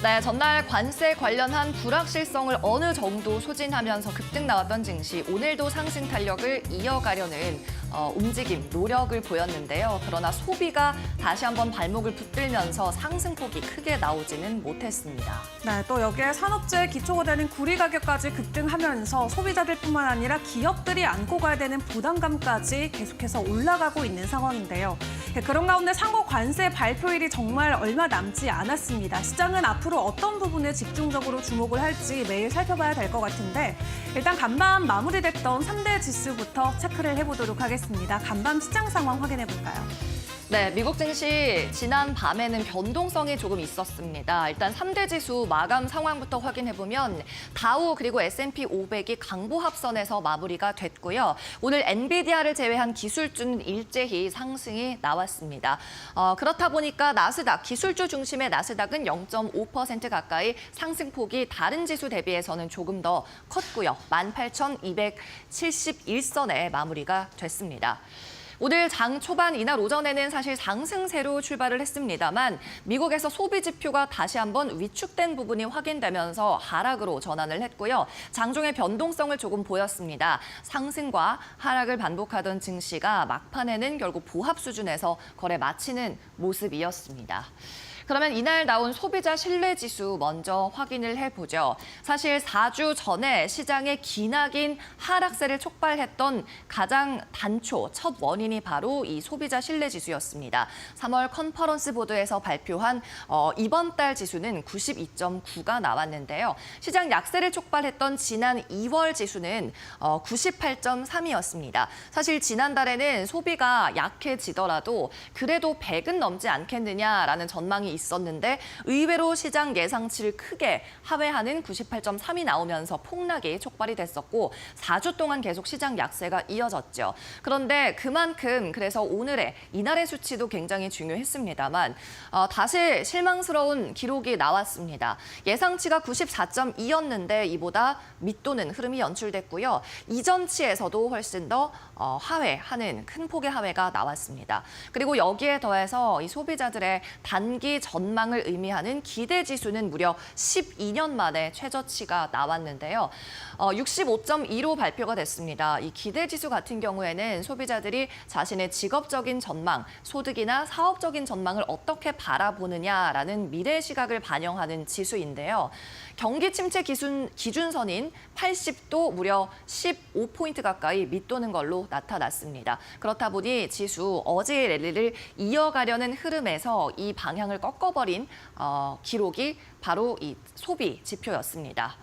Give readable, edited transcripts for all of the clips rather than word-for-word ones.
네, 전날 관세 관련한 불확실성을 어느 정도 소진하면서 급등 나왔던 증시, 오늘도 상승 탄력을 이어가려는 움직임, 노력을 보였는데요. 그러나 소비가 다시 한번 발목을 붙들면서 상승폭이 크게 나오지는 못했습니다. 네, 또 여기에 산업재해 기초가 되는 구리 가격까지 급등하면서 소비자들뿐만 아니라 기업들이 안고 가야 되는 부담감까지 계속해서 올라가고 있는 상황인데요. 그런 가운데 상호 관세 발표일이 정말 얼마 남지 않았습니다. 시장은 앞으로 어떤 부분에 집중적으로 주목을 할지 매일 살펴봐야 될 것 같은데 일단 간밤 마무리됐던 3대 지수부터 체크를 해보도록 하겠습니다. 간밤 시장 상황 확인해 볼까요? 네, 미국 증시 지난 밤에는 변동성이 조금 있었습니다. 일단 3대 지수 마감 상황부터 확인해보면 다우 그리고 S&P 500이 강보 합선에서 마무리가 됐고요. 오늘 엔비디아를 제외한 기술주는 일제히 상승이 나왔습니다. 그렇다 보니까 나스닥, 기술주 중심의 나스닥은 0.5% 가까이 상승폭이 다른 지수 대비해서는 조금 더 컸고요. 18,271선에 마무리가 됐습니다. 오늘 장 초반 이날 오전에는 사실 상승세로 출발을 했습니다만 미국에서 소비 지표가 다시 한번 위축된 부분이 확인되면서 하락으로 전환을 했고요. 장중에 변동성을 조금 보였습니다. 상승과 하락을 반복하던 증시가 막판에는 결국 보합 수준에서 거래 마치는 모습이었습니다. 그러면 이날 나온 소비자 신뢰지수 먼저 확인을 해보죠. 사실 4주 전에 시장의 기나긴 하락세를 촉발했던 가장 단초, 첫 원인이 바로 이 소비자 신뢰지수였습니다. 3월 컨퍼런스 보드에서 발표한 이번 달 지수는 92.9가 나왔는데요. 시장 약세를 촉발했던 지난 2월 지수는 98.3이었습니다. 사실 지난달에는 소비가 약해지더라도 그래도 100은 넘지 않겠느냐라는 전망이 있었는데 의외로 시장 예상치를 크게 하회하는 98.3이 나오면서 폭락이 촉발이 됐었고 4주 동안 계속 시장 약세가 이어졌죠. 그런데 그만큼 그래서 이날의 수치도 굉장히 중요했습니다만 다시 실망스러운 기록이 나왔습니다. 예상치가 94.2였는데 이보다 밑도는 흐름이 연출됐고요. 이전치에서도 훨씬 더 하회하는 큰 폭의 하회가 나왔습니다. 그리고 여기에 더해서 이 소비자들의 단기 전망을 의미하는 기대지수는 무려 12년 만에 최저치가 나왔는데요. 65.2로 발표가 됐습니다. 이 기대지수 같은 경우에는 소비자들이 자신의 직업적인 전망, 소득이나 사업적인 전망을 어떻게 바라보느냐라는 미래 시각을 반영하는 지수인데요. 경기 침체 기준선인 80도 무려 15포인트 가까이 밑도는 걸로 나타났습니다. 그렇다 보니 지수 어제의 랠리를 이어가려는 흐름에서 이 방향을 꺾어버린 기록이 바로 이 소비 지표였습니다.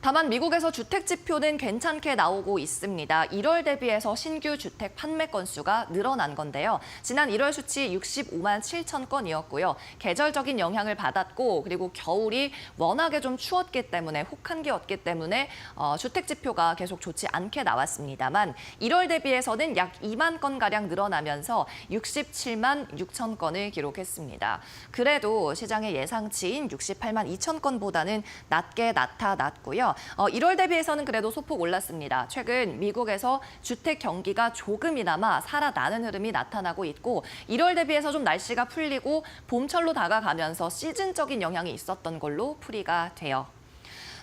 다만 미국에서 주택 지표는 괜찮게 나오고 있습니다. 1월 대비해서 신규 주택 판매 건수가 늘어난 건데요. 지난 1월 수치 65만 7천 건이었고요. 계절적인 영향을 받았고 그리고 겨울이 워낙에 좀 추웠기 때문에 혹한기였기 때문에 주택 지표가 계속 좋지 않게 나왔습니다만 1월 대비해서는 약 2만 건가량 늘어나면서 67만 6천 건을 기록했습니다. 그래도 시장의 예상치인 68만 2천 건보다는 낮게 나타났고요. 1월 대비해서는 그래도 소폭 올랐습니다. 최근 미국에서 주택 경기가 조금이나마 살아나는 흐름이 나타나고 있고 1월 대비해서 좀 날씨가 풀리고 봄철로 다가가면서 시즌적인 영향이 있었던 걸로 풀이가 돼요.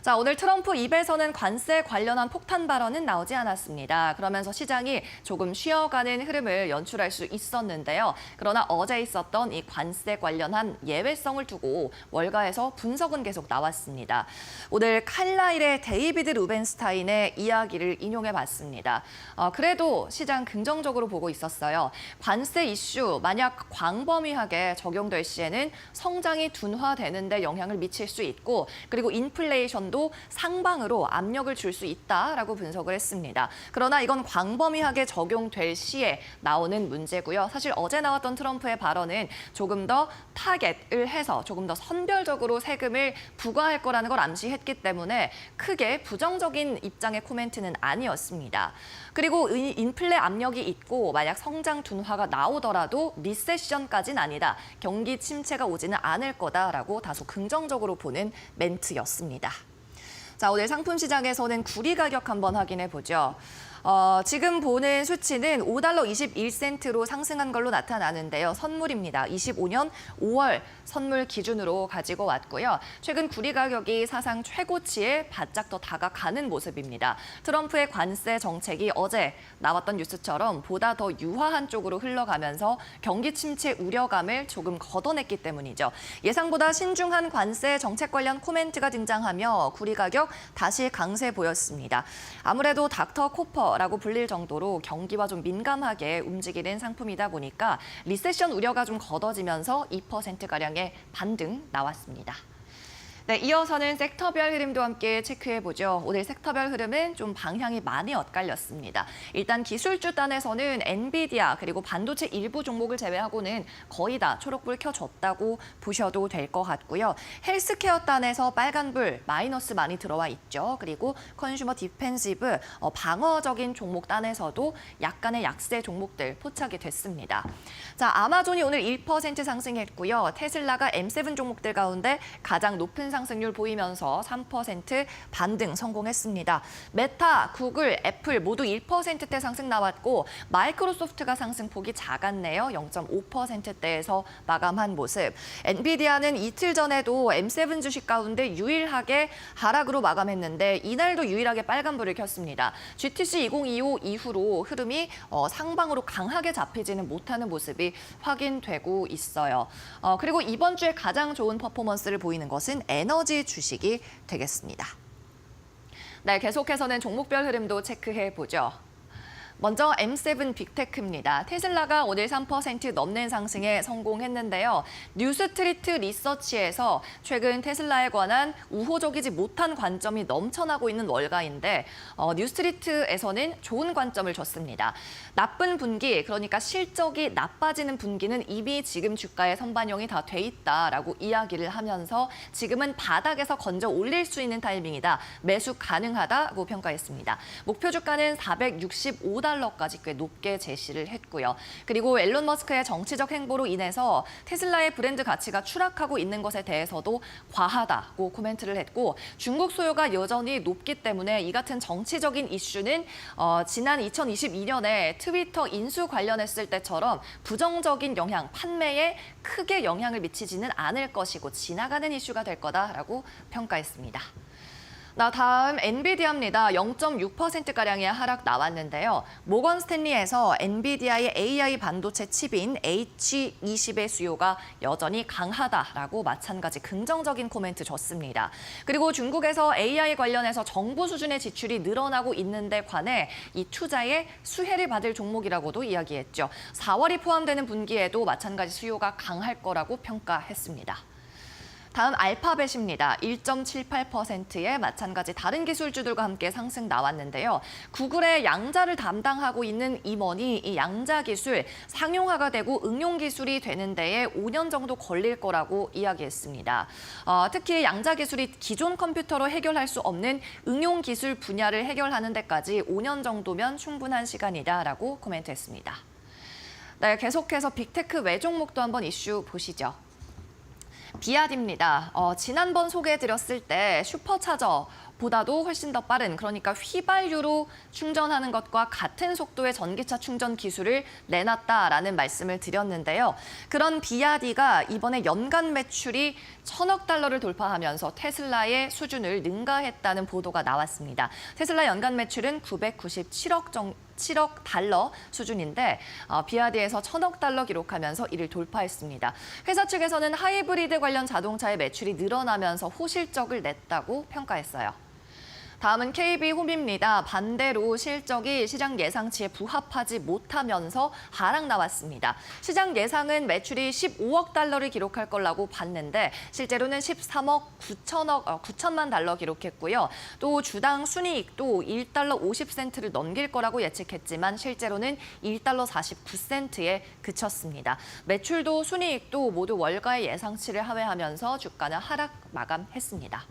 자, 오늘 트럼프 입에서는 관세 관련한 폭탄 발언은 나오지 않았습니다. 그러면서 시장이 조금 쉬어가는 흐름을 연출할 수 있었는데요. 그러나 어제 있었던 이 관세 관련한 예외성을 두고 월가에서 분석은 계속 나왔습니다. 오늘 칼라일의 데이비드 루벤스타인의 이야기를 인용해봤습니다. 그래도 시장 긍정적으로 보고 있었어요. 관세 이슈 만약 광범위하게 적용될 시에는 성장이 둔화되는 데 영향을 미칠 수 있고 그리고 인플레이션도 상방으로 압력을 줄 수 있다라고 분석을 했습니다. 그러나 이건 광범위하게 적용될 시에 나오는 문제고요. 사실 어제 나왔던 트럼프의 발언은 조금 더 타겟을 해서 조금 더 선별적으로 세금을 부과할 거라는 걸 암시했기 때문에 크게 부정적인 입장의 코멘트는 아니었습니다. 그리고 인플레 압력이 있고 만약 성장 둔화가 나오더라도 리세션까지는 아니다. 경기 침체가 오지는 않을 거다라고 다소 긍정적으로 보는 멘트였습니다. 자, 오늘 상품 시장에서는 구리 가격 한번 확인해 보죠. 지금 보는 수치는 5달러 21센트로 상승한 걸로 나타나는데요. 선물입니다. 25년 5월 선물 기준으로 가지고 왔고요. 최근 구리 가격이 사상 최고치에 바짝 더 다가가는 모습입니다. 트럼프의 관세 정책이 어제 나왔던 뉴스처럼 보다 더 유화한 쪽으로 흘러가면서 경기 침체 우려감을 조금 걷어냈기 때문이죠. 예상보다 신중한 관세 정책 관련 코멘트가 등장하며 구리 가격 다시 강세 보였습니다. 아무래도 닥터 코퍼라고 불릴 정도로 경기와 좀 민감하게 움직이는 상품이다 보니까 리세션 우려가 좀 걷어지면서 2%가량의 반등 나왔습니다. 네, 이어서는 섹터별 흐름도 함께 체크해보죠. 오늘 섹터별 흐름은 좀 방향이 많이 엇갈렸습니다. 일단 기술주 단에서는 엔비디아 그리고 반도체 일부 종목을 제외하고는 거의 다 초록불 켜줬다고 보셔도 될 것 같고요. 헬스케어 단에서 빨간불 마이너스 많이 들어와 있죠. 그리고 컨슈머 디펜시브 방어적인 종목 단에서도 약간의 약세 종목들 포착이 됐습니다. 자, 아마존이 오늘 1% 상승했고요. 테슬라가 M7 종목들 가운데 가장 높은 상승률 보이면서 3% 반등 성공했습니다. 메타, 구글, 애플 모두 1%대 상승 나왔고 마이크로소프트가 상승폭이 작았네요. 0.5%대에서 마감한 모습. 엔비디아는 이틀 전에도 M7 주식 가운데 유일하게 하락으로 마감했는데 이날도 유일하게 빨간불을 켰습니다. GTC 2025 이후로 흐름이 상방으로 강하게 잡히지는 못하는 모습이 확인되고 있어요. 그리고 이번 주에 가장 좋은 퍼포먼스를 보이는 것은 에너지 주식이 되겠습니다. 네, 계속해서는 종목별 흐름도 체크해보죠. 먼저 M7 빅테크입니다. 테슬라가 오늘 3% 넘는 상승에 성공했는데요. 뉴스트리트 리서치에서 최근 테슬라에 관한 우호적이지 못한 관점이 넘쳐나고 있는 월가인데 뉴스트리트에서는 좋은 관점을 줬습니다. 나쁜 분기, 그러니까 실적이 나빠지는 분기는 이미 지금 주가에 선반영이 다 돼 있다라고 이야기를 하면서 지금은 바닥에서 건져 올릴 수 있는 타이밍이다. 매수 가능하다고 평가했습니다. 목표 주가는 465달러까지 꽤 높게 제시를 했고요. 그리고 앨런 머스크의 정치적 행보로 인해서 테슬라의 브랜드 가치가 추락하고 있는 것에 대해서도 과하다고 코멘트를 했고 중국 소요가 여전히 높기 때문에 이 같은 정치적인 이슈는 지난 2022년에 트위터 인수 관련했을 때처럼 부정적인 영향, 판매에 크게 영향을 미치지는 않을 것이고 지나가는 이슈가 될 거다라고 평가했습니다. 다음 엔비디아입니다. 0.6%가량의 하락 나왔는데요. 모건 스탠리에서 엔비디아의 AI 반도체 칩인 H20의 수요가 여전히 강하다라고 마찬가지 긍정적인 코멘트 줬습니다. 그리고 중국에서 AI 관련해서 정부 수준의 지출이 늘어나고 있는 데 관해 이 투자에 수혜를 받을 종목이라고도 이야기했죠. 4월이 포함되는 분기에도 마찬가지 수요가 강할 거라고 평가했습니다. 다음 알파벳입니다. 1.78%의 마찬가지 다른 기술주들과 함께 상승 나왔는데요. 구글의 양자를 담당하고 있는 임원이 이 양자 기술 상용화가 되고 응용 기술이 되는 데에 5년 정도 걸릴 거라고 이야기했습니다. 특히 양자 기술이 기존 컴퓨터로 해결할 수 없는 응용 기술 분야를 해결하는 데까지 5년 정도면 충분한 시간이다라고 코멘트했습니다. 네, 계속해서 빅테크 외 종목도 한번 이슈 보시죠. 비아디입니다. 지난번 소개해드렸을 때 슈퍼차저보다도 훨씬 더 빠른, 그러니까 휘발유로 충전하는 것과 같은 속도의 전기차 충전 기술을 내놨다라는 말씀을 드렸는데요. 그런 비아디가 이번에 연간 매출이 1,000억 달러를 돌파하면서 테슬라의 수준을 능가했다는 보도가 나왔습니다. 테슬라 연간 매출은 997억 달러 수준인데 비아디에서 1,000억 달러 기록하면서 이를 돌파했습니다. 회사 측에서는 하이브리드 관련 자동차의 매출이 늘어나면서 호실적을 냈다고 평가했어요. 다음은 KB홈입니다. 반대로 실적이 시장 예상치에 부합하지 못하면서 하락 나왔습니다. 시장 예상은 매출이 15억 달러를 기록할 거라고 봤는데 실제로는 13억 9천만 달러 기록했고요. 또 주당 순이익도 1달러 50센트를 넘길 거라고 예측했지만 실제로는 1달러 49센트에 그쳤습니다. 매출도 순이익도 모두 월가의 예상치를 하회하면서 주가는 하락 마감했습니다.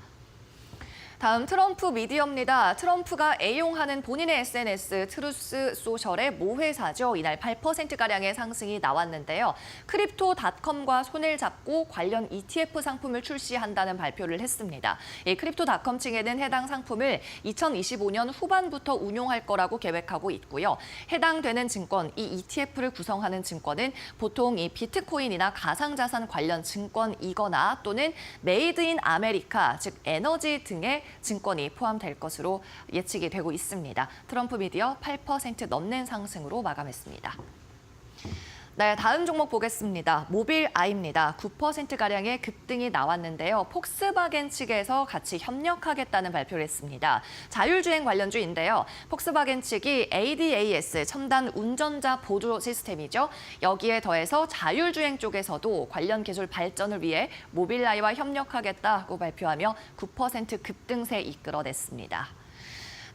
다음 트럼프 미디어입니다. 트럼프가 애용하는 본인의 SNS 트루스 소셜의 모회사죠. 이날 8%가량의 상승이 나왔는데요. 크립토닷컴과 손을 잡고 관련 ETF 상품을 출시한다는 발표를 했습니다. 이 크립토닷컴 측에는 해당 상품을 2025년 후반부터 운용할 거라고 계획하고 있고요. 해당되는 증권, 이 ETF를 구성하는 증권은 보통 이 비트코인이나 가상자산 관련 증권이거나 또는 메이드 인 아메리카, 즉 에너지 등의 증권이 포함될 것으로 예측이 되고 있습니다. 트럼프 미디어 8% 넘는 상승으로 마감했습니다. 네, 다음 종목 보겠습니다. 모빌아이입니다. 9%가량의 급등이 나왔는데요. 폭스바겐 측에서 같이 협력하겠다는 발표를 했습니다. 자율주행 관련주인데요. 폭스바겐 측이 ADAS, 첨단 운전자 보조 시스템이죠. 여기에 더해서 자율주행 쪽에서도 관련 기술 발전을 위해 모빌아이와 협력하겠다고 발표하며 9% 급등세 이끌어냈습니다.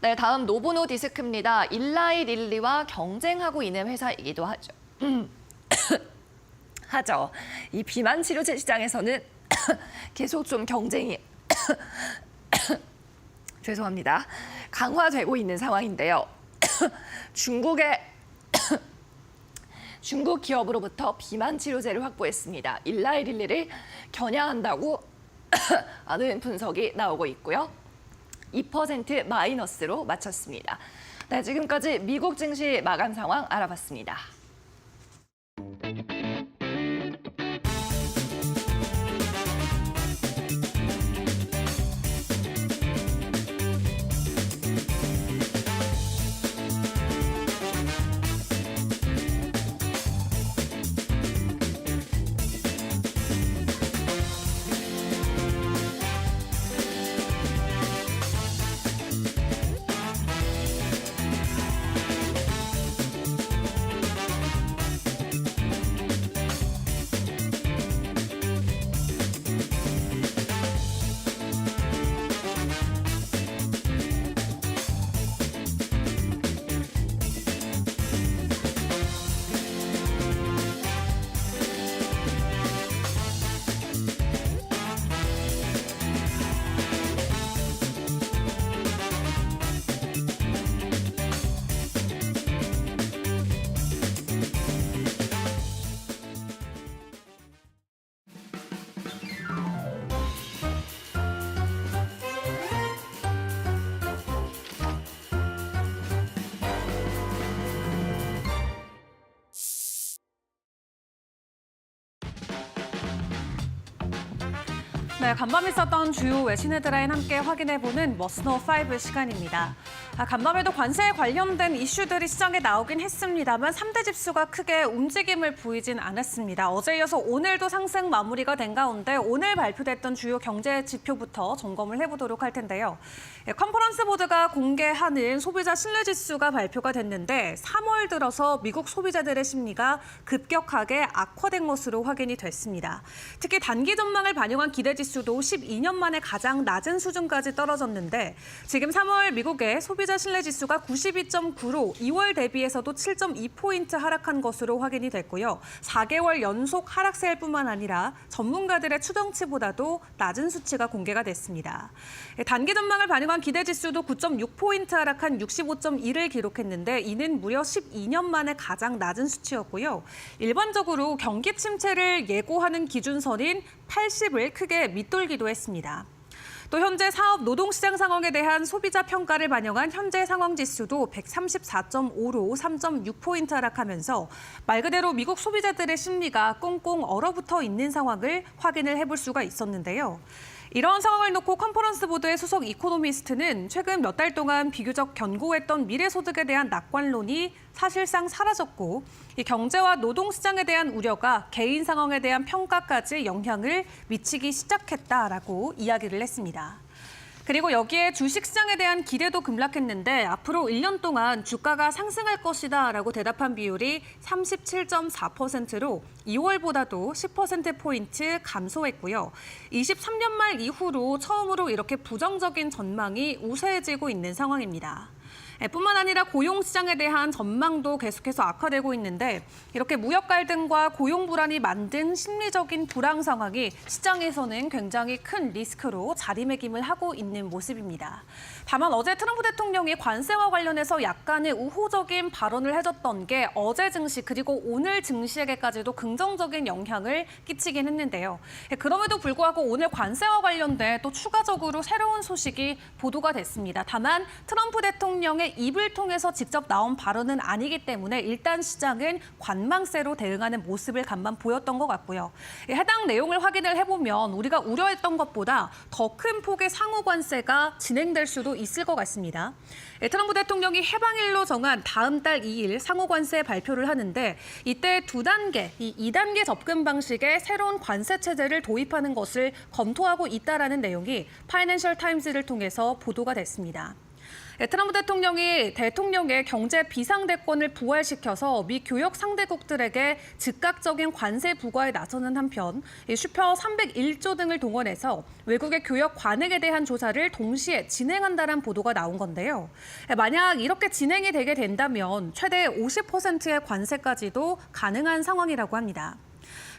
네, 다음 노보노디스크입니다. 일라이 릴리와 경쟁하고 있는 회사이기도 하죠. 이 비만 치료제 시장에서는 계속 좀 경쟁이 죄송합니다. 강화되고 있는 상황인데요. 중국 기업으로부터 비만 치료제를 확보했습니다. 일라이 릴리를 겨냥한다고 하는 분석이 나오고 있고요. 2% 마이너스로 마쳤습니다. 네, 지금까지 미국 증시 마감 상황 알아봤습니다. 네, 간밤에 있었던 주요 외신 헤드라인 함께 확인해보는 머스너5 시간입니다. 간밤에도 관세에 관련된 이슈들이 시장에 나오긴 했습니다만 3대 지수가 크게 움직임을 보이진 않았습니다. 어제 이어서 오늘도 상승 마무리가 된 가운데 오늘 발표됐던 주요 경제 지표부터 점검을 해보도록 할 텐데요. 컨퍼런스 보드가 공개하는 소비자 신뢰지수가 발표가 됐는데 3월 들어서 미국 소비자들의 심리가 급격하게 악화된 것으로 확인이 됐습니다. 특히 단기 전망을 반영한 기대지수도 12년 만에 가장 낮은 수준까지 떨어졌는데 지금 3월 미국의 소비자 신뢰지수가 92.9로 2월 대비해서도 7.2포인트 하락한 것으로 확인이 됐고요. 4개월 연속 하락세일 뿐만 아니라 전문가들의 추정치보다도 낮은 수치가 공개가 됐습니다. 단기 전망을 반영한 기대지수도 9.6포인트 하락한 65.1을 기록했는데 이는 무려 12년 만에 가장 낮은 수치였고요. 일반적으로 경기 침체를 예고하는 기준선인 80을 크게 밑돌기도 했습니다. 또 현재 사업 노동시장 상황에 대한 소비자 평가를 반영한 현재 상황 지수도 134.5로 3.6포인트 하락하면서 말 그대로 미국 소비자들의 심리가 꽁꽁 얼어붙어 있는 상황을 확인을 해볼 수가 있었는데요. 이런 상황을 놓고 컨퍼런스 보드의 수석 이코노미스트는 최근 몇 달 동안 비교적 견고했던 미래소득에 대한 낙관론이 사실상 사라졌고 이 경제와 노동시장에 대한 우려가 개인 상황에 대한 평가까지 영향을 미치기 시작했다라고 이야기를 했습니다. 그리고 여기에 주식시장에 대한 기대도 급락했는데 앞으로 1년 동안 주가가 상승할 것이다라고 대답한 비율이 37.4%로 2월보다도 10%포인트 감소했고요. 23년 말 이후로 처음으로 이렇게 부정적인 전망이 우세해지고 있는 상황입니다. 뿐만 아니라 고용 시장에 대한 전망도 계속해서 악화되고 있는데 이렇게 무역 갈등과 고용 불안이 만든 심리적인 불황 상황이 시장에서는 굉장히 큰 리스크로 자리매김을 하고 있는 모습입니다. 다만 어제 트럼프 대통령이 관세와 관련해서 약간의 우호적인 발언을 해줬던 게 어제 증시 그리고 오늘 증시에게까지도 긍정적인 영향을 끼치긴 했는데요. 그럼에도 불구하고 오늘 관세와 관련돼 또 추가적으로 새로운 소식이 보도가 됐습니다. 다만 트럼프 대통령의 입을 통해서 직접 나온 발언은 아니기 때문에 일단 시장은 관망세로 대응하는 모습을 간만 보였던 것 같고요. 해당 내용을 확인을 해보면 우리가 우려했던 것보다 더 큰 폭의 상호 관세가 진행될 수도 있을 것 같습니다. 트럼프 대통령이 해방일로 정한 다음 달 2일 상호 관세 발표를 하는데 이때 두 단계, 이 2단계 접근 방식의 새로운 관세 체제를 도입하는 것을 검토하고 있다라는 내용이 파이낸셜 타임즈를 통해서 보도가 됐습니다. 트럼프 대통령이 대통령의 경제 비상대권을 부활시켜서 미 교역 상대국들에게 즉각적인 관세 부과에 나서는 한편 슈퍼 301조 등을 동원해서 외국의 교역 관행에 대한 조사를 동시에 진행한다는 보도가 나온 건데요. 만약 이렇게 진행이 되게 된다면 최대 50%의 관세까지도 가능한 상황이라고 합니다.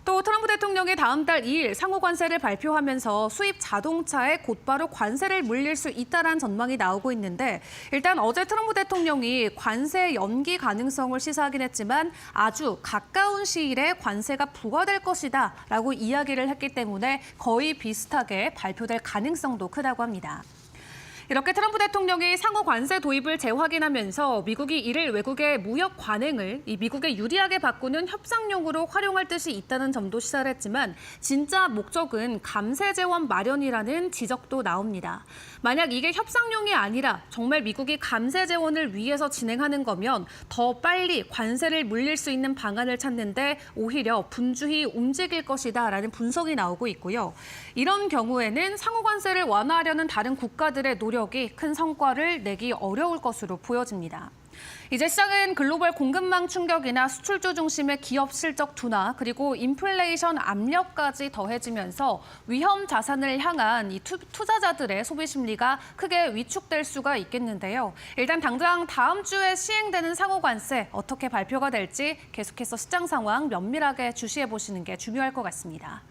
또 트럼프 대통령이 다음 달 2일 상호 관세를 발표하면서 수입 자동차에 곧바로 관세를 물릴 수 있다는 전망이 나오고 있는데 일단 어제 트럼프 대통령이 관세 연기 가능성을 시사하긴 했지만 아주 가까운 시일에 관세가 부과될 것이다라고 이야기를 했기 때문에 거의 비슷하게 발표될 가능성도 크다고 합니다. 이렇게 트럼프 대통령이 상호 관세 도입을 재확인하면서 미국이 이를 외국의 무역 관행을 미국에 유리하게 바꾸는 협상용으로 활용할 뜻이 있다는 점도 시사를 했지만 진짜 목적은 감세 재원 마련이라는 지적도 나옵니다. 만약 이게 협상용이 아니라 정말 미국이 감세 재원을 위해서 진행하는 거면 더 빨리 관세를 물릴 수 있는 방안을 찾는데 오히려 분주히 움직일 것이다라는 분석이 나오고 있고요. 이런 경우에는 상호 관세를 완화하려는 다른 국가들의 노력이 큰 성과를 내기 어려울 것으로 보여집니다. 이제 시장은 글로벌 공급망 충격이나 수출주 중심의 기업 실적 둔화 그리고 인플레이션 압력까지 더해지면서 위험 자산을 향한 이 투자자들의 소비 심리가 크게 위축될 수가 있겠는데요. 일단 당장 다음 주에 시행되는 상호 관세 어떻게 발표가 될지 계속해서 시장 상황 면밀하게 주시해 보시는 게 중요할 것 같습니다.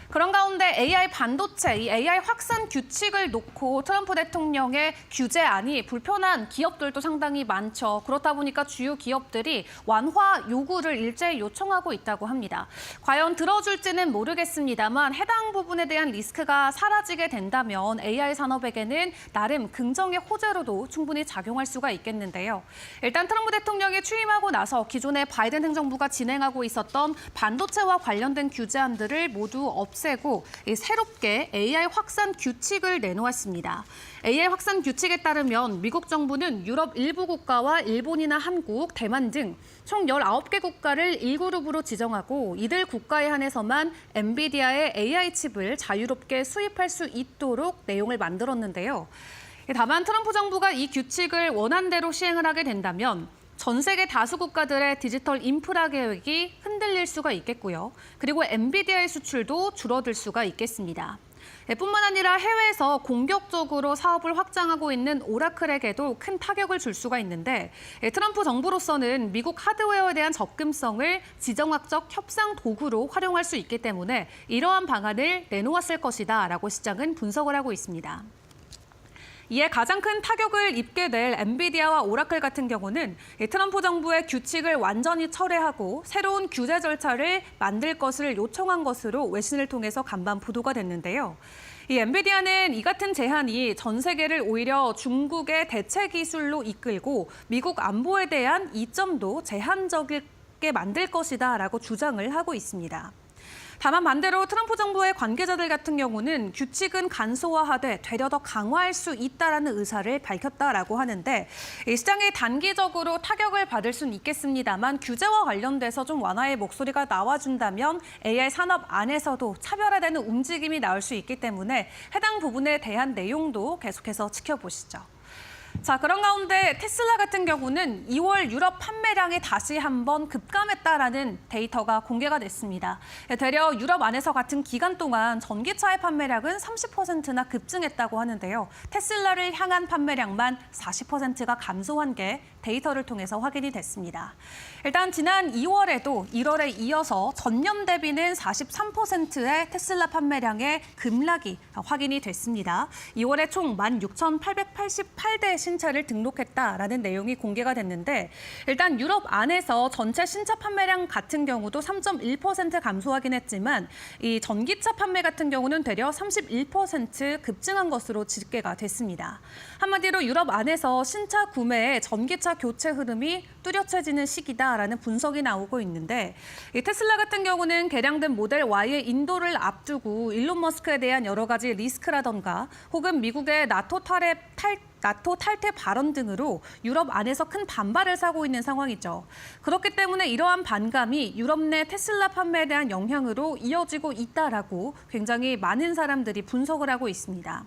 그런 가운데 AI 반도체, 이 AI 확산 규칙을 놓고 트럼프 대통령의 규제안이 불편한 기업들도 상당히 많죠. 그렇다 보니까 주요 기업들이 완화 요구를 일제히 요청하고 있다고 합니다. 과연 들어줄지는 모르겠습니다만 해당 부분에 대한 리스크가 사라지게 된다면 AI 산업에게는 나름 긍정의 호재로도 충분히 작용할 수가 있겠는데요. 일단 트럼프 대통령이 취임하고 나서 기존의 바이든 행정부가 진행하고 있었던 반도체와 관련된 규제안들을 모두 없애고 새롭게 AI 확산 규칙을 내놓았습니다. AI 확산 규칙에 따르면 미국 정부는 유럽 일부 국가와 일본이나 한국, 대만 등 총 19개 국가를 1그룹으로 지정하고 이들 국가에 한해서만 엔비디아의 AI 칩을 자유롭게 수입할 수 있도록 내용을 만들었는데요. 다만 트럼프 정부가 이 규칙을 원안대로 시행을 하게 된다면 전 세계 다수 국가들의 디지털 인프라 계획이 흔들릴 수가 있겠고요. 그리고 엔비디아의 수출도 줄어들 수가 있겠습니다. 뿐만 아니라 해외에서 공격적으로 사업을 확장하고 있는 오라클에게도 큰 타격을 줄 수가 있는데 트럼프 정부로서는 미국 하드웨어에 대한 접근성을 지정학적 협상 도구로 활용할 수 있기 때문에 이러한 방안을 내놓았을 것이다라고 시장은 분석을 하고 있습니다. 이에 가장 큰 타격을 입게 될 엔비디아와 오라클 같은 경우는 트럼프 정부의 규칙을 완전히 철회하고 새로운 규제 절차를 만들 것을 요청한 것으로 외신을 통해서 간밤 보도가 됐는데요. 이 엔비디아는 이 같은 제한이 전 세계를 오히려 중국의 대체 기술로 이끌고 미국 안보에 대한 이점도 제한적이게 만들 것이다라고 주장을 하고 있습니다. 다만 반대로 트럼프 정부의 관계자들 같은 경우는 규칙은 간소화하되 되려 더 강화할 수 있다라는 의사를 밝혔다라고 하는데 시장이 단기적으로 타격을 받을 수는 있겠습니다만 규제와 관련돼서 좀 완화의 목소리가 나와준다면 AI 산업 안에서도 차별화되는 움직임이 나올 수 있기 때문에 해당 부분에 대한 내용도 계속해서 지켜보시죠. 자, 그런 가운데 테슬라 같은 경우는 2월 유럽 판매량이 다시 한번 급감했다라는 데이터가 공개가 됐습니다. 되려 유럽 안에서 같은 기간 동안 전기차의 판매량은 30%나 급증했다고 하는데요. 테슬라를 향한 판매량만 40%가 감소한 게 데이터를 통해서 확인이 됐습니다. 일단 지난 2월에도 1월에 이어서 전년 대비는 43%의 테슬라 판매량의 급락이 확인이 됐습니다. 2월에 총 16,888대 신차를 등록했다라는 내용이 공개가 됐는데 일단 유럽 안에서 전체 신차 판매량 같은 경우도 3.1% 감소하긴 했지만 이 전기차 판매 같은 경우는 되려 31% 급증한 것으로 집계가 됐습니다. 한마디로 유럽 안에서 신차 구매에 전기차 교체 흐름이 뚜렷해지는 시기다라는 분석이 나오고 있는데 이 테슬라 같은 경우는 개량된 모델 Y의 인도를 앞두고 일론 머스크에 대한 여러 가지 리스크라던가 혹은 미국의 나토 탈퇴 발언 등으로 유럽 안에서 큰 반발을 사고 있는 상황이죠. 그렇기 때문에 이러한 반감이 유럽 내 테슬라 판매에 대한 영향으로 이어지고 있다라고 굉장히 많은 사람들이 분석을 하고 있습니다.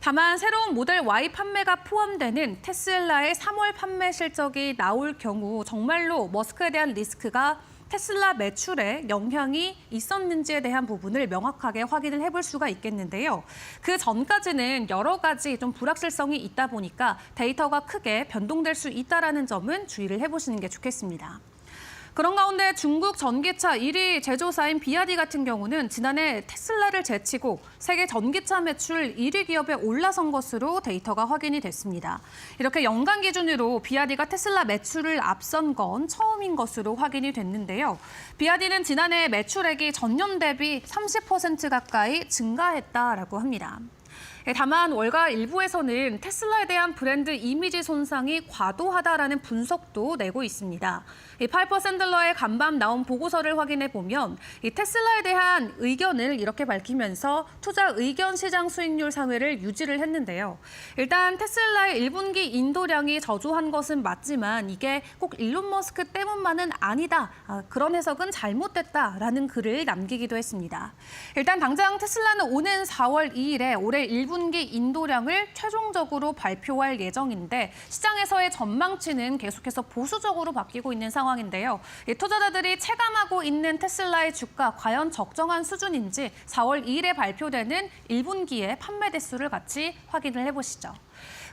다만 새로운 모델 Y 판매가 포함되는 테슬라의 3월 판매 실적이 나올 경우 정말로 머스크에 대한 리스크가 테슬라 매출에 영향이 있었는지에 대한 부분을 명확하게 확인을 해볼 수가 있겠는데요. 그 전까지는 여러 가지 좀 불확실성이 있다 보니까 데이터가 크게 변동될 수 있다는 점은 주의를 해보시는 게 좋겠습니다. 그런 가운데 중국 전기차 1위 제조사인 비아디 같은 경우는 지난해 테슬라를 제치고 세계 전기차 매출 1위 기업에 올라선 것으로 데이터가 확인이 됐습니다. 이렇게 연간 기준으로 비아디가 테슬라 매출을 앞선 건 처음인 것으로 확인이 됐는데요. 비아디는 지난해 매출액이 전년 대비 30% 가까이 증가했다라고 합니다. 다만 월가 일부에서는 테슬라에 대한 브랜드 이미지 손상이 과도하다라는 분석도 내고 있습니다. 파이퍼 샌들러의 간밤 나온 보고서를 확인해 보면 이 테슬라에 대한 의견을 이렇게 밝히면서 투자 의견 시장 수익률 상회를 유지를 했는데요. 일단 테슬라의 1분기 인도량이 저조한 것은 맞지만 이게 꼭 일론 머스크 때문만은 아니다. 그런 해석은 잘못됐다라는 글을 남기기도 했습니다. 일단 당장 테슬라는 오는 4월 2일에 올해 1분기 인도량을 최종적으로 발표할 예정인데 시장에서의 전망치는 계속해서 보수적으로 바뀌고 있는 상황인데요. 투자자들이 체감하고 있는 테슬라의 주가 과연 적정한 수준인지 4월 2일에 발표되는 1분기의 판매 대수를 같이 확인을 해보시죠.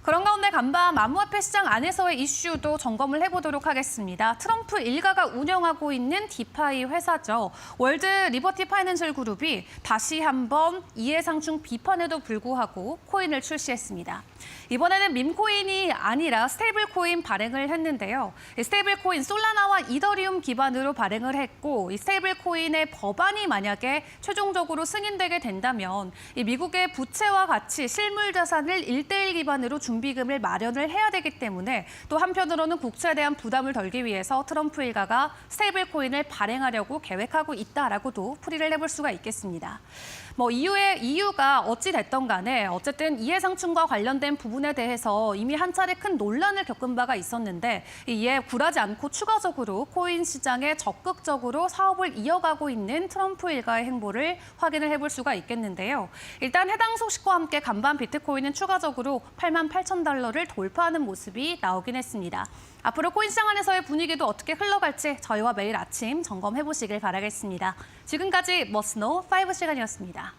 그런 가운데 간밤 암호화폐 시장 안에서의 이슈도 점검을 해보도록 하겠습니다. 트럼프 일가가 운영하고 있는 디파이 회사죠. 월드 리버티 파이낸셜 그룹이 다시 한번 이해상충 비판에도 불구하고 코인을 출시했습니다. 이번에는 밈코인이 아니라 스테이블 코인 발행을 했는데요. 스테이블 코인 솔라나와 이더리움 기반으로 발행을 했고 이 스테이블 코인의 법안이 만약에 최종적으로 승인되게 된다면 이 미국의 부채와 같이 실물 자산을 1대1 기반으로 준비금을 마련을 해야 되기 때문에 또 한편으로는 국채에 대한 부담을 덜기 위해서 트럼프 일가가 스테이블 코인을 발행하려고 계획하고 있다라고도 풀이를 해볼 수가 있겠습니다. 이유가 어찌 됐던 간에 어쨌든 이해상충과 관련된 부분에 대해서 이미 한 차례 큰 논란을 겪은 바가 있었는데 이에 굴하지 않고 추가적으로 코인 시장에 적극적으로 사업을 이어가고 있는 트럼프 일가의 행보를 확인을 해볼 수가 있겠는데요. 일단 해당 소식과 함께 간밤 비트코인은 추가적으로 88,000달러를 돌파하는 모습이 나오긴 했습니다. 앞으로 코인 시장 안에서의 분위기도 어떻게 흘러갈지 저희와 매일 아침 점검해보시길 바라겠습니다. 지금까지 머스노 5 시간이었습니다.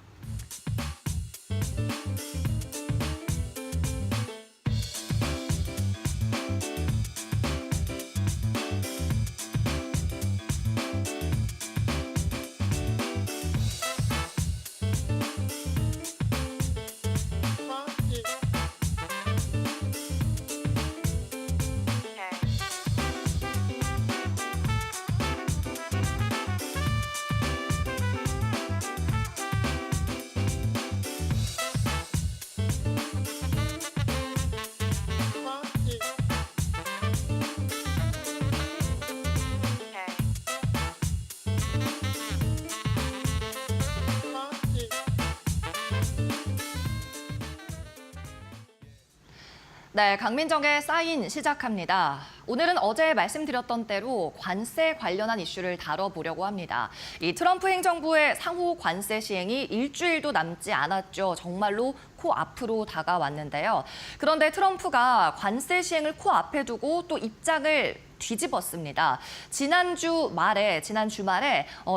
네, 강민정의 사인 시작합니다. 오늘은 어제 말씀드렸던 대로 관세 관련한 이슈를 다뤄보려고 합니다. 이 트럼프 행정부의 상호 관세 시행이 일주일도 남지 않았죠. 정말로 코앞으로 다가왔는데요. 그런데 트럼프가 관세 시행을 코앞에 두고 또 입장을 뒤집었습니다. 지난 주말에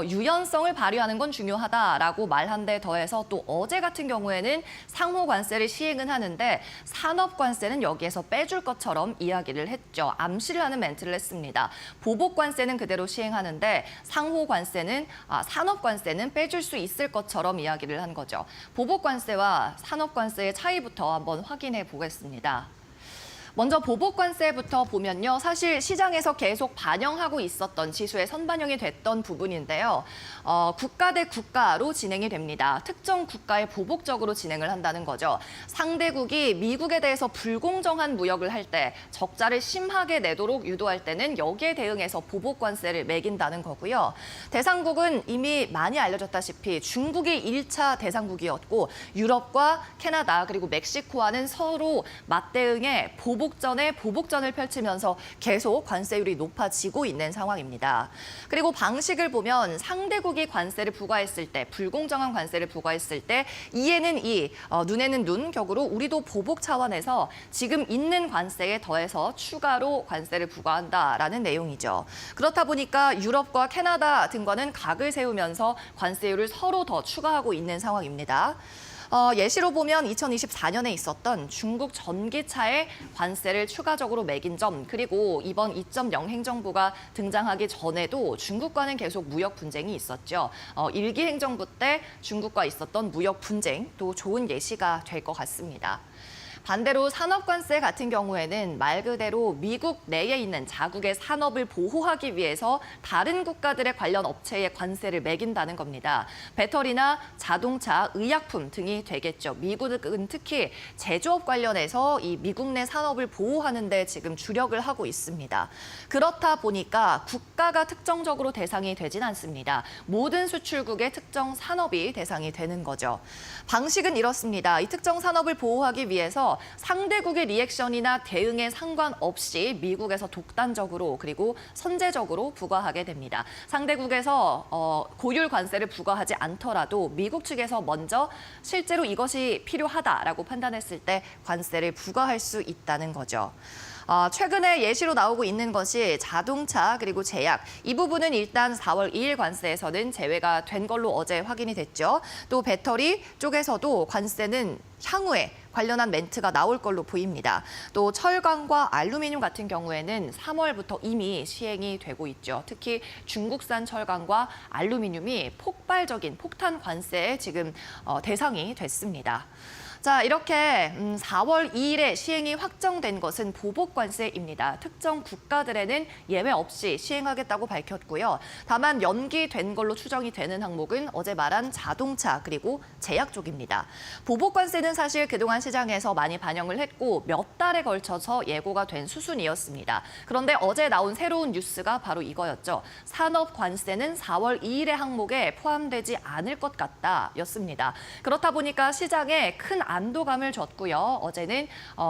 유연성을 발휘하는 건 중요하다라고 말한 데 더해서 또 어제 같은 경우에는 상호 관세를 시행은 하는데 산업 관세는 여기에서 빼줄 것처럼 이야기를 했죠. 암시를 하는 멘트를 했습니다. 보복 관세는 그대로 시행하는데 상호 관세는 산업 관세는 빼줄 수 있을 것처럼 이야기를 한 거죠. 보복 관세와 산업 관세의 차이부터 한번 확인해 보겠습니다. 먼저 보복관세부터 보면요. 사실 시장에서 계속 반영하고 있었던 지수에 선반영이 됐던 부분인데요. 국가 대 국가로 진행이 됩니다. 특정 국가에 보복적으로 진행을 한다는 거죠. 상대국이 미국에 대해서 불공정한 무역을 할 때 적자를 심하게 내도록 유도할 때는 여기에 대응해서 보복관세를 매긴다는 거고요. 대상국은 이미 많이 알려졌다시피 중국이 1차 대상국이었고 유럽과 캐나다 그리고 멕시코와는 서로 맞대응해 보복전을 펼치면서 계속 관세율이 높아지고 있는 상황입니다. 그리고 방식을 보면 상대국이 관세를 부과했을 때, 불공정한 관세를 부과했을 때 이에는 이, 눈에는 눈 격으로 우리도 보복 차원에서 지금 있는 관세에 더해서 추가로 관세를 부과한다라는 내용이죠. 그렇다 보니까 유럽과 캐나다 등과는 각을 세우면서 관세율을 서로 더 추가하고 있는 상황입니다. 예시로 보면 2024년에 있었던 중국 전기차에 관세를 추가적으로 매긴 점, 그리고 이번 2.0 행정부가 등장하기 전에도 중국과는 계속 무역 분쟁이 있었죠. 1기 행정부 때 중국과 있었던 무역 분쟁도 좋은 예시가 될 것 같습니다. 반대로 산업관세 같은 경우에는 말 그대로 미국 내에 있는 자국의 산업을 보호하기 위해서 다른 국가들의 관련 업체에 관세를 매긴다는 겁니다. 배터리나 자동차, 의약품 등이 되겠죠. 미국은 특히 제조업 관련해서 이 미국 내 산업을 보호하는 데 지금 주력을 하고 있습니다. 그렇다 보니까 국가가 특정적으로 대상이 되진 않습니다. 모든 수출국의 특정 산업이 대상이 되는 거죠. 방식은 이렇습니다. 이 특정 산업을 보호하기 위해서 상대국의 리액션이나 대응에 상관없이 미국에서 독단적으로 그리고 선제적으로 부과하게 됩니다. 상대국에서 고율 관세를 부과하지 않더라도 미국 측에서 먼저 실제로 이것이 필요하다라고 판단했을 때 관세를 부과할 수 있다는 거죠. 최근에 예시로 나오고 있는 것이 자동차 그리고 제약. 이 부분은 일단 4월 2일 관세에서는 제외가 된 걸로 어제 확인이 됐죠. 또 배터리 쪽에서도 관세는 향후에 관련한 멘트가 나올 걸로 보입니다. 또 철강과 알루미늄 같은 경우에는 3월부터 이미 시행이 되고 있죠. 특히 중국산 철강과 알루미늄이 폭발적인 폭탄 관세에 지금 대상이 됐습니다. 자, 이렇게 4월 2일에 시행이 확정된 것은 보복관세입니다. 특정 국가들에는 예외 없이 시행하겠다고 밝혔고요. 다만 연기된 걸로 추정이 되는 항목은 어제 말한 자동차 그리고 제약 쪽입니다. 보복관세는 사실 그동안 시장에서 많이 반영을 했고 몇 달에 걸쳐서 예고가 된 수순이었습니다. 그런데 어제 나온 새로운 뉴스가 바로 이거였죠. 산업관세는 4월 2일의 항목에 포함되지 않을 것 같다였습니다. 그렇다 보니까 시장에 큰 안도감을 줬고요. 어제는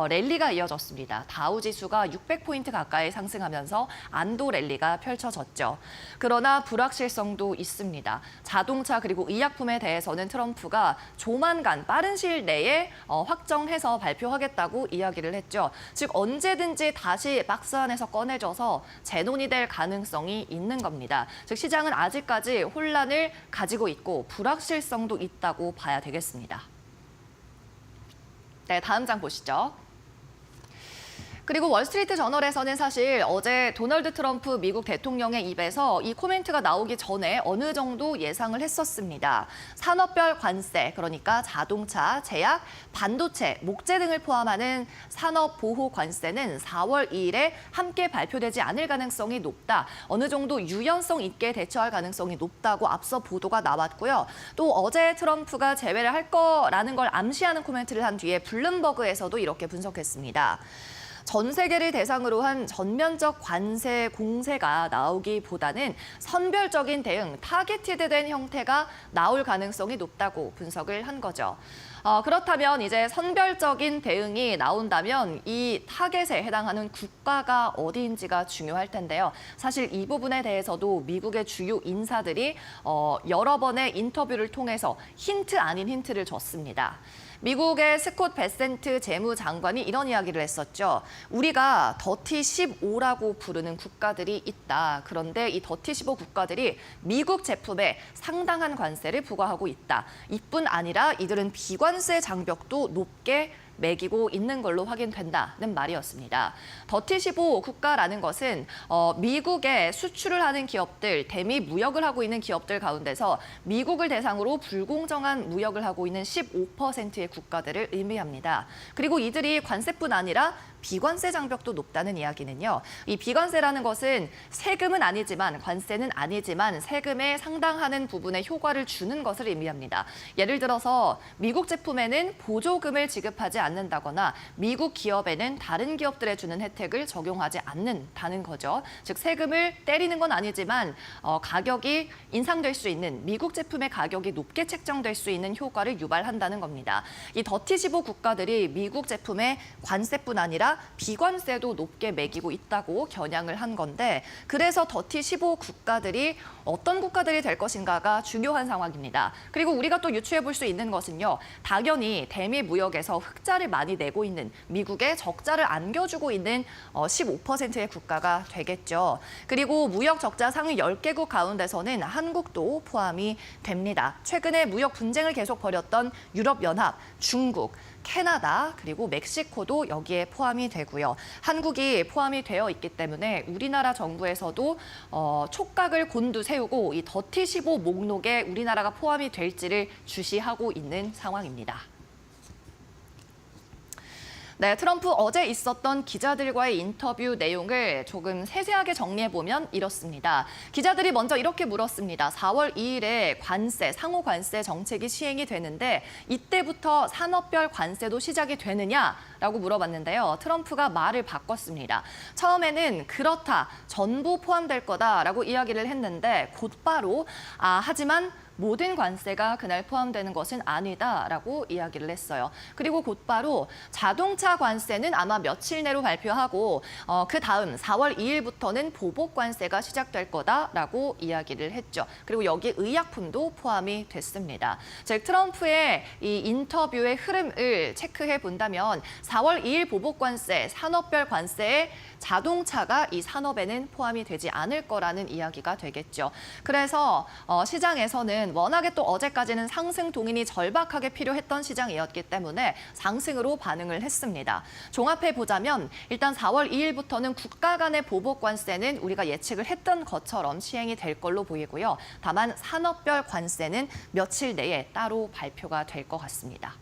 랠리가 이어졌습니다. 다우지수가 600포인트 가까이 상승하면서 안도 랠리가 펼쳐졌죠. 그러나 불확실성도 있습니다. 자동차 그리고 의약품에 대해서는 트럼프가 조만간 빠른 시일 내에 확정해서 발표하겠다고 이야기를 했죠. 즉 언제든지 다시 박스 안에서 꺼내져서 재논의 될 가능성이 있는 겁니다. 즉 시장은 아직까지 혼란을 가지고 있고 불확실성도 있다고 봐야 되겠습니다. 네, 다음 장 보시죠. 그리고 월스트리트 저널에서는 사실 어제 도널드 트럼프 미국 대통령의 입에서 이 코멘트가 나오기 전에 어느 정도 예상을 했었습니다. 산업별 관세, 그러니까 자동차, 제약, 반도체, 목재 등을 포함하는 산업 보호 관세는 4월 2일에 함께 발표되지 않을 가능성이 높다. 어느 정도 유연성 있게 대처할 가능성이 높다고 앞서 보도가 나왔고요. 또 어제 트럼프가 제외를 할 거라는 걸 암시하는 코멘트를 한 뒤에 블룸버그에서도 이렇게 분석했습니다. 전 세계를 대상으로 한 전면적 관세 공세가 나오기보다는 선별적인 대응, 타겟티드된 형태가 나올 가능성이 높다고 분석을 한 거죠. 그렇다면 이제 선별적인 대응이 나온다면 이 타겟에 해당하는 국가가 어디인지가 중요할 텐데요. 사실 이 부분에 대해서도 미국의 주요 인사들이 여러 번의 인터뷰를 통해서 힌트 아닌 힌트를 줬습니다. 미국의 스콧 베센트 재무장관이 이런 이야기를 했었죠. 우리가 더티 15라고 부르는 국가들이 있다. 그런데 이 더티 15 국가들이 미국 제품에 상당한 관세를 부과하고 있다. 이뿐 아니라 이들은 비관세 장벽도 높게 매기고 있는 걸로 확인된다는 말이었습니다. 더티 15 국가라는 것은 미국에 수출을 하는 기업들, 대미 무역을 하고 있는 기업들 가운데서 미국을 대상으로 불공정한 무역을 하고 있는 15%의 국가들을 의미합니다. 그리고 이들이 관세뿐 아니라 비관세 장벽도 높다는 이야기는요. 이 비관세라는 것은 세금은 아니지만, 관세는 아니지만 세금에 상당하는 부분의 효과를 주는 것을 의미합니다. 예를 들어서 미국 제품에는 보조금을 지급하지 않는다거나 미국 기업에는 다른 기업들에 주는 혜택을 적용하지 않는다는 거죠. 즉 세금을 때리는 건 아니지만 가격이 인상될 수 있는, 미국 제품의 가격이 높게 책정될 수 있는 효과를 유발한다는 겁니다. 이 더티 15 국가들이 미국 제품의 관세뿐 아니라 비관세도 높게 매기고 있다고 겨냥을 한 건데, 그래서 더티 15 국가들이 어떤 국가들이 될 것인가가 중요한 상황입니다. 그리고 우리가 또 유추해 볼 수 있는 것은요. 당연히 대미 무역에서 흑자를 많이 내고 있는, 미국에 적자를 안겨주고 있는 15%의 국가가 되겠죠. 그리고 무역 적자 상위 10개국 가운데서는 한국도 포함이 됩니다. 최근에 무역 분쟁을 계속 벌였던 유럽연합, 중국, 캐나다, 그리고 멕시코도 여기에 포함이 되고요. 한국이 포함이 되어 있기 때문에 우리나라 정부에서도 촉각을 곤두세우고 이 더티 15 목록에 우리나라가 포함이 될지를 주시하고 있는 상황입니다. 네, 트럼프 어제 있었던 기자들과의 인터뷰 내용을 조금 세세하게 정리해보면 이렇습니다. 기자들이 먼저 이렇게 물었습니다. 4월 2일에 관세, 상호 관세 정책이 시행이 되는데 이때부터 산업별 관세도 시작이 되느냐라고 물어봤는데요. 트럼프가 말을 바꿨습니다. 처음에는 그렇다, 전부 포함될 거다라고 이야기를 했는데 곧바로 하지만 모든 관세가 그날 포함되는 것은 아니다라고 이야기를 했어요. 그리고 곧바로 자동차 관세는 아마 며칠 내로 발표하고 그 다음 4월 2일부터는 보복 관세가 시작될 거다라고 이야기를 했죠. 그리고 여기 의약품도 포함이 됐습니다. 즉 트럼프의 이 인터뷰의 흐름을 체크해 본다면 4월 2일 보복 관세, 산업별 관세에 자동차가 이 산업에는 포함이 되지 않을 거라는 이야기가 되겠죠. 그래서 시장에서는 워낙에 또 어제까지는 상승 동인이 절박하게 필요했던 시장이었기 때문에 상승으로 반응을 했습니다. 종합해 보자면 일단 4월 2일부터는 국가 간의 보복 관세는 우리가 예측을 했던 것처럼 시행이 될 걸로 보이고요. 다만 산업별 관세는 며칠 내에 따로 발표가 될 것 같습니다.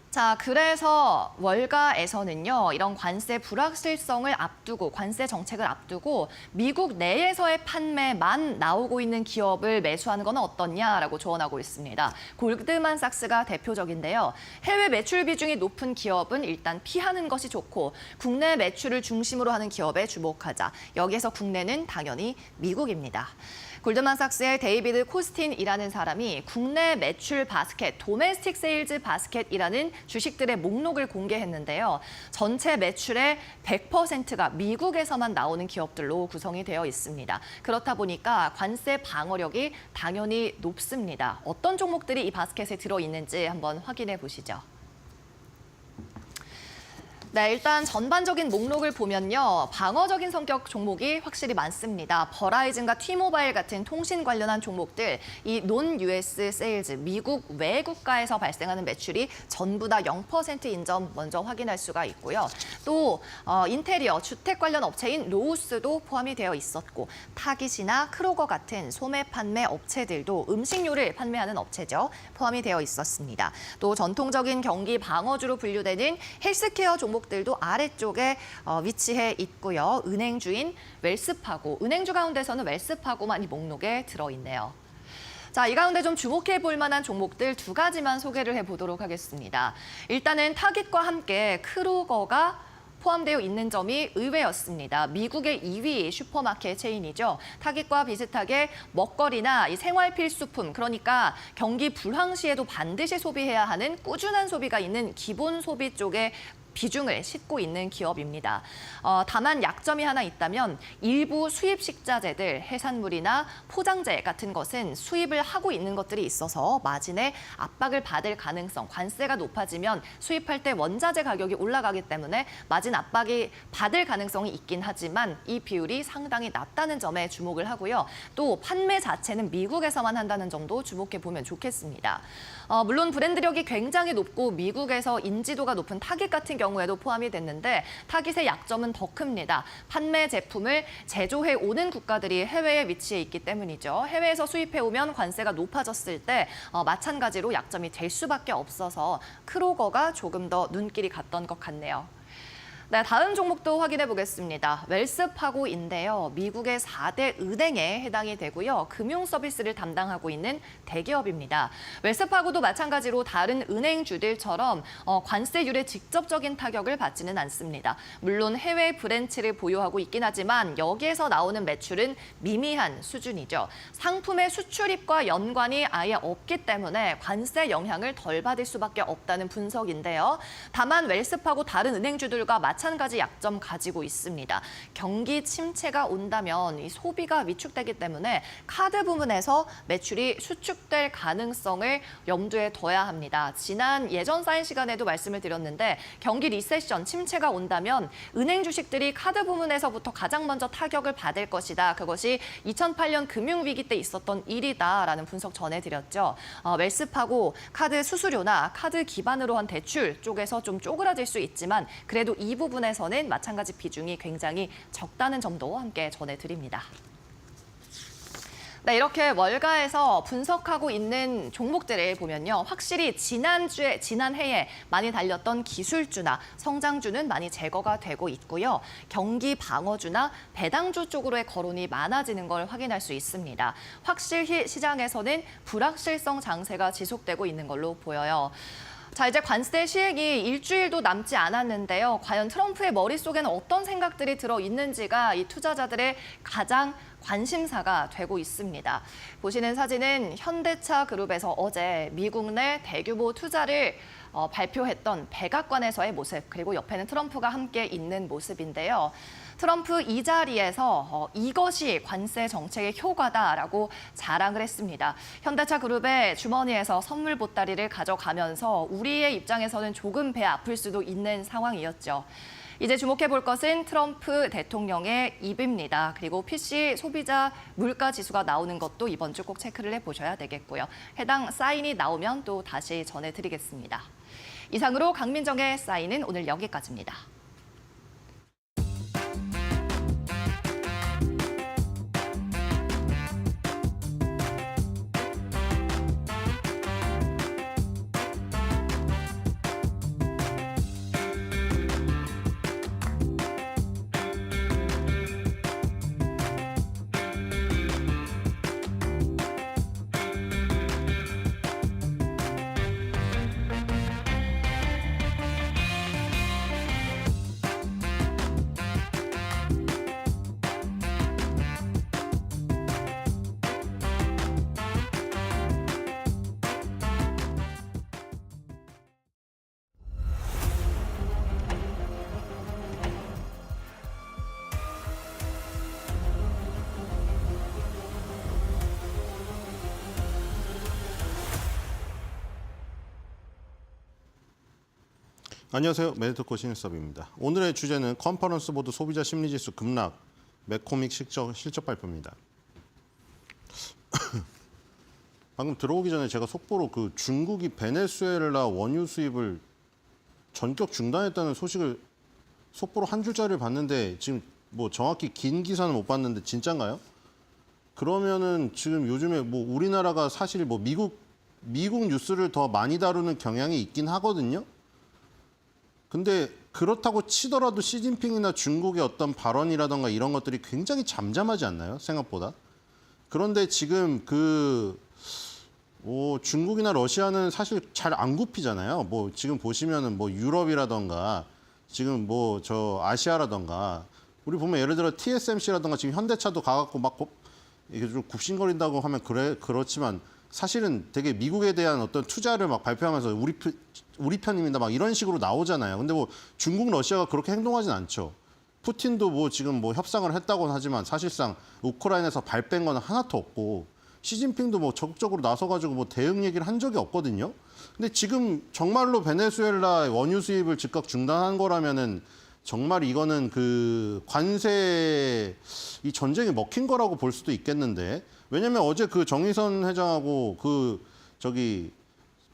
자, 그래서 월가에서는요, 이런 관세 불확실성을 앞두고, 관세 정책을 앞두고 미국 내에서의 판매만 나오고 있는 기업을 매수하는 건 어떻냐라고 조언하고 있습니다. 골드만삭스가 대표적인데요. 해외 매출 비중이 높은 기업은 일단 피하는 것이 좋고 국내 매출을 중심으로 하는 기업에 주목하자. 여기에서 국내는 당연히 미국입니다. 골드만삭스의 데이비드 코스틴이라는 사람이 국내 매출 바스켓, 도메스틱 세일즈 바스켓이라는 주식들의 목록을 공개했는데요. 전체 매출의 100%가 미국에서만 나오는 기업들로 구성이 되어 있습니다. 그렇다 보니까 관세 방어력이 당연히 높습니다. 어떤 종목들이 이 바스켓에 들어있는지 한번 확인해 보시죠. 네, 일단 전반적인 목록을 보면요. 방어적인 성격 종목이 확실히 많습니다. 버라이즌과 T모바일 같은 통신 관련한 종목들, 이 non-US 세일즈, 미국 외국가에서 발생하는 매출이 전부 다 0%인 점 먼저 확인할 수가 있고요. 또 인테리어, 주택 관련 업체인 로우스도 포함이 되어 있었고, 타깃이나 크로거 같은 소매 판매 업체들도 음식료를 판매하는 업체죠. 포함이 되어 있었습니다. 또 전통적인 경기 방어주로 분류되는 헬스케어 종목 들도 아래쪽에 위치해 있고요. 은행주인 웰스파고, 은행주 가운데서는 웰스파고만 이 목록에 들어있네요. 자, 이 가운데 좀 주목해 볼 만한 종목들 두 가지만 소개를 해보도록 하겠습니다. 일단은 타깃과 함께 크루거가 포함되어 있는 점이 의외였습니다. 미국의 2위 슈퍼마켓 체인이죠. 타깃과 비슷하게 먹거리나 이 생활 필수품, 그러니까 경기 불황 시에도 반드시 소비해야 하는 꾸준한 소비가 있는 기본 소비 쪽에 비중을 싣고 있는 기업입니다. 다만 약점이 하나 있다면 일부 수입 식자재들, 해산물이나 포장재 같은 것은 수입을 하고 있는 것들이 있어서 마진에 압박을 받을 가능성, 관세가 높아지면 수입할 때 원자재 가격이 올라가기 때문에 마진 압박이 받을 가능성이 있긴 하지만 이 비율이 상당히 낮다는 점에 주목을 하고요. 또 판매 자체는 미국에서만 한다는 점도 주목해 보면 좋겠습니다. 물론 브랜드력이 굉장히 높고 미국에서 인지도가 높은 타깃 같은 경우에도 포함이 됐는데 타깃의 약점은 더 큽니다. 판매 제품을 제조해 오는 국가들이 해외에 위치해 있기 때문이죠. 해외에서 수입해 오면 관세가 높아졌을 때 마찬가지로 약점이 될 수밖에 없어서 크로거가 조금 더 눈길이 갔던 것 같네요. 네, 다음 종목도 확인해 보겠습니다. 웰스파고인데요. 미국의 4대 은행에 해당이 되고요. 금융 서비스를 담당하고 있는 대기업입니다. 웰스파고도 마찬가지로 다른 은행주들처럼 관세율에 직접적인 타격을 받지는 않습니다. 물론 해외 브랜치를 보유하고 있긴 하지만 여기에서 나오는 매출은 미미한 수준이죠. 상품의 수출입과 연관이 아예 없기 때문에 관세 영향을 덜 받을 수밖에 없다는 분석인데요. 다만 웰스파고 다른 은행주들과 마찬가지 약점 가지고 있습니다. 경기 침체가 온다면 이 소비가 위축되기 때문에 카드 부문에서 매출이 수축될 가능성을 염두에 둬야 합니다. 지난 예전 사인 시간에도 말씀을 드렸는데 경기 리세션, 침체가 온다면 은행 주식들이 카드 부문에서부터 가장 먼저 타격을 받을 것이다. 그것이 2008년 금융위기 때 있었던 일이다라는 분석 전해드렸죠. 웰스파고 카드 수수료나 카드 기반으로 한 대출 쪽에서 좀 쪼그라들 수 있지만 그래도 이 부분에서는 마찬가지 비중이 굉장히 적다는 점도 함께 전해드립니다. 네, 이렇게 월가에서 분석하고 있는 종목들을 보면요. 확실히 지난해에 많이 달렸던 기술주나 성장주는 많이 제거가 되고 있고요. 경기 방어주나 배당주 쪽으로의 거론이 많아지는 걸 확인할 수 있습니다. 확실히 시장에서는 불확실성 장세가 지속되고 있는 걸로 보여요. 자, 이제 관세 시행이 일주일도 남지 않았는데요. 과연 트럼프의 머릿속에는 어떤 생각들이 들어있는지가 이 투자자들의 가장 관심사가 되고 있습니다. 보시는 사진은 현대차 그룹에서 어제 미국 내 대규모 투자를 발표했던 백악관에서의 모습, 그리고 옆에는 트럼프가 함께 있는 모습인데요. 트럼프 이 자리에서 이것이 관세 정책의 효과다라고 자랑을 했습니다. 현대차 그룹의 주머니에서 선물 보따리를 가져가면서 우리의 입장에서는 조금 배 아플 수도 있는 상황이었죠. 이제 주목해 볼 것은 트럼프 대통령의 입입니다. 그리고 PC 소비자 물가 지수가 나오는 것도 이번 주 꼭 체크를 해보셔야 되겠고요. 해당 사인이 나오면 또 다시 전해드리겠습니다. 이상으로 강민정의 사인은 오늘 여기까지입니다. 안녕하세요. 매니터코 신일섭입니다. 오늘의 주제는 컨퍼런스 보드 소비자 심리지수 급락, 매코믹 실적 발표입니다. 방금 들어오기 전에 제가 속보로 그 중국이 베네수엘라 원유 수입을 전격 중단했다는 소식을 속보로 한 줄짜리를 봤는데 지금 뭐 정확히 긴 기사는 못 봤는데 진짠가요? 그러면은 지금 요즘에 뭐 우리나라가 사실 뭐 미국 뉴스를 더 많이 다루는 경향이 있긴 하거든요. 근데 그렇다고 치더라도 시진핑이나 중국의 어떤 발언이라던가 이런 것들이 굉장히 잠잠하지 않나요? 생각보다. 그런데 지금 중국이나 러시아는 사실 잘 안 굽히잖아요. 뭐 지금 보시면은 뭐 유럽이라던가 지금 뭐 저 아시아라던가 우리 보면 예를 들어 TSMC라던가 지금 현대차도 가갖고 막 이게 좀 굽신거린다고 하면 그렇지만 사실은 되게 미국에 대한 어떤 투자를 막 발표하면서 우리 편입니다. 막 이런 식으로 나오잖아요. 근데 뭐 중국, 러시아가 그렇게 행동하진 않죠. 푸틴도 뭐 지금 뭐 협상을 했다고는 하지만 사실상 우크라이나에서 발 뺀 건 하나도 없고 시진핑도 뭐 적극적으로 나서가지고 뭐 대응 얘기를 한 적이 없거든요. 근데 지금 정말로 베네수엘라 원유 수입을 즉각 중단한 거라면은 정말 이거는 그 관세 이 전쟁이 먹힌 거라고 볼 수도 있겠는데 왜냐면 어제 그 정의선 회장하고 그 저기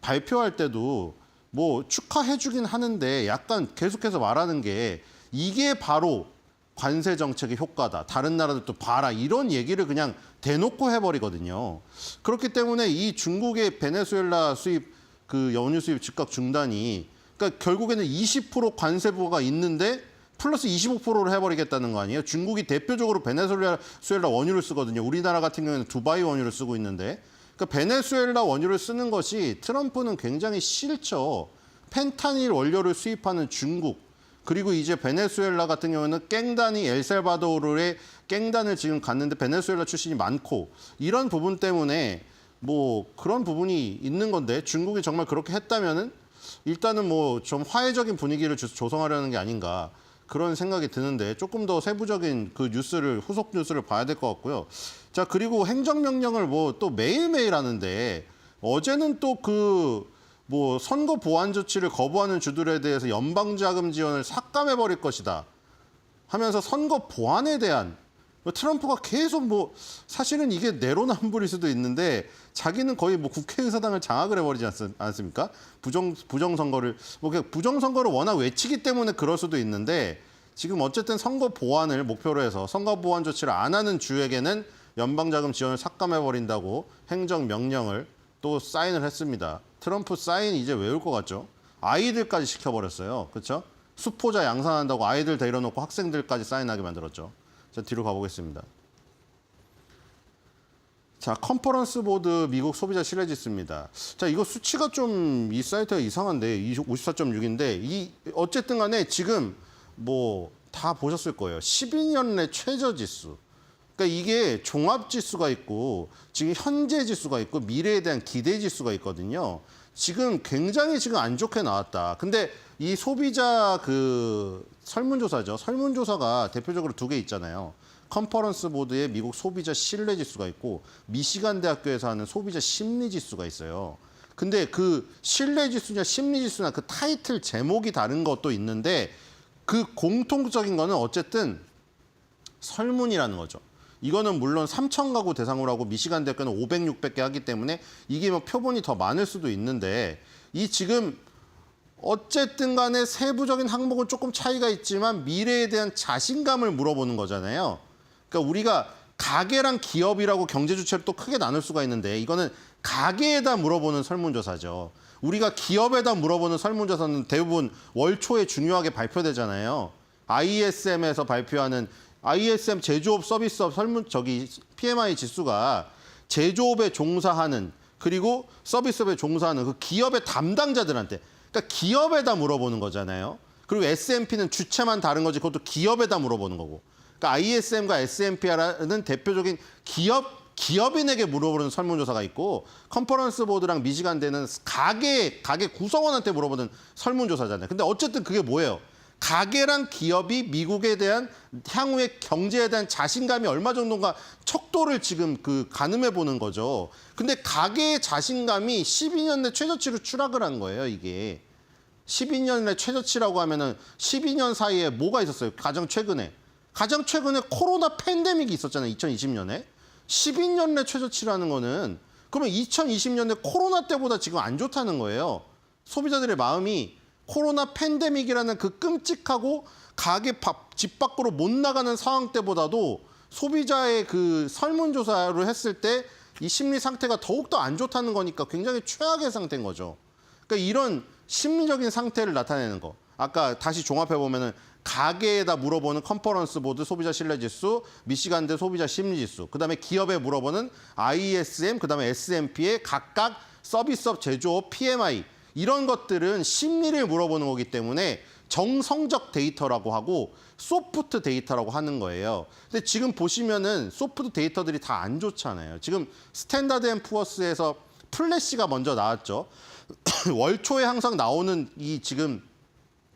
발표할 때도 뭐 축하해주긴 하는데 약간 계속해서 말하는 게 이게 바로 관세 정책의 효과다. 다른 나라들도 봐라. 이런 얘기를 그냥 대놓고 해버리거든요. 그렇기 때문에 이 중국의 베네수엘라 수입 그 원유 수입 즉각 중단이 그러니까 결국에는 20% 관세 부과가 있는데 플러스 25%를 해버리겠다는 거 아니에요? 중국이 대표적으로 베네수엘라 원유를 쓰거든요. 우리나라 같은 경우에는 두바이 원유를 쓰고 있는데 그러니까 베네수엘라 원유를 쓰는 것이 트럼프는 굉장히 싫죠. 펜타닐 원료를 수입하는 중국 그리고 이제 베네수엘라 같은 경우는 깽단이 엘살바도르의 깽단을 지금 갔는데 베네수엘라 출신이 많고 이런 부분 때문에 뭐 그런 부분이 있는 건데 중국이 정말 그렇게 했다면은 일단은 뭐 좀 화해적인 분위기를 조성하려는 게 아닌가 그런 생각이 드는데 조금 더 세부적인 그 뉴스를 후속 뉴스를 봐야 될 것 같고요. 자 그리고 행정명령을 뭐 또 매일매일 하는데 어제는 또 그 뭐 선거 보완 조치를 거부하는 주들에 대해서 연방자금 지원을 삭감해 버릴 것이다 하면서 선거 보완에 대한 트럼프가 계속 뭐 사실은 이게 내로남불일 수도 있는데 자기는 거의 뭐 국회의사당을 장악을 해버리지 않습니까? 부정선거를 뭐 그냥 부정선거를 워낙 외치기 때문에 그럴 수도 있는데 지금 어쨌든 선거 보완을 목표로 해서 선거 보완 조치를 안 하는 주에게는 연방자금 지원을 삭감해버린다고 행정명령을 또 사인을 했습니다. 트럼프 사인 이제 외울 것 같죠? 아이들까지 시켜버렸어요. 그렇죠? 수포자 양산한다고 아이들 데려놓고 학생들까지 사인하게 만들었죠. 자, 뒤로 가보겠습니다. 자, 컨퍼런스 보드 미국 소비자 신뢰지수입니다. 자, 이거 수치가 좀 이 사이트가 이상한데 54.6인데 이 어쨌든 간에 지금 뭐 다 보셨을 거예요. 12년 내 최저 지수. 그러니까 이게 종합 지수가 있고 지금 현재 지수가 있고 미래에 대한 기대 지수가 있거든요. 지금 굉장히 지금 안 좋게 나왔다. 근데 이 소비자 그 설문조사죠. 설문조사가 대표적으로 두 개 있잖아요. 컨퍼런스 보드의 미국 소비자 신뢰 지수가 있고 미시간 대학교에서 하는 소비자 심리 지수가 있어요. 근데 그 신뢰 지수냐 심리 지수나 그 타이틀 제목이 다른 것도 있는데 그 공통적인 거는 어쨌든 설문이라는 거죠. 이거는 물론 3,000 가구 대상으로 하고 미시간 대학교는 500, 600개 하기 때문에 이게 뭐 표본이 더 많을 수도 있는데 이 지금 어쨌든 간에 세부적인 항목은 조금 차이가 있지만 미래에 대한 자신감을 물어보는 거잖아요. 그러니까 우리가 가계랑 기업이라고 경제 주체를 또 크게 나눌 수가 있는데 이거는 가계에다 물어보는 설문조사죠. 우리가 기업에다 물어보는 설문조사는 대부분 월 초에 중요하게 발표되잖아요. ISM에서 발표하는 ISM 제조업 서비스업 설문 PMI 지수가 제조업에 종사하는 그리고 서비스업에 종사하는 그 기업의 담당자들한테 그러니까 기업에다 물어보는 거잖아요. 그리고 S&P는 주체만 다른 거지 그것도 기업에다 물어보는 거고. 그러니까 ISM과 S&P라는 대표적인 기업인에게 물어보는 설문조사가 있고 컨퍼런스 보드랑 미시간 대는 가게 구성원한테 물어보는 설문조사잖아요. 근데 어쨌든 그게 뭐예요? 가계랑 기업이 미국에 대한 향후의 경제에 대한 자신감이 얼마 정도인가 척도를 지금 그 가늠해 보는 거죠. 근데 가계의 자신감이 12년 내 최저치로 추락을 한 거예요, 이게. 12년 내 최저치라고 하면은 12년 사이에 뭐가 있었어요? 가장 최근에 코로나 팬데믹이 있었잖아요, 2020년에. 12년 내 최저치라는 거는 그러면 2020년에 코로나 때보다 지금 안 좋다는 거예요. 소비자들의 마음이 코로나 팬데믹이라는 그 끔찍하고 가게 집 밖으로 못 나가는 상황 때보다도 소비자의 그 설문조사를 했을 때 이 심리 상태가 더욱더 안 좋다는 거니까 굉장히 최악의 상태인 거죠. 그러니까 이런 심리적인 상태를 나타내는 거. 아까 다시 종합해보면은 가게에다 물어보는 컨퍼런스 보드 소비자 신뢰지수, 미시간대 소비자 심리지수, 그다음에 기업에 물어보는 ISM, 그다음에 S&P의 각각 서비스업, 제조업, PMI 이런 것들은 심리를 물어보는 거기 때문에 정성적 데이터라고 하고 소프트 데이터라고 하는 거예요. 근데 지금 보시면은 소프트 데이터들이 다 안 좋잖아요. 지금 스탠다드 앤 푸어스에서 플래시가 먼저 나왔죠. 월 초에 항상 나오는 이 지금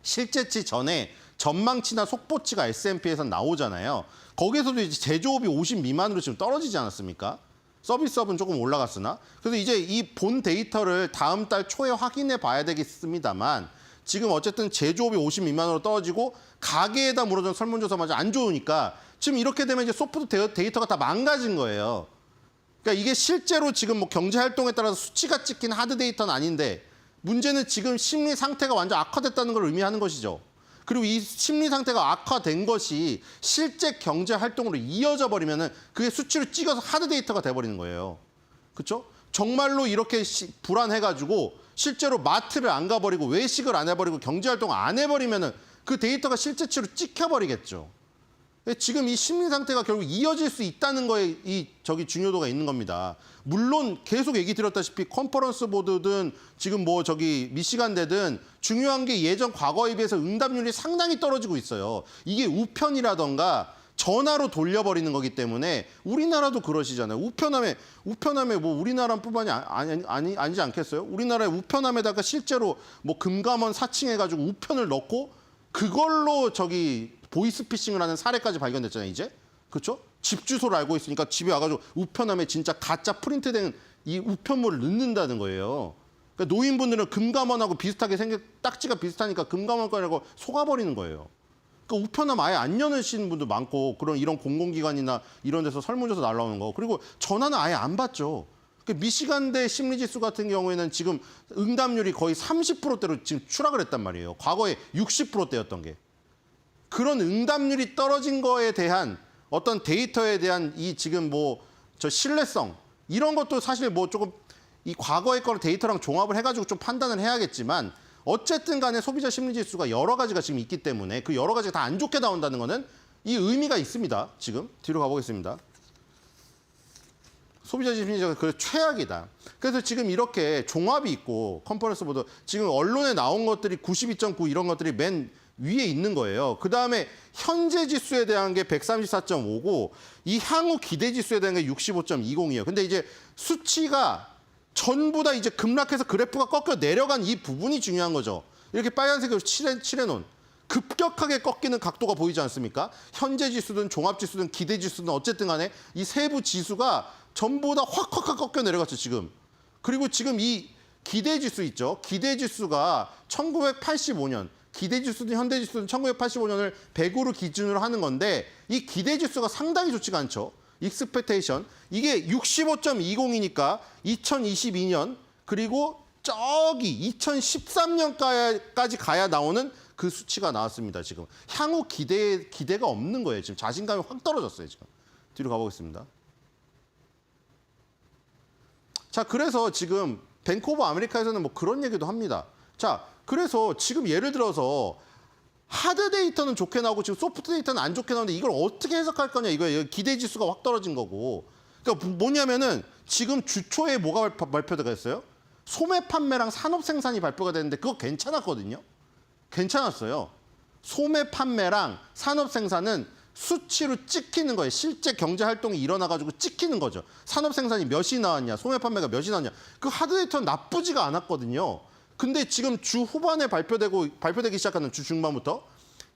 실제치 전에 전망치나 속보치가 S&P에서 나오잖아요. 거기에서도 이제 제조업이 50 미만으로 지금 떨어지지 않았습니까? 서비스업은 조금 올라갔으나. 그래서 이제 이 본 데이터를 다음 달 초에 확인해 봐야 되겠습니다만 지금 어쨌든 제조업이 50 미만으로 떨어지고 가계에다 물어준 설문조사마저 안 좋으니까 지금 이렇게 되면 이제 소프트 데이터가 다 망가진 거예요. 그러니까 이게 실제로 지금 뭐 경제 활동에 따라서 수치가 찍힌 하드 데이터는 아닌데 문제는 지금 심리 상태가 완전 악화됐다는 걸 의미하는 것이죠. 그리고 이 심리 상태가 악화된 것이 실제 경제 활동으로 이어져 버리면은 그게 수치로 찍어서 하드 데이터가 돼 버리는 거예요. 그렇죠? 정말로 이렇게 불안해가지고 실제로 마트를 안 가버리고 외식을 안 해버리고 경제 활동을 안 해버리면은 그 데이터가 실제치로 찍혀버리겠죠. 지금 이 심리 상태가 결국 이어질 수 있다는 거에 이 중요도가 있는 겁니다. 물론 계속 얘기 드렸다시피 컨퍼런스 보드든 지금 뭐 미시간대든 중요한 게 예전 과거에 비해서 응답률이 상당히 떨어지고 있어요. 이게 우편이라던가 전화로 돌려버리는 거기 때문에 우리나라도 그러시잖아요. 우편함에 뭐 우리나라뿐만이 아니지 않겠어요? 우리나라의 우편함에다가 실제로 뭐 금감원 사칭해가지고 우편을 넣고 그걸로 보이스피싱을 하는 사례까지 발견됐잖아요, 이제. 그렇죠? 집 주소를 알고 있으니까 집에 와가지고 우편함에 진짜 가짜 프린트된 이 우편물을 넣는다는 거예요. 그러니까 노인분들은 금감원하고 비슷하게 딱지가 비슷하니까 금감원 거라고 속아버리는 거예요. 그러니까 우편함 아예 안 여는 분도 많고 이런 공공기관이나 이런 데서 설문조사 날라오는 거. 그리고 전화는 아예 안 받죠. 미시간대 심리지수 같은 경우에는 지금 응답률이 거의 30%대로 지금 추락을 했단 말이에요. 과거에 60%대였던 게. 그런 응답률이 떨어진 거에 대한 어떤 데이터에 대한 이 지금 신뢰성 이런 것도 사실 조금 이 과거의 거를 데이터랑 종합을 해가지고 좀 판단을 해야겠지만 어쨌든 간에 소비자 심리지수가 여러 가지가 지금 있기 때문에 그 여러 가지가 다 안 좋게 나온다는 거는 이 의미가 있습니다. 지금 뒤로 가보겠습니다. 소비자 심리지수가 그 최악이다. 그래서 지금 이렇게 종합이 있고 컨퍼런스 보드 지금 언론에 나온 것들이 92.9 이런 것들이 맨 위에 있는 거예요. 그다음에 현재 지수에 대한 게 134.5고 이 향후 기대 지수에 대한 게 65.20이에요. 근데 이제 수치가 전부 다 이제 급락해서 그래프가 꺾여 내려간 이 부분이 중요한 거죠. 이렇게 빨간색으로 칠해놓은 급격하게 꺾이는 각도가 보이지 않습니까? 현재 지수든 종합 지수든 기대 지수든 어쨌든 간에 이 세부 지수가 전부 다 확 꺾여 내려갔죠, 지금. 그리고 지금 이 기대 지수 있죠. 기대 지수가 1985년 기대지수든 현대지수든 1985년을 100으로 기준으로 하는 건데 이 기대지수가 상당히 좋지가 않죠. 익스펙테이션. 이게 65.20이니까 2022년 그리고 2013년까지 가야 나오는 그 수치가 나왔습니다. 지금. 향후 기대가 없는 거예요. 지금 자신감이 확 떨어졌어요. 지금. 뒤로 가보겠습니다. 자, 그래서 지금 뱅크 오브 아메리카에서는 그런 얘기도 합니다. 자, 그래서 지금 예를 들어서 하드 데이터는 좋게 나오고 지금 소프트 데이터는 안 좋게 나오는데 이걸 어떻게 해석할 거냐 이거예요. 기대 지수가 확 떨어진 거고. 그러니까 뭐냐면은 지금 주초에 뭐가 발표가 됐어요? 소매 판매랑 산업 생산이 발표가 됐는데 그거 괜찮았거든요. 괜찮았어요. 소매 판매랑 산업 생산은 수치로 찍히는 거예요. 실제 경제 활동이 일어나가지고 찍히는 거죠. 산업 생산이 몇이 나왔냐, 소매 판매가 몇이 나왔냐. 그 하드 데이터는 나쁘지가 않았거든요. 근데 지금 주 후반에 발표되기 시작하는 주 중반부터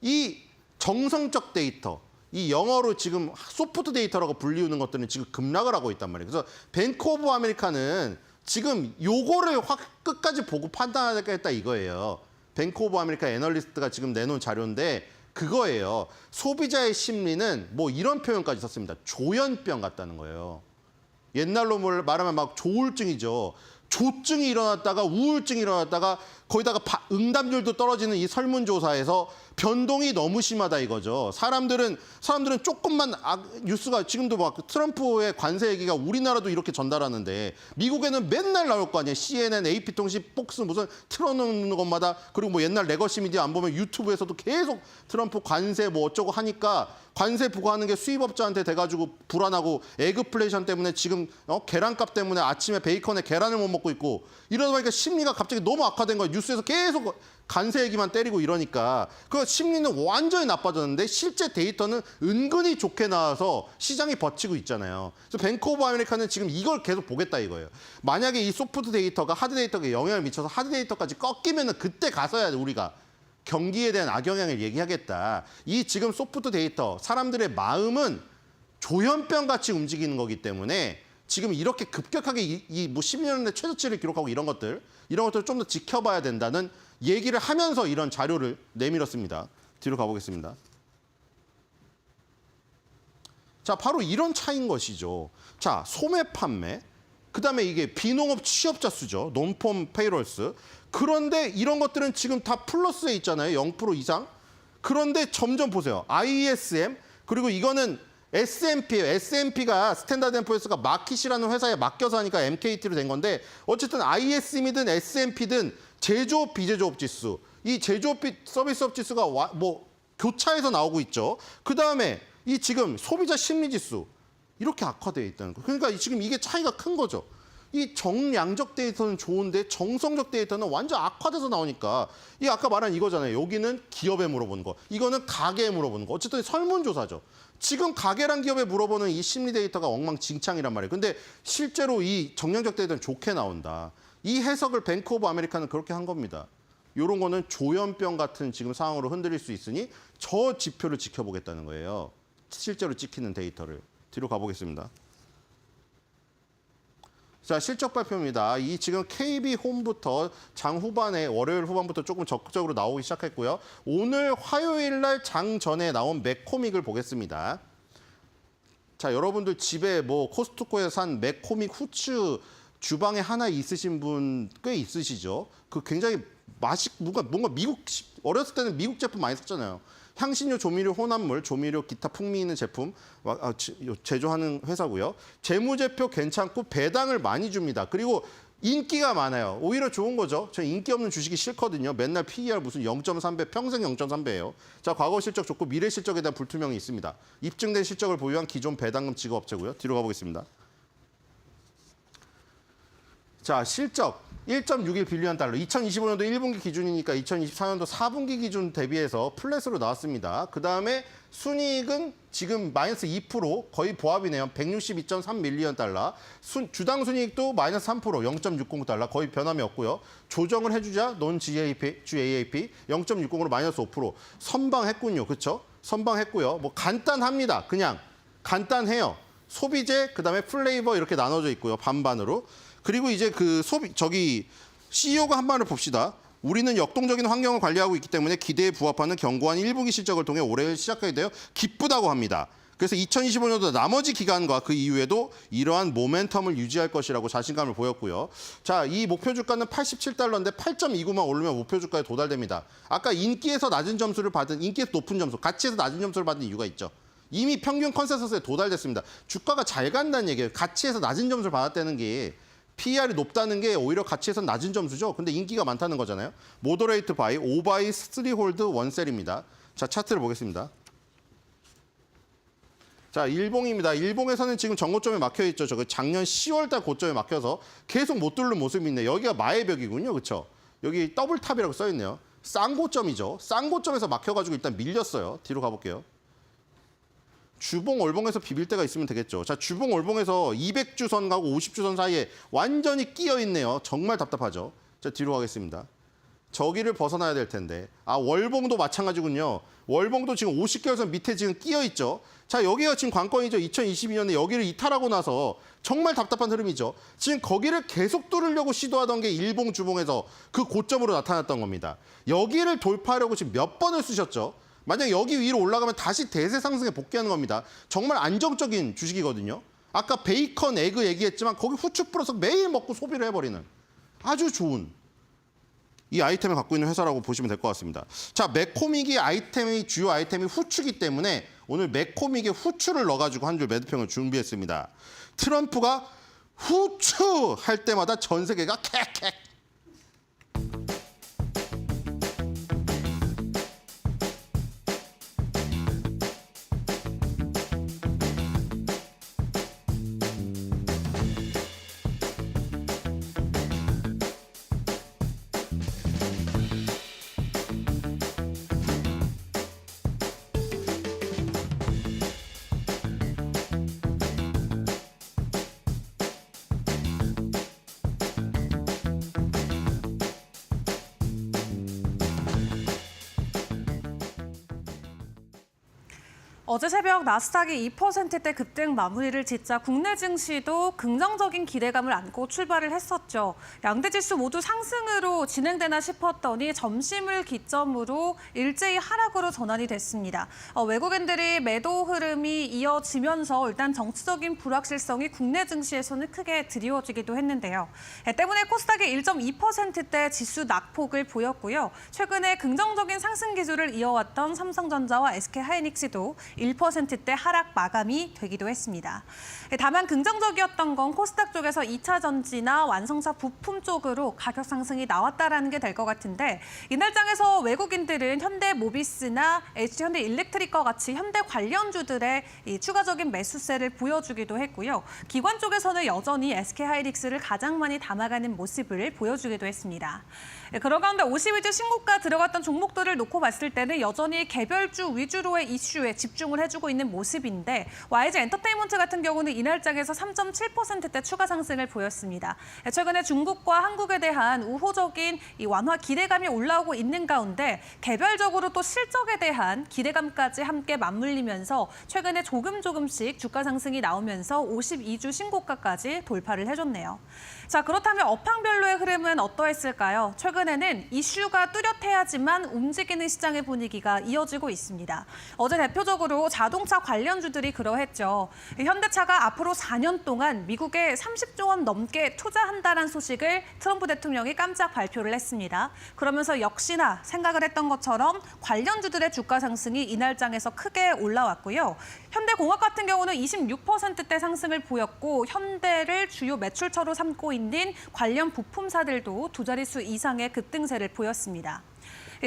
이 정성적 데이터, 이 영어로 지금 소프트 데이터라고 불리우는 것들은 지금 급락을 하고 있단 말이에요. 그래서 뱅크 오브 아메리카는 지금 요거를 확 끝까지 보고 판단하겠다 이거예요. 뱅크 오브 아메리카 애널리스트가 지금 내놓은 자료인데 그거예요. 소비자의 심리는 이런 표현까지 썼습니다. 조현병 같다는 거예요. 옛날로 말하면 조울증이죠. 조증이 일어났다가 우울증이 일어났다가 거기다가 응답률도 떨어지는 이 설문조사에서 변동이 너무 심하다 이거죠. 사람들은 조금만 뉴스가 지금도 트럼프의 관세 얘기가 우리나라도 이렇게 전달하는데 미국에는 맨날 나올 거 아니에요. CNN, AP통신, 폭스 무슨 틀어놓는 것마다 그리고 옛날 레거시 미디어 안 보면 유튜브에서도 계속 트럼프 관세 어쩌고 하니까 관세 부과하는 게 수입업자한테 돼가지고 불안하고 에그플레이션 때문에 지금 계란값 때문에 아침에 베이컨에 계란을 못 먹고 있고 이러다 보니까 심리가 갑자기 너무 악화된 거예요. 뉴스에서 계속 간세 얘기만 때리고 이러니까 그 심리는 완전히 나빠졌는데 실제 데이터는 은근히 좋게 나와서 시장이 버티고 있잖아요. 그래서 뱅크 오브 아메리카는 지금 이걸 계속 보겠다 이거예요. 만약에 이 소프트 데이터가 하드 데이터에 영향을 미쳐서 하드 데이터까지 꺾이면은 그때 가서야 우리가 경기에 대한 악영향을 얘기하겠다. 이 지금 소프트 데이터, 사람들의 마음은 조현병 같이 움직이는 거기 때문에 지금 이렇게 급격하게 뭐 10년대 최저치를 기록하고 이런 것들을 좀 더 지켜봐야 된다는 얘기를 하면서 이런 자료를 내밀었습니다. 뒤로 가보겠습니다. 자, 바로 이런 차이인 것이죠. 자, 소매 판매, 그다음에 이게 비농업 취업자 수죠. 논폼 페이롤스. 그런데 이런 것들은 지금 다 플러스에 있잖아요. 0% 이상. 그런데 점점 보세요. ISM, 그리고 이거는 S&P예요. S&P가 스탠다드 앤 포어스가 마킷이라는 회사에 맡겨서 하니까 MKT로 된 건데 어쨌든 ISM이든 S&P든 제조업 비제조업 지수, 이 제조업 서비스업 지수가 뭐 교차해서 나오고 있죠. 그다음에 이 지금 소비자 심리 지수 이렇게 악화되어 있다는 거. 그러니까 지금 이게 차이가 큰 거죠. 이 정량적 데이터는 좋은데 정성적 데이터는 완전 악화돼서 나오니까 이 아까 말한 이거잖아요. 여기는 기업에 물어보는 거, 이거는 가게에 물어보는 거. 어쨌든 설문조사죠. 지금 가게랑 기업에 물어보는 이 심리 데이터가 엉망진창이란 말이에요. 근데 실제로 이 정량적 데이터는 좋게 나온다. 이 해석을 뱅크 오브 아메리카는 그렇게 한 겁니다. 이런 거는 조현병 같은 지금 상황으로 흔들릴 수 있으니 저 지표를 지켜보겠다는 거예요. 실제로 찍히는 데이터를. 뒤로 가보겠습니다. 자, 실적 발표입니다. 이 지금 KB홈부터 장 후반에 월요일 후반부터 조금 적극적으로 나오기 시작했고요. 오늘 화요일 날 장 전에 나온 맥코믹을 보겠습니다. 자, 여러분들 집에 뭐 코스트코에서 산 맥코믹 후추 주방에 하나 있으신 분 꽤 있으시죠? 그 굉장히 뭔가 미국, 어렸을 때는 미국 제품 많이 썼잖아요. 향신료, 조미료, 혼합물, 조미료, 기타 풍미 있는 제품 제조하는 회사고요. 재무제표 괜찮고 배당을 많이 줍니다. 그리고 인기가 많아요. 오히려 좋은 거죠. 저 인기 없는 주식이 싫거든요. 맨날 PER 무슨 0.3배, 평생 0.3배예요. 자, 과거 실적 좋고 미래 실적에 대한 불투명이 있습니다. 입증된 실적을 보유한 기존 배당금 지급업체고요. 뒤로 가보겠습니다. 자, 실적 1.61 빌리언 달러. 2025년도 1분기 기준이니까 2024년도 4분기 기준 대비해서 플랫으로 나왔습니다. 그다음에 순이익은 지금 마이너스 2%, 거의 보합이네요. 162.3 밀리언 달러. 주당 순이익도 마이너스 3%, 0.60 달러. 거의 변함이 없고요. 조정을 해주자 non-GAAP, GAAP 0.60으로 마이너스 5%. 선방했군요. 그렇죠? 선방했고요. 뭐 간단합니다. 그냥 간단해요. 소비재, 그다음에 플레이버 이렇게 나눠져 있고요. 반반으로. 그리고 이제 그 CEO가 한 말을 봅시다. 우리는 역동적인 환경을 관리하고 있기 때문에 기대에 부합하는 견고한 1분기 실적을 통해 올해를 시작하게 되어 기쁘다고 합니다. 그래서 2025년도 나머지 기간과 그 이후에도 이러한 모멘텀을 유지할 것이라고 자신감을 보였고요. 자, 이 목표 주가는 87달러인데 8.29만 오르면 목표 주가에 도달됩니다. 아까 인기에서 낮은 점수를 받은, 인기에서 높은 점수, 가치에서 낮은 점수를 받은 이유가 있죠. 이미 평균 컨센서스에 도달됐습니다. 주가가 잘 간다는 얘기예요. 가치에서 낮은 점수를 받았다는 게 PER이 높다는 게 오히려 가치에서 낮은 점수죠. 근데 인기가 많다는 거잖아요. 모더레이트 바이, 5바이, 3홀드, 1셀입니다. 자, 차트를 보겠습니다. 자, 일봉입니다. 일봉에서는 지금 전고점에 막혀 있죠. 저거 작년 10월 달 고점에 막혀서 계속 못 뚫는 모습이 있네요. 여기가 마의 벽이군요. 그렇죠? 여기 더블탑이라고 써 있네요. 쌍고점이죠. 쌍고점에서 막혀가지고 일단 밀렸어요. 뒤로 가볼게요. 주봉 월봉에서 비빌 때가 있으면 되겠죠. 자, 주봉 월봉에서 200주선 가고 50주선 사이에 완전히 끼어 있네요. 정말 답답하죠. 자, 뒤로 가겠습니다. 저기를 벗어나야 될 텐데. 아, 월봉도 마찬가지군요. 월봉도 지금 50개월선 밑에 지금 끼어 있죠. 자, 여기가 지금 관건이죠. 2022년에 여기를 이탈하고 나서 정말 답답한 흐름이죠. 지금 거기를 계속 뚫으려고 시도하던 게 일봉 주봉에서 그 고점으로 나타났던 겁니다. 여기를 돌파하려고 지금 몇 번을 쓰셨죠. 만약 여기 위로 올라가면 다시 대세 상승에 복귀하는 겁니다. 정말 안정적인 주식이거든요. 아까 베이컨, 에그 얘기했지만 거기 후추 풀어서 매일 먹고 소비를 해버리는 아주 좋은 이 아이템을 갖고 있는 회사라고 보시면 될 것 같습니다. 자, 맥코믹이 주요 아이템이 후추기 때문에 오늘 맥코믹에 후추를 넣어가지고 한 줄 매도평을 준비했습니다. 트럼프가 후추 할 때마다 전 세계가 캑캑. 어제 새벽 나스닥이 2%대 급등 마무리를 짓자 국내 증시도 긍정적인 기대감을 안고 출발을 했었죠. 양대 지수 모두 상승으로 진행되나 싶었더니 점심을 기점으로 일제히 하락으로 전환이 됐습니다. 외국인들이 매도 흐름이 이어지면서 일단 정치적인 불확실성이 국내 증시에서는 크게 드리워지기도 했는데요. 때문에 코스닥이 1.2%대 지수 낙폭을 보였고요. 최근에 긍정적인 상승 기조를 이어왔던 삼성전자와 SK하이닉스도 1%대 하락 마감이 되기도 했습니다. 다만 긍정적이었던 건 코스닥 쪽에서 2차 전지나 완성차 부품 쪽으로 가격 상승이 나왔다라는 게 될 것 같은데 이날장에서 외국인들은 현대모비스나 H현대일렉트릭과 같이 현대 관련주들의 이 추가적인 매수세를 보여주기도 했고요. 기관 쪽에서는 여전히 SK하이닉스를 가장 많이 담아가는 모습을 보여주기도 했습니다. 그런 가운데 52주 신고가 들어갔던 종목들을 놓고 봤을 때는 여전히 개별주 위주로의 이슈에 집중을 해주고 있는 모습인데 YG 엔터테인먼트 같은 경우는 이날장에서 3.7%대 추가 상승을 보였습니다. 최근에 중국과 한국에 대한 우호적인 이 완화 기대감이 올라오고 있는 가운데 개별적으로 또 실적에 대한 기대감까지 함께 맞물리면서 최근에 조금씩 주가 상승이 나오면서 52주 신고가까지 돌파를 해줬네요. 자, 그렇다면 업황별로의 흐름은 어떠했을까요? 최근에는 이슈가 뚜렷해야지만 움직이는 시장의 분위기가 이어지고 있습니다. 어제 대표적으로 자동차 관련주들이 그러했죠. 현대차가 앞으로 4년 동안 미국에 30조 원 넘게 투자한다는 소식을 트럼프 대통령이 깜짝 발표를 했습니다. 그러면서 역시나 생각을 했던 것처럼 관련주들의 주가 상승이 이날장에서 크게 올라왔고요. 현대공학 같은 경우는 26%대 상승을 보였고 현대를 주요 매출처로 삼고 있는 관련 부품사들도 두 자릿수 이상의 급등세를 보였습니다.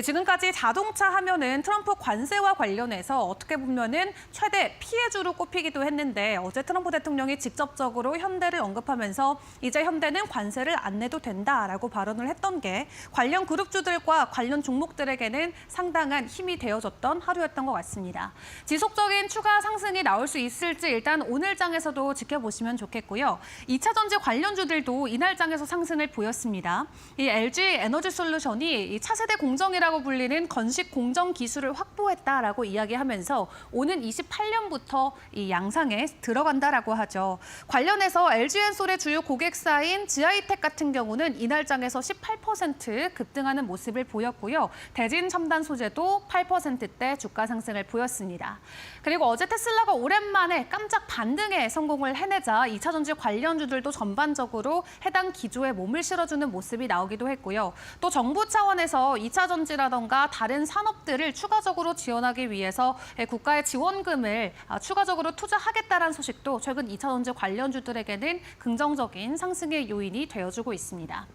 지금까지 자동차 하면은 트럼프 관세와 관련해서 어떻게 보면은 최대 피해주로 꼽히기도 했는데 어제 트럼프 대통령이 직접적으로 현대를 언급하면서 이제 현대는 관세를 안 내도 된다라고 발언을 했던 게 관련 그룹주들과 관련 종목들에게는 상당한 힘이 되어줬던 하루였던 것 같습니다. 지속적인 추가 상승이 나올 수 있을지 일단 오늘 장에서도 지켜보시면 좋겠고요. 2차 전지 관련주들도 이날 장에서 상승을 보였습니다. 이 LG 에너지솔루션이 이 차세대 공정이라고 불리는 건식 공정 기술을 확보했다라고 이야기하면서 오는 28년부터 이 양상에 들어간다라고 하죠. 관련해서 LG엔솔의 주요 고객사인 지아이텍 같은 경우는 이날장에서 18% 급등하는 모습을 보였고요. 대진 첨단 소재도 8%대 주가 상승을 보였습니다. 그리고 어제 테슬라가 오랜만에 깜짝 반등에 성공을 해내자 2차 전지 관련주들도 전반적으로 해당 기조에 몸을 실어주는 모습이 나오기도 했고요. 또 정부 차원에서 2차 전지라던가 다른 산업들을 추가적으로 지원하기 위해서 국가의 지원금을 추가적으로 투자하겠다는 소식도 최근 2차 전지 관련주들에게는 긍정적인 상승의 요인이 되어주고 있습니다.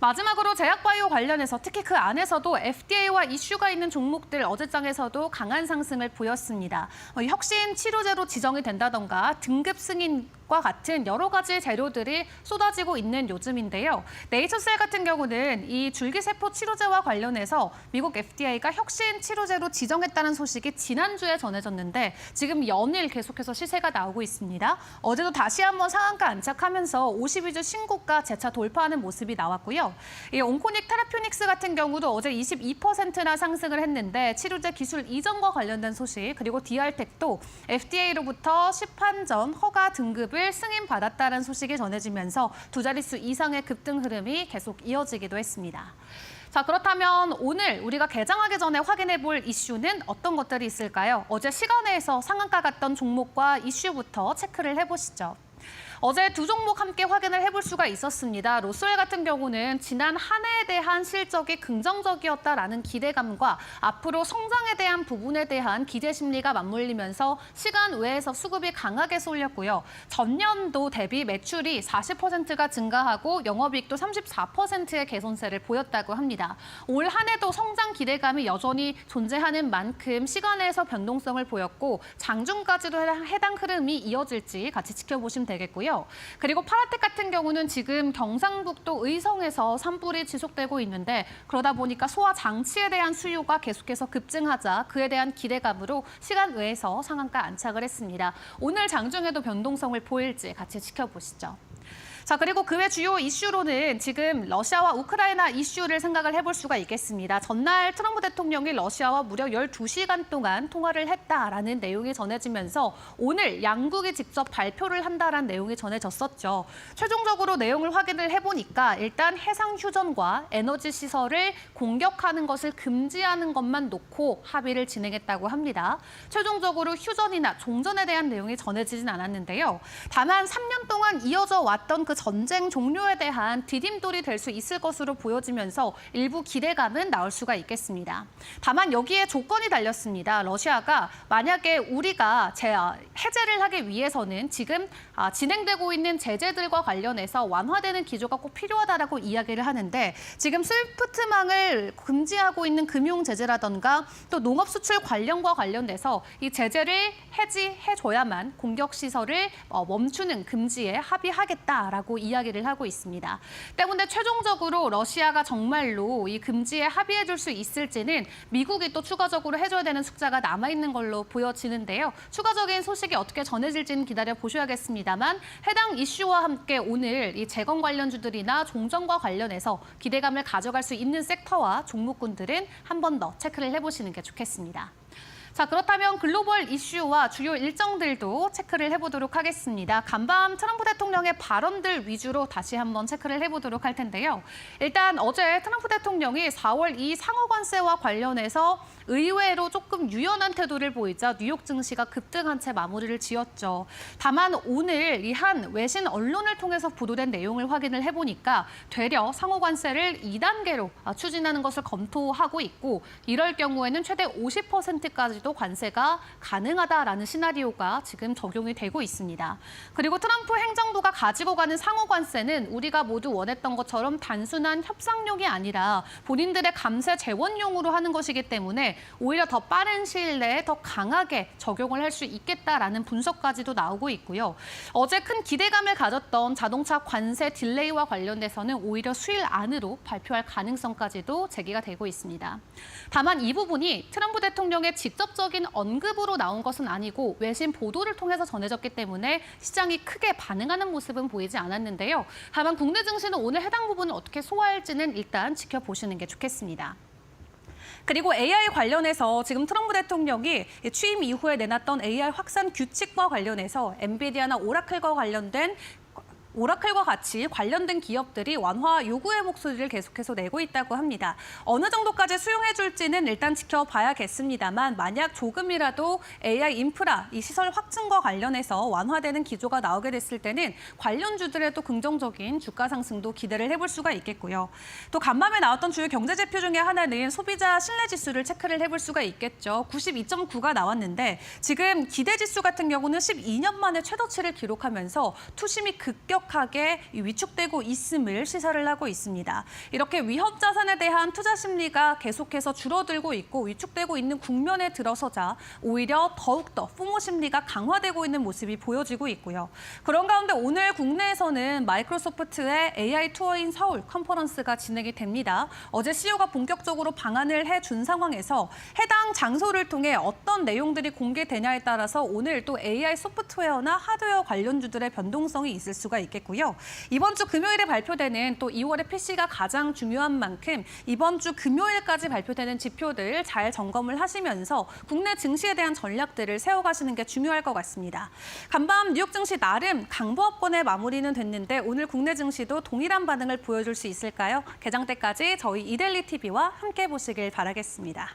마지막으로 제약바이오 관련해서 특히 그 안에서도 FDA와 이슈가 있는 종목들 어제장에서도 강한 상승을 보였습니다. 혁신 치료제로 지정이 된다던가 등급 승인과 같은 여러 가지 재료들이 쏟아지고 있는 요즘인데요. 네이처셀 같은 경우는 이 줄기세포 치료제와 관련해서 미국 FDA가 혁신 치료제로 지정했다는 소식이 지난주에 전해졌는데 지금 연일 계속해서 시세가 나오고 있습니다. 어제도 다시 한번 상한가 안착하면서 52주 신고가 재차 돌파하는 모습이 나왔고요. 이 온코닉 테라퓨닉스 같은 경우도 어제 22%나 상승을 했는데 치료제 기술 이전과 관련된 소식 그리고 DR텍도 FDA로부터 시판전 허가 등급을 승인받았다는 소식이 전해지면서 두 자릿수 이상의 급등 흐름이 계속 이어지기도 했습니다. 자, 그렇다면 오늘 우리가 개장하기 전에 확인해 볼 이슈는 어떤 것들이 있을까요? 어제 시간에서 상한가 갔던 종목과 이슈부터 체크를 해보시죠. 어제 두 종목 함께 확인을 해볼 수가 있었습니다. 로스웰 같은 경우는 지난 한 해에 대한 실적이 긍정적이었다라는 기대감과 앞으로 성장에 대한 부분에 대한 기대 심리가 맞물리면서 시간 외에서 수급이 강하게 쏠렸고요. 전년도 대비 매출이 40%가 증가하고 영업이익도 34%의 개선세를 보였다고 합니다. 올 한 해도 성장 기대감이 여전히 존재하는 만큼 시간에서 변동성을 보였고 장중까지도 해당 흐름이 이어질지 같이 지켜보시면 되겠고요. 그리고 파라텍 같은 경우는 지금 경상북도 의성에서 산불이 지속되고 있는데 그러다 보니까 소화 장치에 대한 수요가 계속해서 급증하자 그에 대한 기대감으로 시간 외에서 상한가 안착을 했습니다. 오늘 장중에도 변동성을 보일지 같이 지켜보시죠. 자, 그리고 그 외 주요 이슈로는 지금 러시아와 우크라이나 이슈를 생각을 해볼 수가 있겠습니다. 전날 트럼프 대통령이 러시아와 무려 12시간 동안 통화를 했다라는 내용이 전해지면서 오늘 양국이 직접 발표를 한다라는 내용이 전해졌었죠. 최종적으로 내용을 확인을 해보니까 일단 해상 휴전과 에너지 시설을 공격하는 것을 금지하는 것만 놓고 합의를 진행했다고 합니다. 최종적으로 휴전이나 종전에 대한 내용이 전해지진 않았는데요. 다만 3년 동안 이어져 왔던 그 전쟁 종료에 대한 디딤돌이 될 수 있을 것으로 보여지면서 일부 기대감은 나올 수가 있겠습니다. 다만 여기에 조건이 달렸습니다. 러시아가 만약에 우리가 해제를 하기 위해서는 지금 진행되고 있는 제재들과 관련해서 완화되는 기조가 꼭 필요하다라고 이야기를 하는데 지금 스위프트망을 금지하고 있는 금융 제재라던가 또 농업 수출 관련과 관련돼서 이 제재를 해지해줘야만 공격 시설을 멈추는 금지에 합의하겠다라고 이야기를 하고 있습니다. 때문에 최종적으로 러시아가 정말로 이 금지에 합의해줄 수 있을지는 미국이 또 추가적으로 해줘야 되는 숫자가 남아있는 걸로 보여지는데요. 추가적인 소식이 어떻게 전해질지는 기다려 보셔야겠습니다만 해당 이슈와 함께 오늘 이 재건 관련주들이나 종전과 관련해서 기대감을 가져갈 수 있는 섹터와 종목군들은 한 번 더 체크를 해보시는 게 좋겠습니다. 자, 그렇다면 글로벌 이슈와 주요 일정들도 체크를 해보도록 하겠습니다. 간밤 트럼프 대통령의 발언들 위주로 다시 한번 체크를 해보도록 할 텐데요. 일단 어제 트럼프 대통령이 4월 이 상호관세와 관련해서 의외로 조금 유연한 태도를 보이자 뉴욕 증시가 급등한 채 마무리를 지었죠. 다만 오늘 이 한 외신 언론을 통해서 보도된 내용을 확인을 해보니까 되려 상호관세를 2단계로 추진하는 것을 검토하고 있고 이럴 경우에는 최대 50%까지도 관세가 가능하다라는 시나리오가 지금 적용이 되고 있습니다. 그리고 트럼프 행정부가 가지고 가는 상호관세는 우리가 모두 원했던 것처럼 단순한 협상용이 아니라 본인들의 감세 재원용으로 하는 것이기 때문에 오히려 더 빠른 시일 내에 더 강하게 적용을 할 수 있겠다라는 분석까지도 나오고 있고요. 어제 큰 기대감을 가졌던 자동차 관세 딜레이와 관련돼서는 오히려 수일 안으로 발표할 가능성까지도 제기가 되고 있습니다. 다만 이 부분이 트럼프 대통령의 직접적인 언급으로 나온 것은 아니고 외신 보도를 통해서 전해졌기 때문에 시장이 크게 반응하는 모습은 보이지 않았는데요. 다만 국내 증시는 오늘 해당 부분을 어떻게 소화할지는 일단 지켜보시는 게 좋겠습니다. 그리고 AI 관련해서 지금 트럼프 대통령이 취임 이후에 내놨던 AI 확산 규칙과 관련해서 엔비디아나 오라클과 같이 관련된 기업들이 완화 요구의 목소리를 계속해서 내고 있다고 합니다. 어느 정도까지 수용해줄지는 일단 지켜봐야겠습니다만 만약 조금이라도 AI 인프라, 이 시설 확충과 관련해서 완화되는 기조가 나오게 됐을 때는 관련주들의 또 긍정적인 주가 상승도 기대를 해볼 수가 있겠고요. 또 간밤에 나왔던 주요 경제지표 중에 하나는 소비자 신뢰지수를 체크를 해볼 수가 있겠죠. 92.9가 나왔는데 지금 기대지수 같은 경우는 12년 만에 최저치를 기록하면서 투심이 급격하게 위축되고 있음을 시사를 하고 있습니다. 이렇게 위험 자산에 대한 투자 심리가 계속해서 줄어들고 있고 위축되고 있는 국면에 들어서자 오히려 더욱더 포모 심리가 강화되고 있는 모습이 보여지고 있고요. 그런 가운데 오늘 국내에서는 마이크로소프트의 AI 투어인 서울 컨퍼런스가 진행이 됩니다. 어제 CEO가 본격적으로 방한을 해준 상황에서 해당 장소를 통해 어떤 내용들이 공개되냐에 따라서 오늘 또 AI 소프트웨어나 하드웨어 관련주들의 변동성이 있을 수가 있겠습니다. 이번 주 금요일에 발표되는 또 2월의 PC가 가장 중요한 만큼 이번 주 금요일까지 발표되는 지표들 잘 점검을 하시면서 국내 증시에 대한 전략들을 세워가시는 게 중요할 것 같습니다. 간밤 뉴욕 증시 나름 강보합권의 마무리는 됐는데 오늘 국내 증시도 동일한 반응을 보여줄 수 있을까요? 개장 때까지 저희 이데일리 TV와 함께 보시길 바라겠습니다.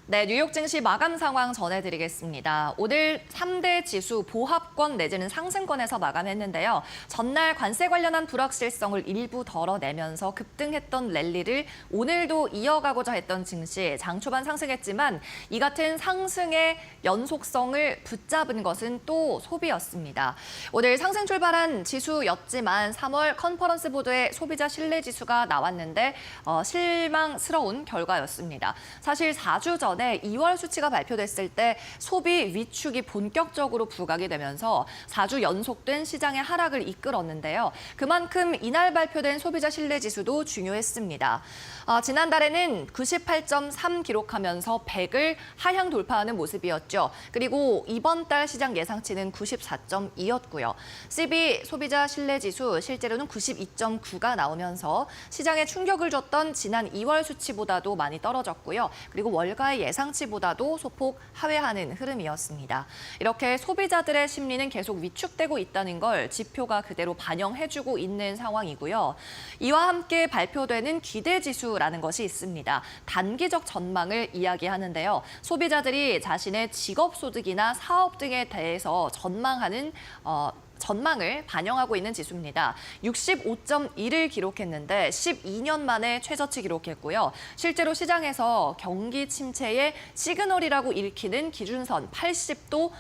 네, 뉴욕 증시 마감 상황 전해드리겠습니다. 오늘 3대 지수 보합권 내지는 상승권에서 마감했는데요. 전날 관세 관련한 불확실성을 일부 덜어내면서 급등했던 랠리를 오늘도 이어가고자 했던 증시 장 초반 상승했지만 이 같은 상승의 연속성을 붙잡은 것은 또 소비였습니다. 오늘 상승 출발한 지수였지만 3월 컨퍼런스 보드의 소비자 신뢰 지수가 나왔는데 실망스러운 결과였습니다. 사실 4주 전에 2월 수치가 발표됐을 때 소비 위축이 본격적으로 부각이 되면서 4주 연속된 시장의 하락을 이끌었는데요. 그만큼 이날 발표된 소비자 신뢰 지수도 중요했습니다. 지난달에는 98.3 기록하면서 100을 하향 돌파하는 모습이었죠. 그리고 이번 달 시장 예상치는 94.2였고요. CB 소비자 신뢰 지수 실제로는 92.9가 나오면서 시장에 충격을 줬던 지난 2월 수치보다도 많이 떨어졌고요. 그리고 월가의 예상치보다도 소폭 하회하는 흐름이었습니다. 이렇게 소비자들의 심리는 계속 위축되고 있다는 걸 지표가 그대로 반영해주고 있는 상황이고요. 이와 함께 발표되는 기대지수라는 것이 있습니다. 단기적 전망을 이야기하는데요. 소비자들이 자신의 직업소득이나 사업 등에 대해서 전망을 반영하고 있는 지수입니다. 65.1을 기록했는데 12년 만에 최저치 기록했고요. 실제로 시장에서 경기 침체의 시그널이라고 읽히는 기준선 80도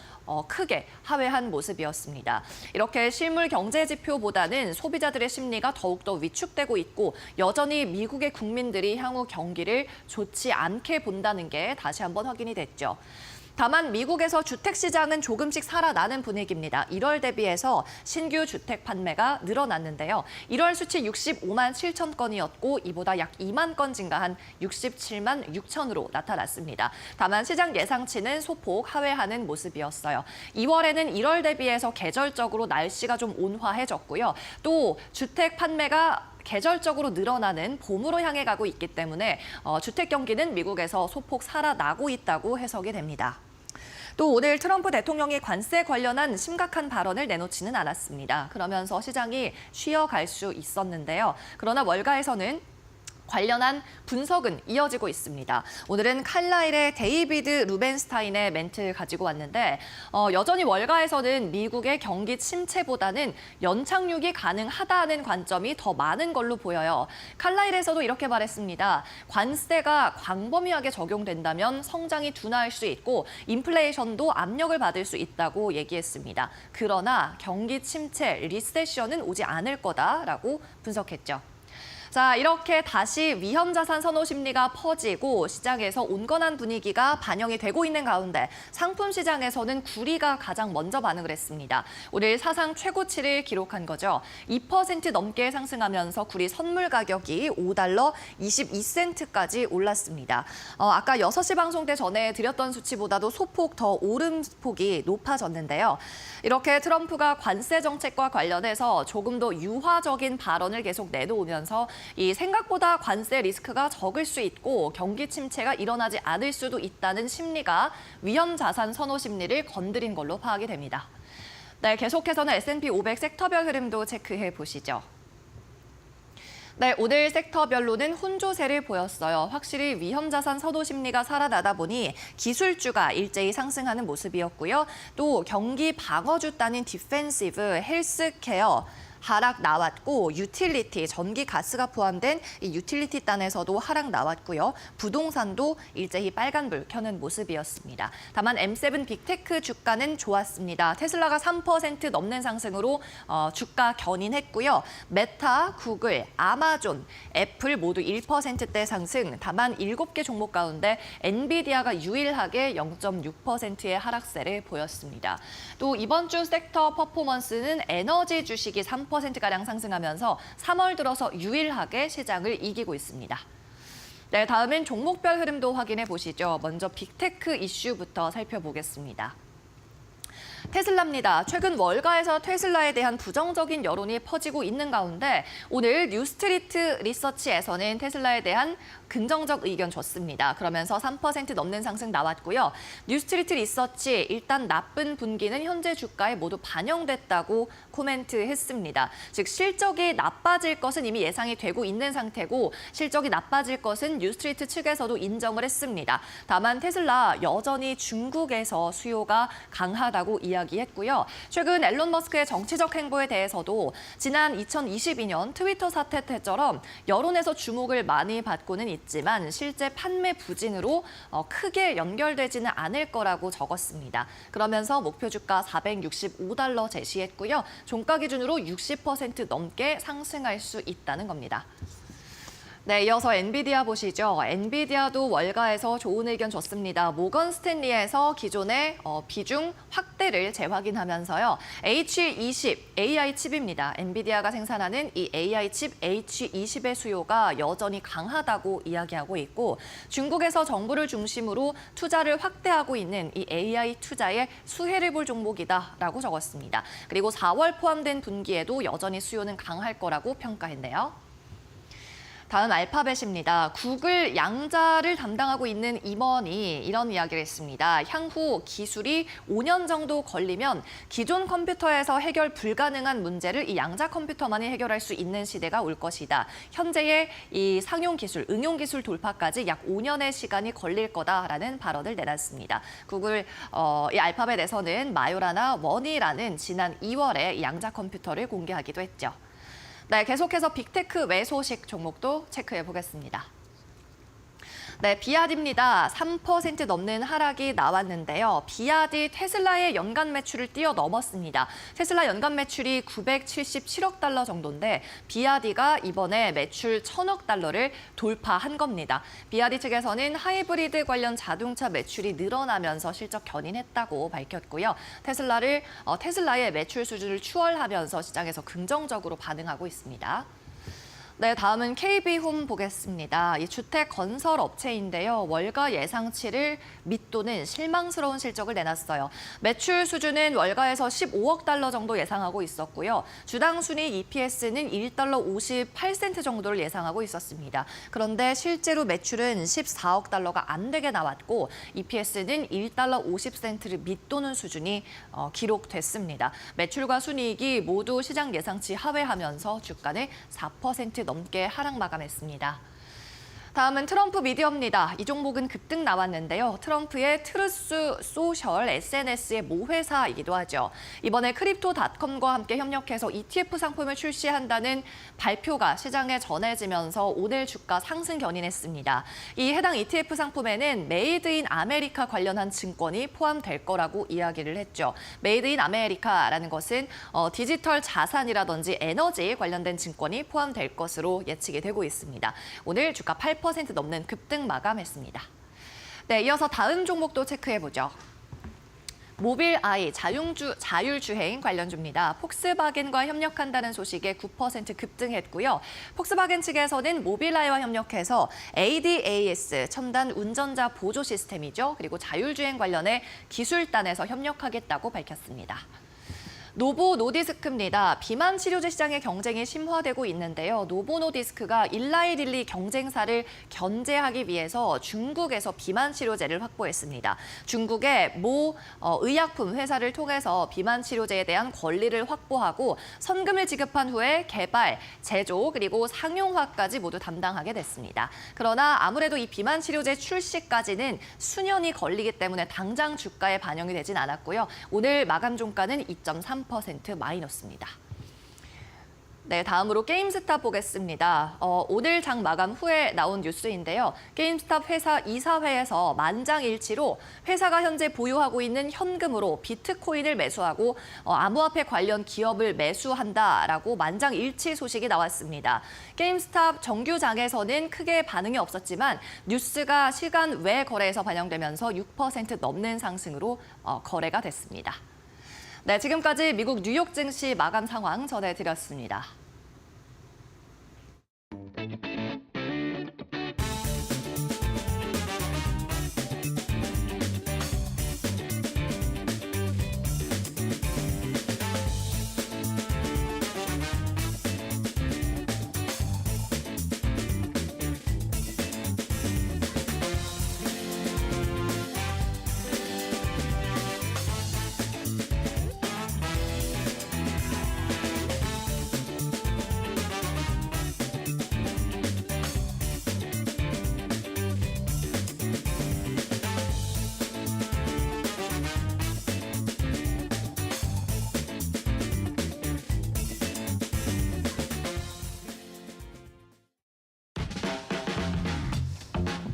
크게 하회한 모습이었습니다. 이렇게 실물 경제 지표보다는 소비자들의 심리가 더욱더 위축되고 있고 여전히 미국의 국민들이 향후 경기를 좋지 않게 본다는 게 다시 한번 확인이 됐죠. 다만 미국에서 주택 시장은 조금씩 살아나는 분위기입니다. 1월 대비해서 신규 주택 판매가 늘어났는데요. 1월 수치 65만 7천 건이었고 이보다 약 2만 건 증가한 67만 6천으로 나타났습니다. 다만 시장 예상치는 소폭 하회하는 모습이었어요. 2월에는 1월 대비해서 계절적으로 날씨가 좀 온화해졌고요. 또 주택 판매가 계절적으로 늘어나는 봄으로 향해 가고 있기 때문에 주택 경기는 미국에서 소폭 살아나고 있다고 해석이 됩니다. 또 오늘 트럼프 대통령이 관세 관련한 심각한 발언을 내놓지는 않았습니다. 그러면서 시장이 쉬어갈 수 있었는데요. 그러나 월가에서는 관련한 분석은 이어지고 있습니다. 오늘은 칼라일의 데이비드 루벤스타인의 멘트 가지고 왔는데 여전히 월가에서는 미국의 경기 침체보다는 연착륙이 가능하다는 관점이 더 많은 걸로 보여요. 칼라일에서도 이렇게 말했습니다. 관세가 광범위하게 적용된다면 성장이 둔화할 수 있고 인플레이션도 압력을 받을 수 있다고 얘기했습니다. 그러나 경기 침체, 리세션은 오지 않을 거다라고 분석했죠. 자, 이렇게 다시 위험 자산 선호 심리가 퍼지고 시장에서 온건한 분위기가 반영이 되고 있는 가운데 상품 시장에서는 구리가 가장 먼저 반응을 했습니다. 오늘 사상 최고치를 기록한 거죠. 2% 넘게 상승하면서 구리 선물 가격이 $5 22센트까지 올랐습니다. 아까 6시 방송 때 전해드렸던 수치보다도 소폭 더 오름폭이 높아졌는데요. 이렇게 트럼프가 관세 정책과 관련해서 조금 더 유화적인 발언을 계속 내놓으면서 이 생각보다 관세 리스크가 적을 수 있고 경기 침체가 일어나지 않을 수도 있다는 심리가 위험 자산 선호 심리를 건드린 걸로 파악이 됩니다. 네, 계속해서는 S&P 500 섹터별 흐름도 체크해 보시죠. 네, 오늘 섹터별로는 혼조세를 보였어요. 확실히 위험 자산 선호 심리가 살아나다 보니 기술주가 일제히 상승하는 모습이었고요. 또 경기 방어주 따닌 디펜시브, 헬스케어, 하락 나왔고 유틸리티, 전기, 가스가 포함된 이 유틸리티 단에서도 하락 나왔고요. 부동산도 일제히 빨간불 켜는 모습이었습니다. 다만 M7 빅테크 주가는 좋았습니다. 테슬라가 3% 넘는 상승으로 주가 견인했고요. 메타, 구글, 아마존, 애플 모두 1%대 상승. 다만 7개 종목 가운데 엔비디아가 유일하게 0.6%의 하락세를 보였습니다. 또 이번 주 섹터 퍼포먼스는 에너지 주식이 3%가량 상승하면서 3월 들어서 유일하게 시장을 이기고 있습니다. 네, 다음은 종목별 흐름도 확인해 보시죠. 먼저 빅테크 이슈부터 살펴보겠습니다. 테슬라입니다. 최근 월가에서 테슬라에 대한 부정적인 여론이 퍼지고 있는 가운데 오늘 뉴스트리트 리서치에서는 테슬라에 대한 긍정적 의견 줬습니다. 그러면서 3% 넘는 상승 나왔고요. 뉴스트리트 리서치 일단 나쁜 분기는 현재 주가에 모두 반영됐다고 코멘트했습니다. 즉 실적이 나빠질 것은 이미 예상이 되고 있는 상태고 실적이 나빠질 것은 뉴스트리트 측에서도 인정을 했습니다. 다만 테슬라 여전히 중국에서 수요가 강하다고 이야기했고요. 최근 앨런 머스크의 정치적 행보에 대해서도 지난 2022년 트위터 사태 때처럼 여론에서 주목을 많이 받고는 있지만 실제 판매 부진으로 크게 연결되지는 않을 거라고 적었습니다. 그러면서 목표 주가 $465 제시했고요. 종가 기준으로 60% 넘게 상승할 수 있다는 겁니다. 네, 이어서 엔비디아 보시죠. 엔비디아도 월가에서 좋은 의견 줬습니다. 모건 스탠리에서 기존의 비중 확대를 재확인하면서요. H20 AI 칩입니다. 엔비디아가 생산하는 이 AI 칩 H20의 수요가 여전히 강하다고 이야기하고 있고 중국에서 정부를 중심으로 투자를 확대하고 있는 이 AI 투자에 수혜를 볼 종목이다라고 적었습니다. 그리고 4월 포함된 분기에도 여전히 수요는 강할 거라고 평가했네요. 다음 알파벳입니다. 구글 양자를 담당하고 있는 임원이 이런 이야기를 했습니다. 향후 기술이 5년 정도 걸리면 기존 컴퓨터에서 해결 불가능한 문제를 이 양자 컴퓨터만이 해결할 수 있는 시대가 올 것이다. 현재의 이 상용 기술, 응용 기술 돌파까지 약 5년의 시간이 걸릴 거다라는 발언을 내놨습니다. 구글 이 알파벳에서는 마요라나 원이라는 지난 2월에 이 양자 컴퓨터를 공개하기도 했죠. 네, 계속해서 빅테크 외 소식 종목도 체크해 보겠습니다. 네, 비아디입니다. 3% 넘는 하락이 나왔는데요. 비아디 테슬라의 연간 매출을 뛰어넘었습니다. 테슬라 연간 매출이 977억 달러 정도인데 비아디가 이번에 매출 1,000억 달러를 돌파한 겁니다. 비아디 측에서는 하이브리드 관련 자동차 매출이 늘어나면서 실적 견인했다고 밝혔고요. 테슬라의 매출 수준을 추월하면서 시장에서 긍정적으로 반응하고 있습니다. 네, 다음은 KB홈 보겠습니다. 이 주택 건설 업체인데요. 월가 예상치를 밑도는 실망스러운 실적을 내놨어요. 매출 수준은 월가에서 15억 달러 정도 예상하고 있었고요. 주당 순이익 EPS는 $1 58센트 정도를 예상하고 있었습니다. 그런데 실제로 매출은 14억 달러가 안 되게 나왔고 EPS는 $1 50센트를 밑도는 수준이 기록됐습니다. 매출과 순이익이 모두 시장 예상치 하회하면서 주가는 4% 넘게 하락 마감했습니다. 다음은 트럼프 미디어입니다. 이 종목은 급등 나왔는데요. 트럼프의 트루스 소셜 SNS의 모회사이기도 하죠. 이번에 크립토닷컴과 함께 협력해서 ETF 상품을 출시한다는 발표가 시장에 전해지면서 오늘 주가 상승 견인했습니다. 이 해당 ETF 상품에는 메이드 인 아메리카 관련한 증권이 포함될 거라고 이야기를 했죠. 메이드 인 아메리카라는 것은 디지털 자산이라든지 에너지 관련된 증권이 포함될 것으로 예측이 되고 있습니다. 오늘 주가 8% 넘는 급등 마감했습니다. 네, 이어서 다음 종목도 체크해보죠. 모빌아이 자율주행 관련주입니다. 폭스바겐과 협력한다는 소식에 9% 급등했고요. 폭스바겐 측에서는 모빌아이와 협력해서 ADAS 첨단 운전자 보조 시스템이죠. 그리고 자율주행 관련해 기술단에서 협력하겠다고 밝혔습니다. 노보 노디스크입니다. 비만 치료제 시장의 경쟁이 심화되고 있는데요. 노보 노디스크가 일라이릴리 경쟁사를 견제하기 위해서 중국에서 비만 치료제를 확보했습니다. 중국의 모 의약품 회사를 통해서 비만 치료제에 대한 권리를 확보하고 선금을 지급한 후에 개발, 제조, 그리고 상용화까지 모두 담당하게 됐습니다. 그러나 아무래도 이 비만 치료제 출시까지는 수년이 걸리기 때문에 당장 주가에 반영이 되진 않았고요. 오늘 마감 종가는 2.3% 마이너스입니다. 네, 다음으로 게임스탑 보겠습니다. 오늘 장 마감 후에 나온 뉴스인데요. 게임스탑 회사 이사회에서 만장일치로 회사가 현재 보유하고 있는 현금으로 비트코인을 매수하고 암호화폐 관련 기업을 매수한다라고 만장일치 소식이 나왔습니다. 게임스탑 정규장에서는 크게 반응이 없었지만 뉴스가 시간 외 거래에서 반영되면서 6% 넘는 상승으로 거래가 됐습니다. 네, 지금까지 미국 뉴욕 증시 마감 상황 전해드렸습니다.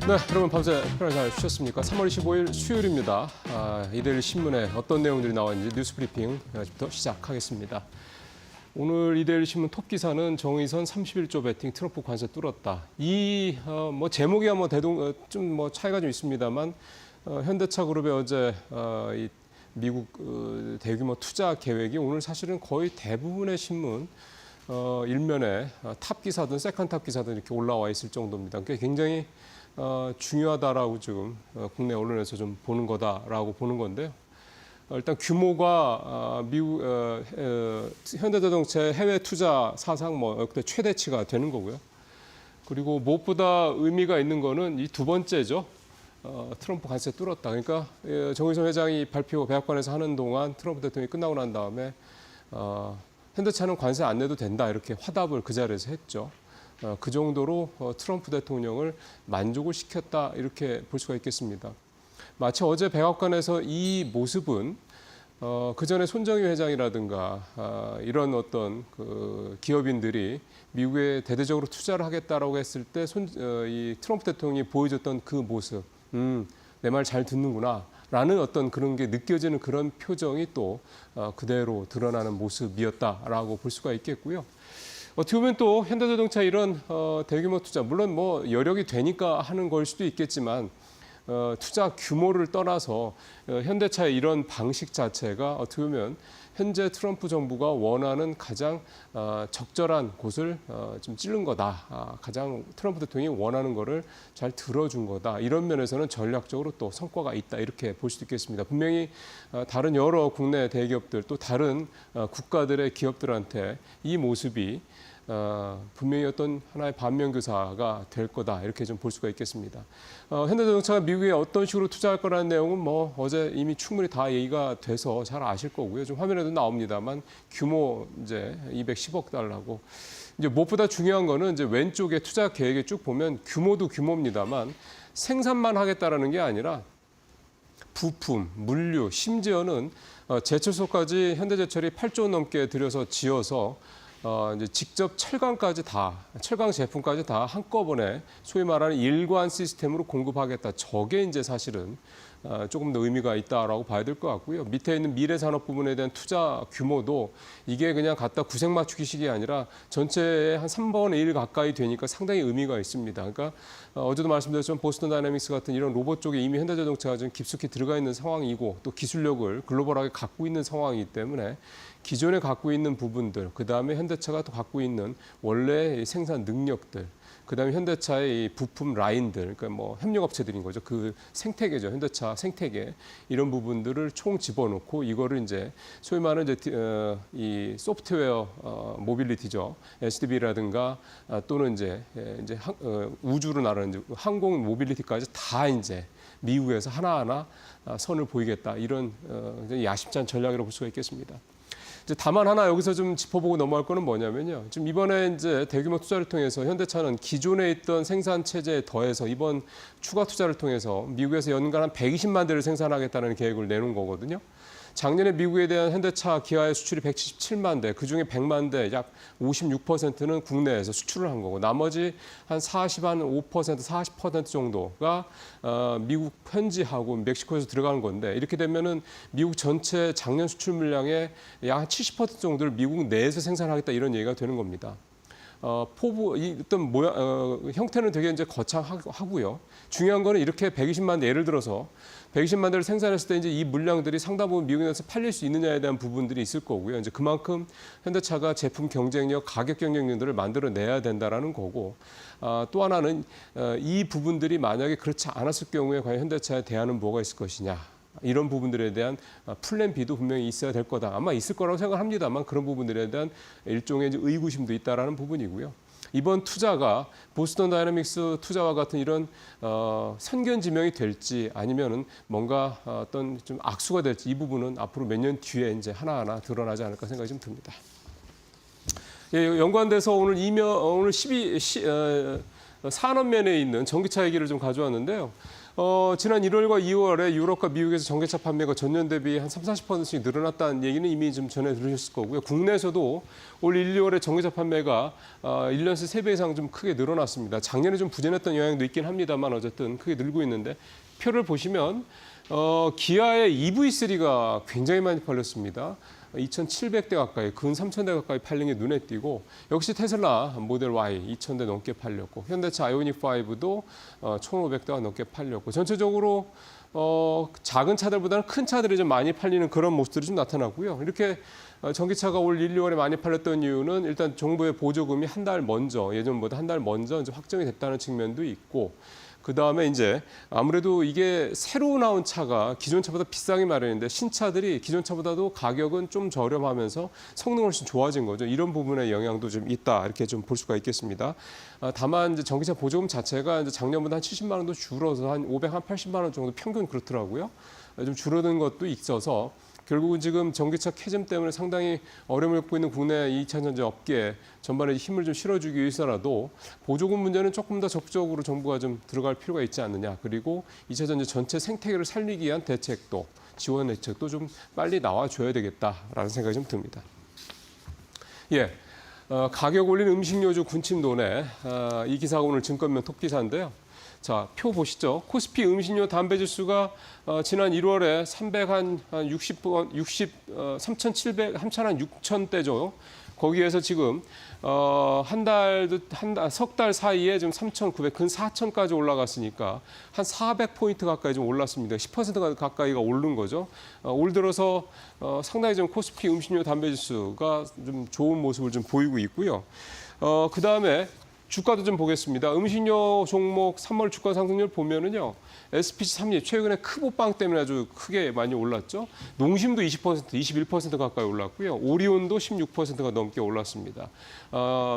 네, 여러분 밤새 편히 잘 쉬셨습니까? 3월 25일 수요일입니다. 이데일리 신문에 어떤 내용들이 나와 있는지 뉴스 브리핑 지금부터 시작하겠습니다. 오늘 이데일리 신문 톱 기사는 정의선 31조 배팅 트럼프 관세 뚫었다. 이 제목이야 좀 차이가 좀 있습니다만 현대차 그룹의 어제 이 미국 대규모 투자 계획이 오늘 사실은 거의 대부분의 신문 일면에 탑 기사든 세컨 탑 기사든 이렇게 올라와 있을 정도입니다. 그러니까 굉장히 중요하다라고 지금 국내 언론에서 좀 보는 거다라고 보는 건데요. 일단 규모가 미국 현대자동차의 해외 투자 사상 역대 최대치가 되는 거고요. 그리고 무엇보다 의미가 있는 거는 이 두 번째죠. 트럼프 관세 뚫었다. 그러니까 정의선 회장이 발표 백악관에서 하는 동안 트럼프 대통령이 끝나고 난 다음에 현대차는 관세 안 내도 된다 이렇게 화답을 그 자리에서 했죠. 그 정도로 트럼프 대통령을 만족을 시켰다 이렇게 볼 수가 있겠습니다. 마치 어제 백악관에서 이 모습은 그 전에 손정희 회장이라든가 이런 어떤 그 기업인들이 미국에 대대적으로 투자를 하겠다라고 했을 때 이 트럼프 대통령이 보여줬던 그 모습, 내 말 잘 듣는구나. 라는 어떤 그런 게 느껴지는 그런 표정이 또 그대로 드러나는 모습이었다라고 볼 수가 있겠고요. 어떻게 보면 또 현대자동차 이런 대규모 투자, 물론 여력이 되니까 하는 걸 수도 있겠지만 투자 규모를 떠나서 현대차의 이런 방식 자체가 어떻게 보면 현재 트럼프 정부가 원하는 가장 적절한 곳을 좀 찌른 거다. 가장 트럼프 대통령이 원하는 거를 잘 들어준 거다. 이런 면에서는 전략적으로 또 성과가 있다. 이렇게 볼 수도 있겠습니다. 분명히 다른 여러 국내 대기업들 또 다른 국가들의 기업들한테 이 모습이 분명히 어떤 하나의 반면교사가 될 거다 이렇게 좀 볼 수가 있겠습니다. 현대자동차가 미국에 어떤 식으로 투자할 거라는 내용은 어제 이미 충분히 다 얘기가 돼서 잘 아실 거고요. 좀 화면에도 나옵니다만 규모 이제 210억 달러고 이제 무엇보다 중요한 거는 이제 왼쪽에 투자 계획에 쭉 보면 규모도 규모입니다만 생산만 하겠다라는 게 아니라 부품, 물류, 심지어는 제철소까지 현대제철이 8조 원 넘게 들여서 지어서 이제 직접 철강 제품까지 다 한꺼번에 소위 말하는 일관 시스템으로 공급하겠다. 저게 이제 사실은 조금 더 의미가 있다라고 봐야 될 것 같고요. 밑에 있는 미래 산업 부분에 대한 투자 규모도 이게 그냥 갖다 구색 맞추기식이 아니라 전체의 한 3분의 1 가까이 되니까 상당히 의미가 있습니다. 그러니까 어제도 말씀드렸지만 보스턴 다이내믹스 같은 이런 로봇 쪽에 이미 현대자동차가 좀 깊숙이 들어가 있는 상황이고 또 기술력을 글로벌하게 갖고 있는 상황이기 때문에 기존에 갖고 있는 부분들, 그다음에 현대차가 또 갖고 있는 원래 생산 능력들, 그다음에 현대차의 이 부품 라인들, 그러니까 협력업체들인 거죠. 그 생태계죠. 현대차 생태계 이런 부분들을 총 집어넣고 이거를 이제 소위 말하는 이제 이 소프트웨어 모빌리티죠. SDV라든가 또는 이제 우주로 나르는 항공 모빌리티까지 다 이제 미국에서 하나하나 선을 보이겠다 이런 야심찬 전략이라고 볼 수가 있겠습니다. 이제 다만 하나 여기서 좀 짚어보고 넘어갈 거는 뭐냐면요. 지금 이번에 이제 대규모 투자를 통해서 현대차는 기존에 있던 생산 체제에 더해서 이번 추가 투자를 통해서 미국에서 연간 한 120만 대를 생산하겠다는 계획을 내놓은 거거든요. 작년에 미국에 대한 현대차 기아의 수출이 177만 대, 그중에 100만 대, 약 56%는 국내에서 수출을 한 거고 나머지 한 5% 40% 정도가 미국 현지하고 멕시코에서 들어가는 건데 이렇게 되면은 미국 전체 작년 수출 물량의 약 70% 정도를 미국 내에서 생산하겠다 이런 얘기가 되는 겁니다. 어떤 형태는 되게 이제 거창하고요. 중요한 거는 이렇게 120만 대, 예를 들어서 120만 대를 생산했을 때 이제 이 물량들이 상당 부분 미국에서 팔릴 수 있느냐에 대한 부분들이 있을 거고요. 이제 그만큼 현대차가 제품 경쟁력, 가격 경쟁력들을 만들어내야 된다라는 거고, 또 하나는 이 부분들이 만약에 그렇지 않았을 경우에 과연 현대차에 대안은 뭐가 있을 것이냐. 이런 부분들에 대한 플랜 B도 분명히 있어야 될 거다. 아마 있을 거라고 생각합니다만 그런 부분들에 대한 일종의 이제 의구심도 있다라는 부분이고요. 이번 투자가 보스턴 다이내믹스 투자와 같은 이런 선견지명이 될지 아니면은 뭔가 어떤 좀 악수가 될지 이 부분은 앞으로 몇 년 뒤에 이제 하나하나 드러나지 않을까 생각이 좀 듭니다. 예, 연관돼서 오늘 산업면에 있는 전기차 얘기를 좀 가져왔는데요. 지난 1월과 2월에 유럽과 미국에서 전기차 판매가 전년 대비 한 30-40%씩 늘어났다는 얘기는 이미 좀 전에 들으셨을 거고요. 국내에서도 올 1, 2월에 전기차 판매가 1년 새 3배 이상 좀 크게 늘어났습니다. 작년에 좀 부진했던 영향도 있긴 합니다만 어쨌든 크게 늘고 있는데 표를 보시면 기아의 EV3가 굉장히 많이 팔렸습니다. 2,700대 가까이, 근 3,000대 가까이 팔린 게 눈에 띄고 역시 테슬라 모델 Y 2,000대 넘게 팔렸고 현대차 아이오닉5도 1,500대가 넘게 팔렸고 전체적으로 작은 차들보다는 큰 차들이 좀 많이 팔리는 그런 모습들이 좀 나타났고요. 이렇게 전기차가 올 1, 2월에 많이 팔렸던 이유는 일단 정부의 보조금이 한 달 먼저 예전보다 한 달 먼저 이제 확정이 됐다는 측면도 있고 그다음에 이제 아무래도 이게 새로 나온 차가 기존 차보다 비싸기 마련인데 신차들이 기존 차보다도 가격은 좀 저렴하면서 성능은 훨씬 좋아진 거죠. 이런 부분의 영향도 좀 있다 이렇게 좀 볼 수가 있겠습니다. 다만 이제 전기차 보조금 자체가 이제 작년보다 한 70만 원도 줄어서 한 580만 원 정도 평균 그렇더라고요. 좀 줄어든 것도 있어서 결국은 지금 전기차 캐즘 때문에 상당히 어려움을 겪고 있는 국내 2차 전지 업계 전반에 힘을 좀 실어주기 위해서라도 보조금 문제는 조금 더 적극적으로 정부가 좀 들어갈 필요가 있지 않느냐. 그리고 2차 전지 전체 생태계를 살리기 위한 대책도 지원 대책도 좀 빨리 나와줘야 되겠다라는 생각이 좀 듭니다. 예, 가격 올린 음식료주 군침도네. 이 기사가 오늘 증권면 톱기사인데요. 자, 표 보시죠. 코스피 음식료 담배 지수가 지난 1월에 3,600대죠. 거기에서 지금 석 달 사이에 지금 3,900, 근 4,000까지 올라갔으니까 한 400포인트 가까이 좀 올랐습니다. 10% 가까이가 오른 거죠. 올 들어서 상당히 좀 코스피 음식료 담배 지수가 좀 좋은 모습을 좀 보이고 있고요. 그다음에 주가도 좀 보겠습니다. 음식료 종목 3월 주가 상승률 보면은요. SPC 3립 최근에 크보빵 때문에 아주 크게 많이 올랐죠. 농심도 20%, 21% 가까이 올랐고요. 오리온도 16%가 넘게 올랐습니다.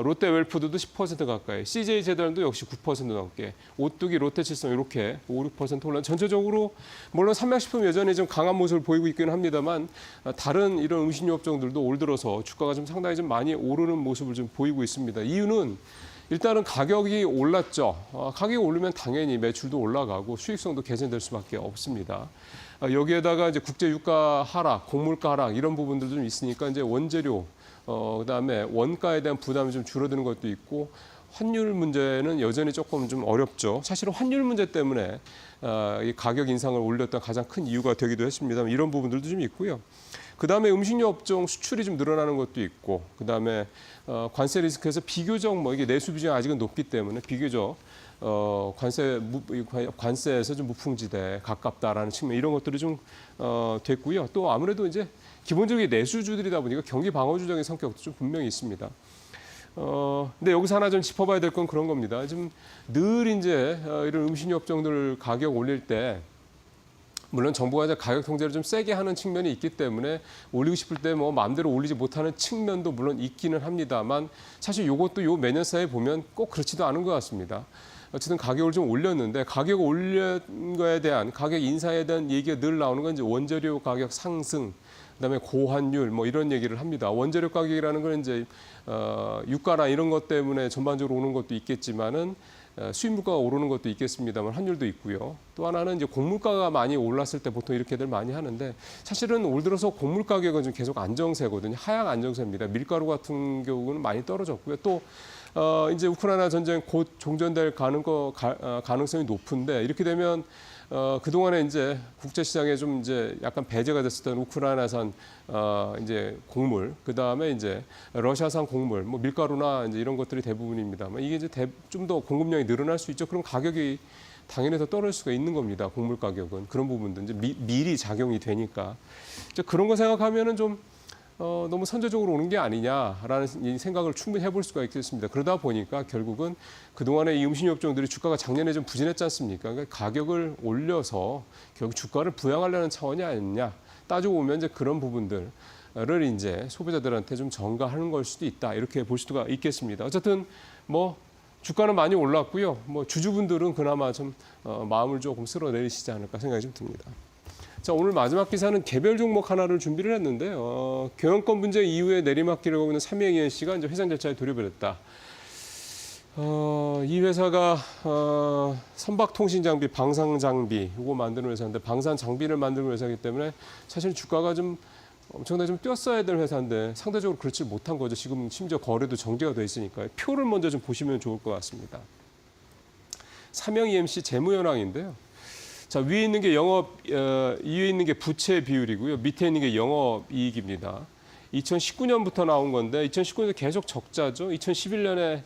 롯데웰푸드도 10% 가까이, CJ제달도 역시 9% 넘게, 오뚜기, 롯데칠성 이렇게 5, 6% 올라. 전체적으로 물론 삼양식품 여전히 좀 강한 모습을 보이고 있기는 합니다만 다른 이런 음식료 업종들도 올 들어서 주가가 좀 상당히 좀 많이 오르는 모습을 좀 보이고 있습니다. 이유는 일단은 가격이 올랐죠. 가격이 오르면 당연히 매출도 올라가고 수익성도 개선될 수밖에 없습니다. 여기에다가 이제 국제 유가 하락, 곡물가 하락 이런 부분들도 좀 있으니까 이제 원재료, 그다음에 원가에 대한 부담이 좀 줄어드는 것도 있고 환율 문제는 여전히 조금 좀 어렵죠. 사실은 환율 문제 때문에 이 가격 인상을 올렸던 가장 큰 이유가 되기도 했습니다만 이런 부분들도 좀 있고요. 그다음에 음식료 업종 수출이 좀 늘어나는 것도 있고, 그다음에 관세 리스크에서 비교적 이게 내수 비중이 아직은 높기 때문에 비교적 관세에서 좀 무풍지대에 가깝다라는 측면 이런 것들이 좀 됐고요. 또 아무래도 이제 기본적인 내수주들이다 보니까 경기 방어주적인 성격도 좀 분명히 있습니다. 근데 여기서 하나 좀 짚어봐야 될 건 그런 겁니다. 지금 늘 이제 이런 음식료 업종들 가격 올릴 때 물론 정부가 이제 가격 통제를 좀 세게 하는 측면이 있기 때문에 올리고 싶을 때 뭐 마음대로 올리지 못하는 측면도 물론 있기는 합니다만 사실 이것도 요 매년 사이에 보면 꼭 그렇지도 않은 것 같습니다. 어쨌든 가격을 좀 올렸는데 가격 올린 거에 대한 가격 인상에 대한 얘기가 늘 나오는 건 이제 원재료 가격 상승, 그다음에 고환율 뭐 이런 얘기를 합니다. 원재료 가격이라는 건 이제 유가나 이런 것 때문에 전반적으로 오는 것도 있겠지만은 수입 물가가 오르는 것도 있겠습니다만 환율도 있고요. 또 하나는 이제 곡물가가 많이 올랐을 때 보통 이렇게들 많이 하는데 사실은 올 들어서 곡물 가격은 좀 계속 안정세거든요. 하향 안정세입니다. 밀가루 같은 경우는 많이 떨어졌고요. 또 이제 우크라이나 전쟁 곧 종전될 가능성이 높은데 이렇게 되면 그동안에 이제 국제시장에 좀 이제 약간 배제가 됐었던 우크라이나산 이제 곡물, 그 다음에 이제 러시아산 곡물, 뭐 밀가루나 이제 이런 것들이 대부분입니다만 이게 이제 좀 더 공급량이 늘어날 수 있죠. 그럼 가격이 당연히 더 떨어질 수가 있는 겁니다. 곡물 가격은 그런 부분도 이제 미리 작용이 되니까 이제 그런 거 생각하면은 좀 너무 선제적으로 오는 게 아니냐라는 생각을 충분히 해볼 수가 있겠습니다. 그러다 보니까 결국은 그동안에 이 음식료 업종들이 주가가 작년에 좀 부진했지 않습니까? 그러니까 가격을 올려서 결국 주가를 부양하려는 차원이 아니냐. 따지고 보면 이제 그런 부분들을 이제 소비자들한테 좀 전가하는 걸 수도 있다. 이렇게 볼 수가 있겠습니다. 어쨌든 뭐 주가는 많이 올랐고요. 뭐 주주분들은 그나마 좀 마음을 조금 쓸어내리시지 않을까 생각이 좀 듭니다. 자, 오늘 마지막 기사는 개별 종목 하나를 준비를 했는데요. 경영권 분쟁 이후에 내리막길을 가고 있는 삼양ENC가 이제 회장 절차에 돌입을 했다. 이 회사가 선박 통신 장비, 방산 장비 이거 만드는 회사인데 방산 장비를 만드는 회사이기 때문에 사실 주가가 좀 엄청나게 좀 뛰었어야 될 회사인데 상대적으로 그렇지 못한 거죠. 지금 심지어 거래도 정지가 돼 있으니까요. 표를 먼저 좀 보시면 좋을 것 같습니다. 삼영 EMC 재무 현황인데요. 자, 위에 있는 게 위에 있는 게 부채 비율이고요. 밑에 있는 게 영업 이익입니다. 2019년부터 나온 건데 2019년에 계속 적자죠. 2021년에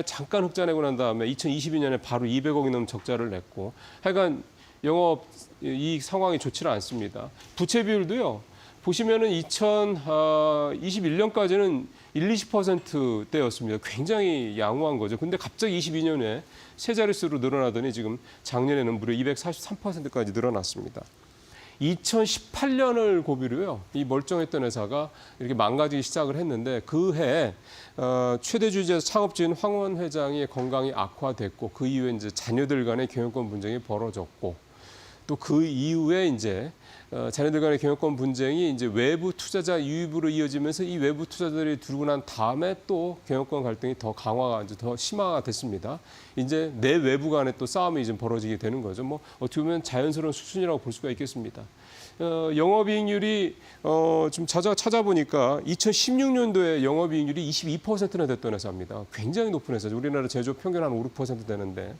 잠깐 흑자 내고 난 다음에 2022년에 바로 200억이 넘는 적자를 냈고 하여간 영업 이익 상황이 좋지는 않습니다. 부채 비율도요. 보시면은 2021년까지는 20%대였습니다. 굉장히 양호한 거죠. 근데 갑자기 22년에 세 자릿수로 늘어나더니 지금 작년에는 무려 243%까지 늘어났습니다. 2018년을 고비로요. 이 멀쩡했던 회사가 이렇게 망가지기 시작을 했는데 그 해에 최대 주주에서 창업주인 황원 회장의 건강이 악화됐고 그 이후에 이제 자녀들 간의 경영권 분쟁이 벌어졌고 또 그 이후에 이제 자녀들 간의 경영권 분쟁이 이제 외부 투자자 유입으로 이어지면서 이 외부 투자자들이 들고 난 다음에 또 경영권 갈등이 더 강화가 이제 더 심화가 됐습니다. 이제 내 외부 간에 또 싸움이 좀 벌어지게 되는 거죠. 뭐 어떻게 보면 자연스러운 수순이라고 볼 수가 있겠습니다. 영업이익률이 좀 찾아보니까 2016년도에 영업이익률이 22%나 됐던 회사입니다. 굉장히 높은 회사죠. 우리나라 제조업 평균 한 5, 6% 되는데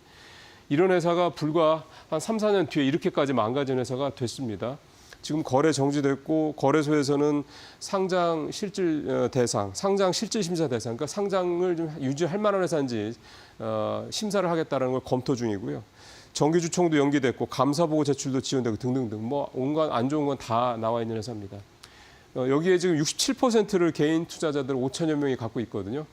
이런 회사가 불과 한 3, 4년 뒤에 이렇게까지 망가진 회사가 됐습니다. 지금 거래 정지됐고 거래소에서는 상장 실질 대상, 상장 실질 심사 대상, 그러니까 상장을 좀 유지할 만한 회사인지 심사를 하겠다는 걸 검토 중이고요. 정기주총도 연기됐고 감사보고 제출도 지연되고 등등등 뭐 온갖 안 좋은 건 다 나와 있는 회사입니다. 여기에 지금 67%를 개인 투자자들 5천여 명이 갖고 있거든요.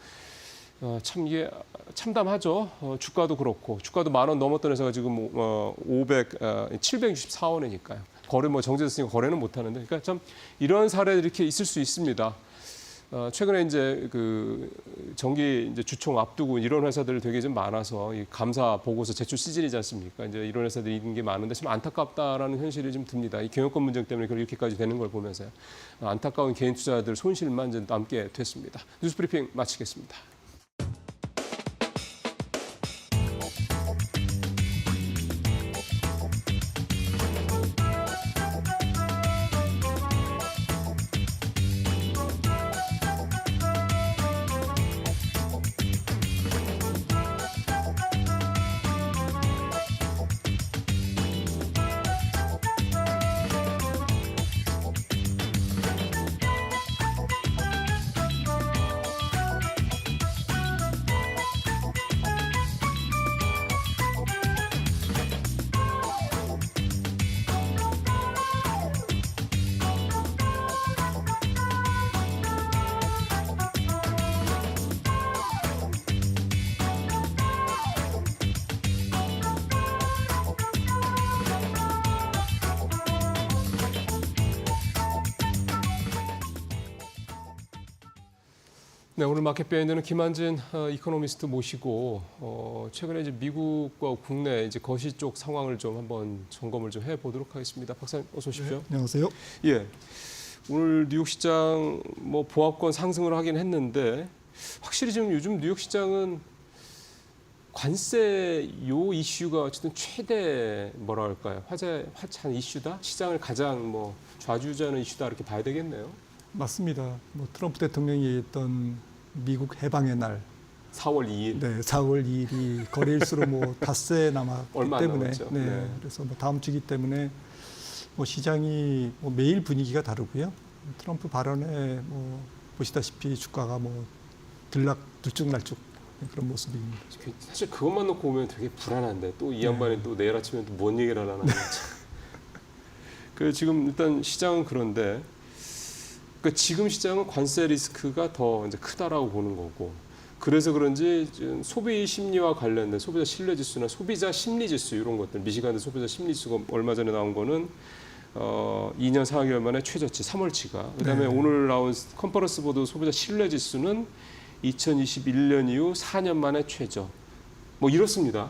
참 이게 참담하죠. 주가도 그렇고 주가도 10,000원 넘었던 회사가 지금 764원이니까요. 거래 뭐 정지됐으니까 거래는 못 하는데, 그러니까 참 이런 사례들이 이렇게 있을 수 있습니다. 최근에 이제 그 정기 이제 주총 앞두고 이런 회사들 되게 좀 많아서 이 감사 보고서 제출 시즌이지 않습니까? 이제 이런 회사들이 있는 게 많은데 참 안타깝다라는 현실이 좀 듭니다. 이 경영권 문제 때문에 이렇게까지 되는 걸 보면서요. 안타까운 개인 투자자들 손실만 이제 남게 됐습니다. 뉴스브리핑 마치겠습니다. 네, 오늘 마켓베이는 김한진 이코노미스트 모시고 최근에 이제 미국과 국내 이제 거시 쪽 상황을 좀 한번 점검을 좀 해보도록 하겠습니다. 박사님 어서 오십시오. 네, 안녕하세요. 예, 오늘 뉴욕 시장 뭐 보합권 상승을 하긴 했는데 확실히 지금 요즘 뉴욕 시장은 관세 요 이슈가 어쨌든 최대 뭐라 할까요? 화제한 이슈다. 시장을 가장 뭐 좌지우지하는 이슈다 이렇게 봐야 되겠네요. 맞습니다. 뭐 트럼프 대통령이 했던 미국 해방의 날 4월 2일. 네, 4월 2일이 거래일수로 뭐 닷새 남았기 얼마 안 때문에 남았죠. 네, 네. 그래서 뭐 다음 주기 때문에 뭐 시장이 뭐 매일 분위기가 다르고요. 트럼프 발언에 뭐 보시다시피 주가가 뭐 들쭉날쭉 그런 모습입니다. 사실 그것만 놓고 보면 되게 불안한데 또 이 양반이 또 내일 아침에 또 뭔 얘기를 하려나. 그 지금 일단 시장은 그런데 그러니까 지금 시장은 관세 리스크가 더 이제 크다라고 보는 거고 그래서 그런지 지금 소비 심리와 관련된 소비자 신뢰 지수나 소비자 심리 지수 이런 것들 미시간의 소비자 심리 지수가 얼마 전에 나온 거는 2년 4개월 만에 최저치 3월치가 그다음에 네. 오늘 나온 컨퍼런스 보드 소비자 신뢰 지수는 2021년 이후 4년 만에 최저 뭐 이렇습니다.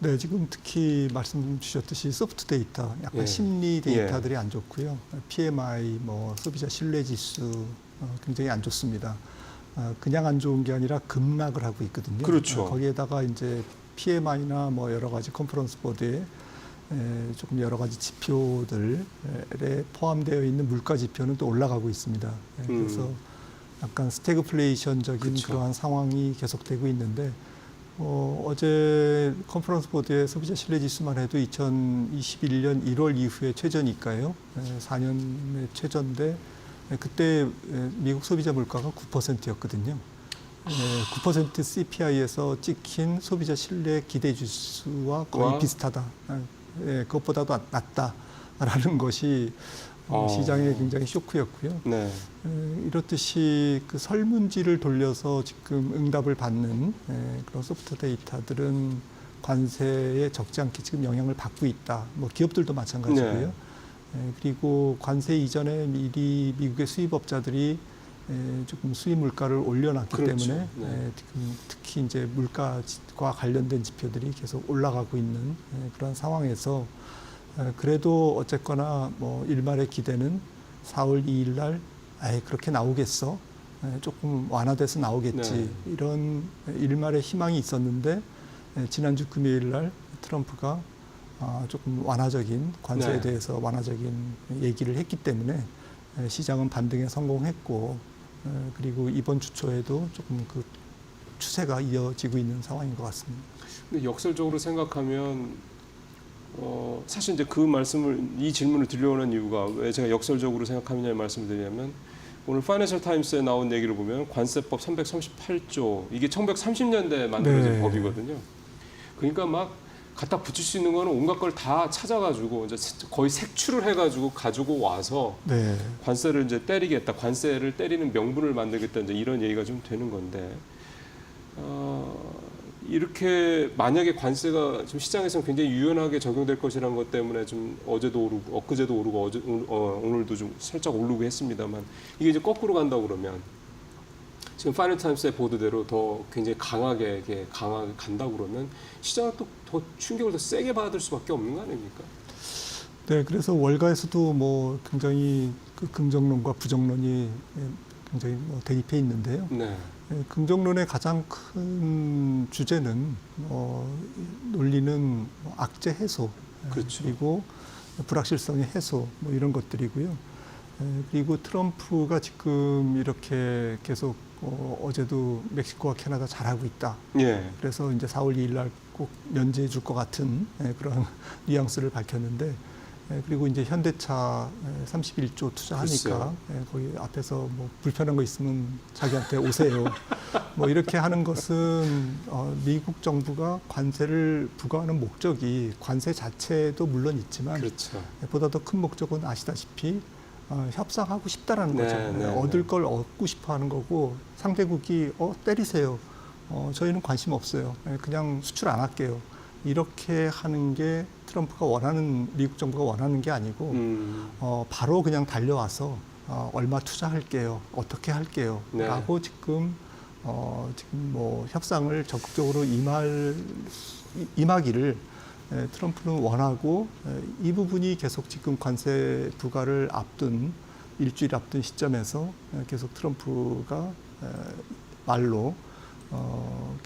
네, 지금 특히 말씀 주셨듯이 소프트 데이터, 약간 예. 심리 데이터들이 안 좋고요. PMI, 뭐 소비자 신뢰 지수 굉장히 안 좋습니다. 그냥 안 좋은 게 아니라 급락을 하고 있거든요. 그렇죠. 거기에다가 이제 PMI나 뭐 여러 가지 컨퍼런스 보드에 조금 여러 가지 지표들에 포함되어 있는 물가 지표는 또 올라가고 있습니다. 그래서 약간 스태그플레이션적인 그쵸. 그러한 상황이 계속되고 있는데 어제 컨퍼런스 보드의 소비자 신뢰 지수만 해도 2021년 1월 이후에 최저니까요. 4년의 최저인데 그때 미국 소비자 물가가 9%였거든요. 9% CPI에서 찍힌 소비자 신뢰 기대 지수와 거의 비슷하다. 그것보다도 낮다라는 것이 시장에 굉장히 쇼크였고요. 네. 이렇듯이 그 설문지를 돌려서 지금 응답을 받는 그런 소프트 데이터들은 관세에 적지 않게 지금 영향을 받고 있다. 뭐 기업들도 마찬가지고요. 그리고 관세 이전에 미리 미국의 수입업자들이 조금 수입 물가를 올려놨기 그렇죠. 때문에 네. 지금 특히 이제 물가와 관련된 지표들이 계속 올라가고 있는 그런 상황에서 그래도 어쨌거나 뭐 일말의 기대는 4월 2일 날 그렇게 나오겠어. 조금 완화돼서 나오겠지. 네. 이런 일말의 희망이 있었는데 지난주 금요일 날 트럼프가 조금 완화적인 관세에 네. 대해서 완화적인 얘기를 했기 때문에 시장은 반등에 성공했고 그리고 이번 주 초에도 조금 그 추세가 이어지고 있는 상황인 것 같습니다. 근데 역설적으로 생각하면 사실 이제 이 질문을 드리려는 이유가 왜 제가 역설적으로 생각하느냐는 말씀을 드리냐면 오늘 파이낸셜 타임스에 나온 얘기를 보면 관세법 338조 이게 1930년대에 만들어진 네. 법이거든요. 그러니까 막 갖다 붙일 수 있는 거는 온갖 걸 다 찾아가지고 이제 거의 색출을 해가지고 가지고 와서 네. 관세를 이제 때리겠다, 관세를 때리는 명분을 만들겠다 이제 이런 얘기가 좀 되는 건데 이렇게 만약에 관세가 지금 시장에서는 굉장히 유연하게 적용될 것이라는 것 때문에 좀 어제도 오르고 엊그제도 오르고 오늘도 좀 살짝 오르고 했습니다만 이게 이제 거꾸로 간다고 그러면 지금 파이낸셜 타임스의 보도대로 더 굉장히 강하게 간다고 그러면 시장은 또 더 충격을 더 세게 받을 수밖에 없는 거 아닙니까? 네, 그래서 월가에서도 뭐 굉장히 그 긍정론과 부정론이 굉장히 뭐 대립해 있는데요. 네. 긍정론의 가장 큰 주제는 논리는 악재 해소, 그렇죠. 그리고 불확실성의 해소 뭐 이런 것들이고요. 그리고 트럼프가 지금 이렇게 계속 어제도 멕시코와 캐나다 잘하고 있다. 예. 그래서 이제 4월 2일 날 꼭 면제해 줄 것 같은 그런 뉘앙스를 밝혔는데 그리고 이제 현대차 31조 투자하니까 거기 앞에서 뭐 불편한 거 있으면 자기한테 오세요. 뭐 이렇게 하는 것은 미국 정부가 관세를 부과하는 목적이 관세 자체도 물론 있지만 그렇죠. 보다 더 큰 목적은 아시다시피 협상하고 싶다라는 거죠. 네, 얻을 걸 얻고 싶어 하는 거고 상대국이 때리세요. 저희는 관심 없어요. 그냥 수출 안 할게요. 이렇게 하는 게 트럼프가 원하는 미국 정부가 원하는 게 아니고 바로 그냥 달려와서 얼마 투자할게요. 어떻게 할게요. 네. 라고 지금 뭐 협상을 적극적으로 임하기를 트럼프는 원하고 이 부분이 계속 지금 관세 부과를 일주일 앞둔 시점에서 계속 트럼프가 말로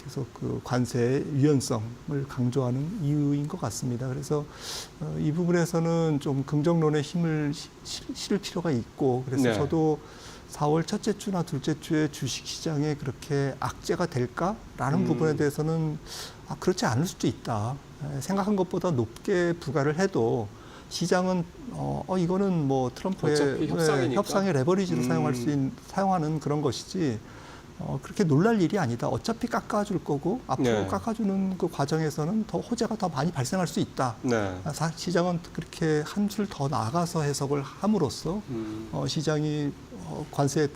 계속 그 관세의 유연성을 강조하는 이유인 것 같습니다. 그래서 이 부분에서는 좀 긍정론의 힘을 실을 필요가 있고 그래서 네. 저도 4월 첫째 주나 둘째 주에 주식시장에 그렇게 악재가 될까라는 부분에 대해서는 그렇지 않을 수도 있다. 생각한 것보다 높게 부과를 해도 시장은 이거는 뭐 트럼프의 어차피 협상이니까. 협상의 레버리지로 사용하는 그런 것이지 그렇게 놀랄 일이 아니다. 어차피 깎아줄 거고 앞으로 네. 깎아주는 그 과정에서는 더 호재가 더 많이 발생할 수 있다. 네. 시장은 그렇게 한 줄 더 나아가서 해석을 함으로써 시장이 관세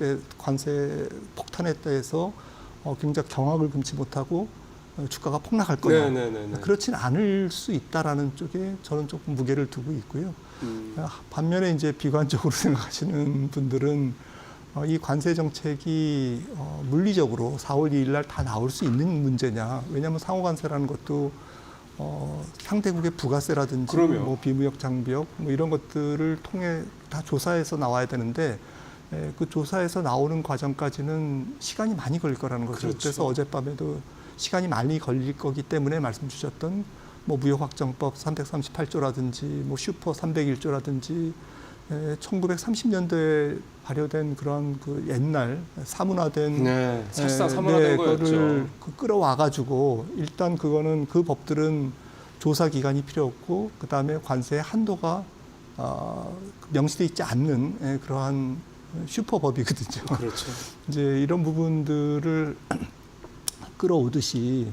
폭탄에 대해서 굉장히 경악을 금치 못하고 주가가 폭락할 거냐. 네. 그렇진 않을 수 있다라는 쪽에 저는 조금 무게를 두고 있고요. 반면에 이제 비관적으로 생각하시는 분들은 이 관세 정책이 물리적으로 4월 2일 날 다 나올 수 있는 문제냐. 왜냐하면 상호관세라는 것도 상대국의 부가세라든지 그럼요. 뭐 비무역 장벽 뭐 이런 것들을 통해 다 조사해서 나와야 되는데 그 조사에서 나오는 과정까지는 시간이 많이 걸릴 거라는 거죠. 그렇죠. 그래서 어젯밤에도 시간이 많이 걸릴 거기 때문에 말씀 주셨던 뭐 무역확정법 338조라든지 뭐 슈퍼 301조라든지 1930년도에 발효된 그런 그 옛날 사문화된 네, 사실상 사문화된 거였죠. 거를 끌어와 가지고 일단 그거는 그 법들은 조사 기간이 필요 없고 그다음에 관세의 한도가 명시돼 있지 않는 그러한 슈퍼법이거든요. 그렇죠. 이제 이런 부분들을 끌어오듯이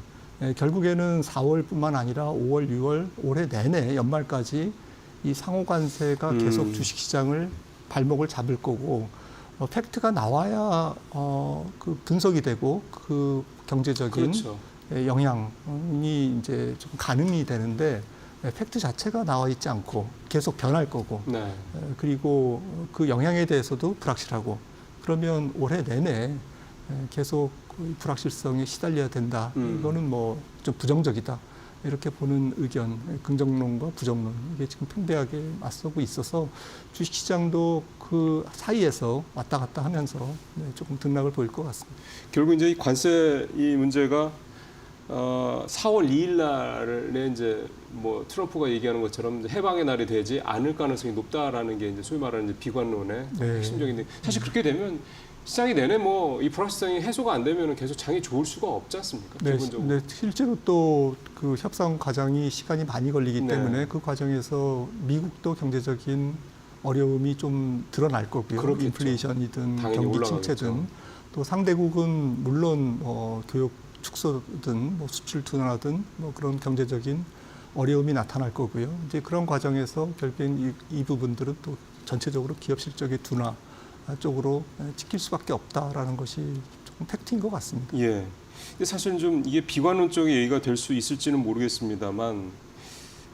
결국에는 4월뿐만 아니라 5월, 6월 올해 내내 연말까지 이 상호 관세가 계속 주식시장을 발목을 잡을 거고 팩트가 나와야 그 분석이 되고 그 경제적인 그렇죠. 영향이 이제 좀 가능이 되는데 팩트 자체가 나와 있지 않고 계속 변할 거고 네. 그리고 그 영향에 대해서도 불확실하고 그러면 올해 내내 계속 그 불확실성에 시달려야 된다. 이거는 뭐 좀 부정적이다. 이렇게 보는 의견, 긍정론과 부정론 이게 지금 팽배하게 맞서고 있어서 주식시장도 그 사이에서 왔다 갔다 하면서 조금 등락을 보일 것 같습니다. 결국 이제 이 관세 이 문제가 4월 2일 날에 이제 뭐 트럼프가 얘기하는 것처럼 해방의 날이 되지 않을 가능성이 높다라는 게 이제 소위 말하는 이제 비관론의 네. 핵심적인데 사실 그렇게 되면 시장이 내내 뭐 이 불확실성이 해소가 안 되면 계속 장이 좋을 수가 없지 않습니까? 네, 기본적으로. 네, 실제로 또 그 협상 과정이 시간이 많이 걸리기 네. 때문에 그 과정에서 미국도 경제적인 어려움이 좀 드러날 거고요. 그렇겠죠. 인플레이션이든 당연히 경기 올라가겠죠. 침체든 또 상대국은 물론 교역 축소든 뭐 수출 둔화든 뭐 그런 경제적인 어려움이 나타날 거고요. 이제 그런 과정에서 결국엔 이 부분들은 또 전체적으로 기업 실적의 둔화 쪽으로 찍힐 수밖에 없다라는 것이 조금 팩트인 것 같습니다. 예. 근데 사실 좀 이게 비관론적인 얘기가 될 수 있을지는 모르겠습니다만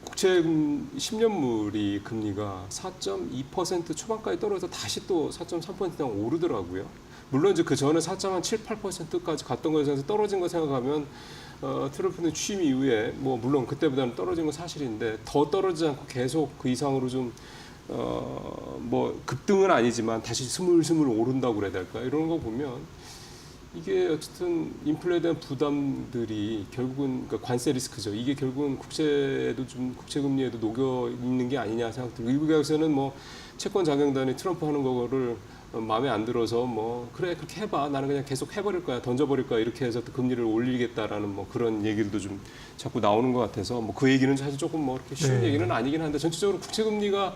국채 10년물이 금리가 4.2% 초반까지 떨어져서 다시 또 4.3%당 오르더라고요. 물론 이제 그 전에 4.7, 8%까지 갔던 것에서 떨어진 거 생각하면 트럼프는 취임 이후에 뭐 물론 그때보다는 떨어진 건 사실인데 더 떨어지지 않고 계속 그 이상으로 좀 뭐 급등은 아니지만 다시 스물스물 오른다고 그래야 될까 이런 거 보면 이게 어쨌든 인플레에 대한 부담들이 결국은 그러니까 관세 리스크죠. 이게 결국은 국채에도 좀 국채 금리에도 녹여 있는 게 아니냐 생각들고 일부에서는 뭐 채권 장경단이 트럼프 하는 거를 마음에 안 들어서 뭐 그래 그렇게 해봐 나는 그냥 계속 해버릴 거야 던져버릴 거야 이렇게 해서 또 금리를 올리겠다라는 뭐 그런 얘기들도 좀 자꾸 나오는 것 같아서 뭐 그 얘기는 사실 조금 뭐 이렇게 쉬운 네. 얘기는 아니긴 한데 전체적으로 국채 금리가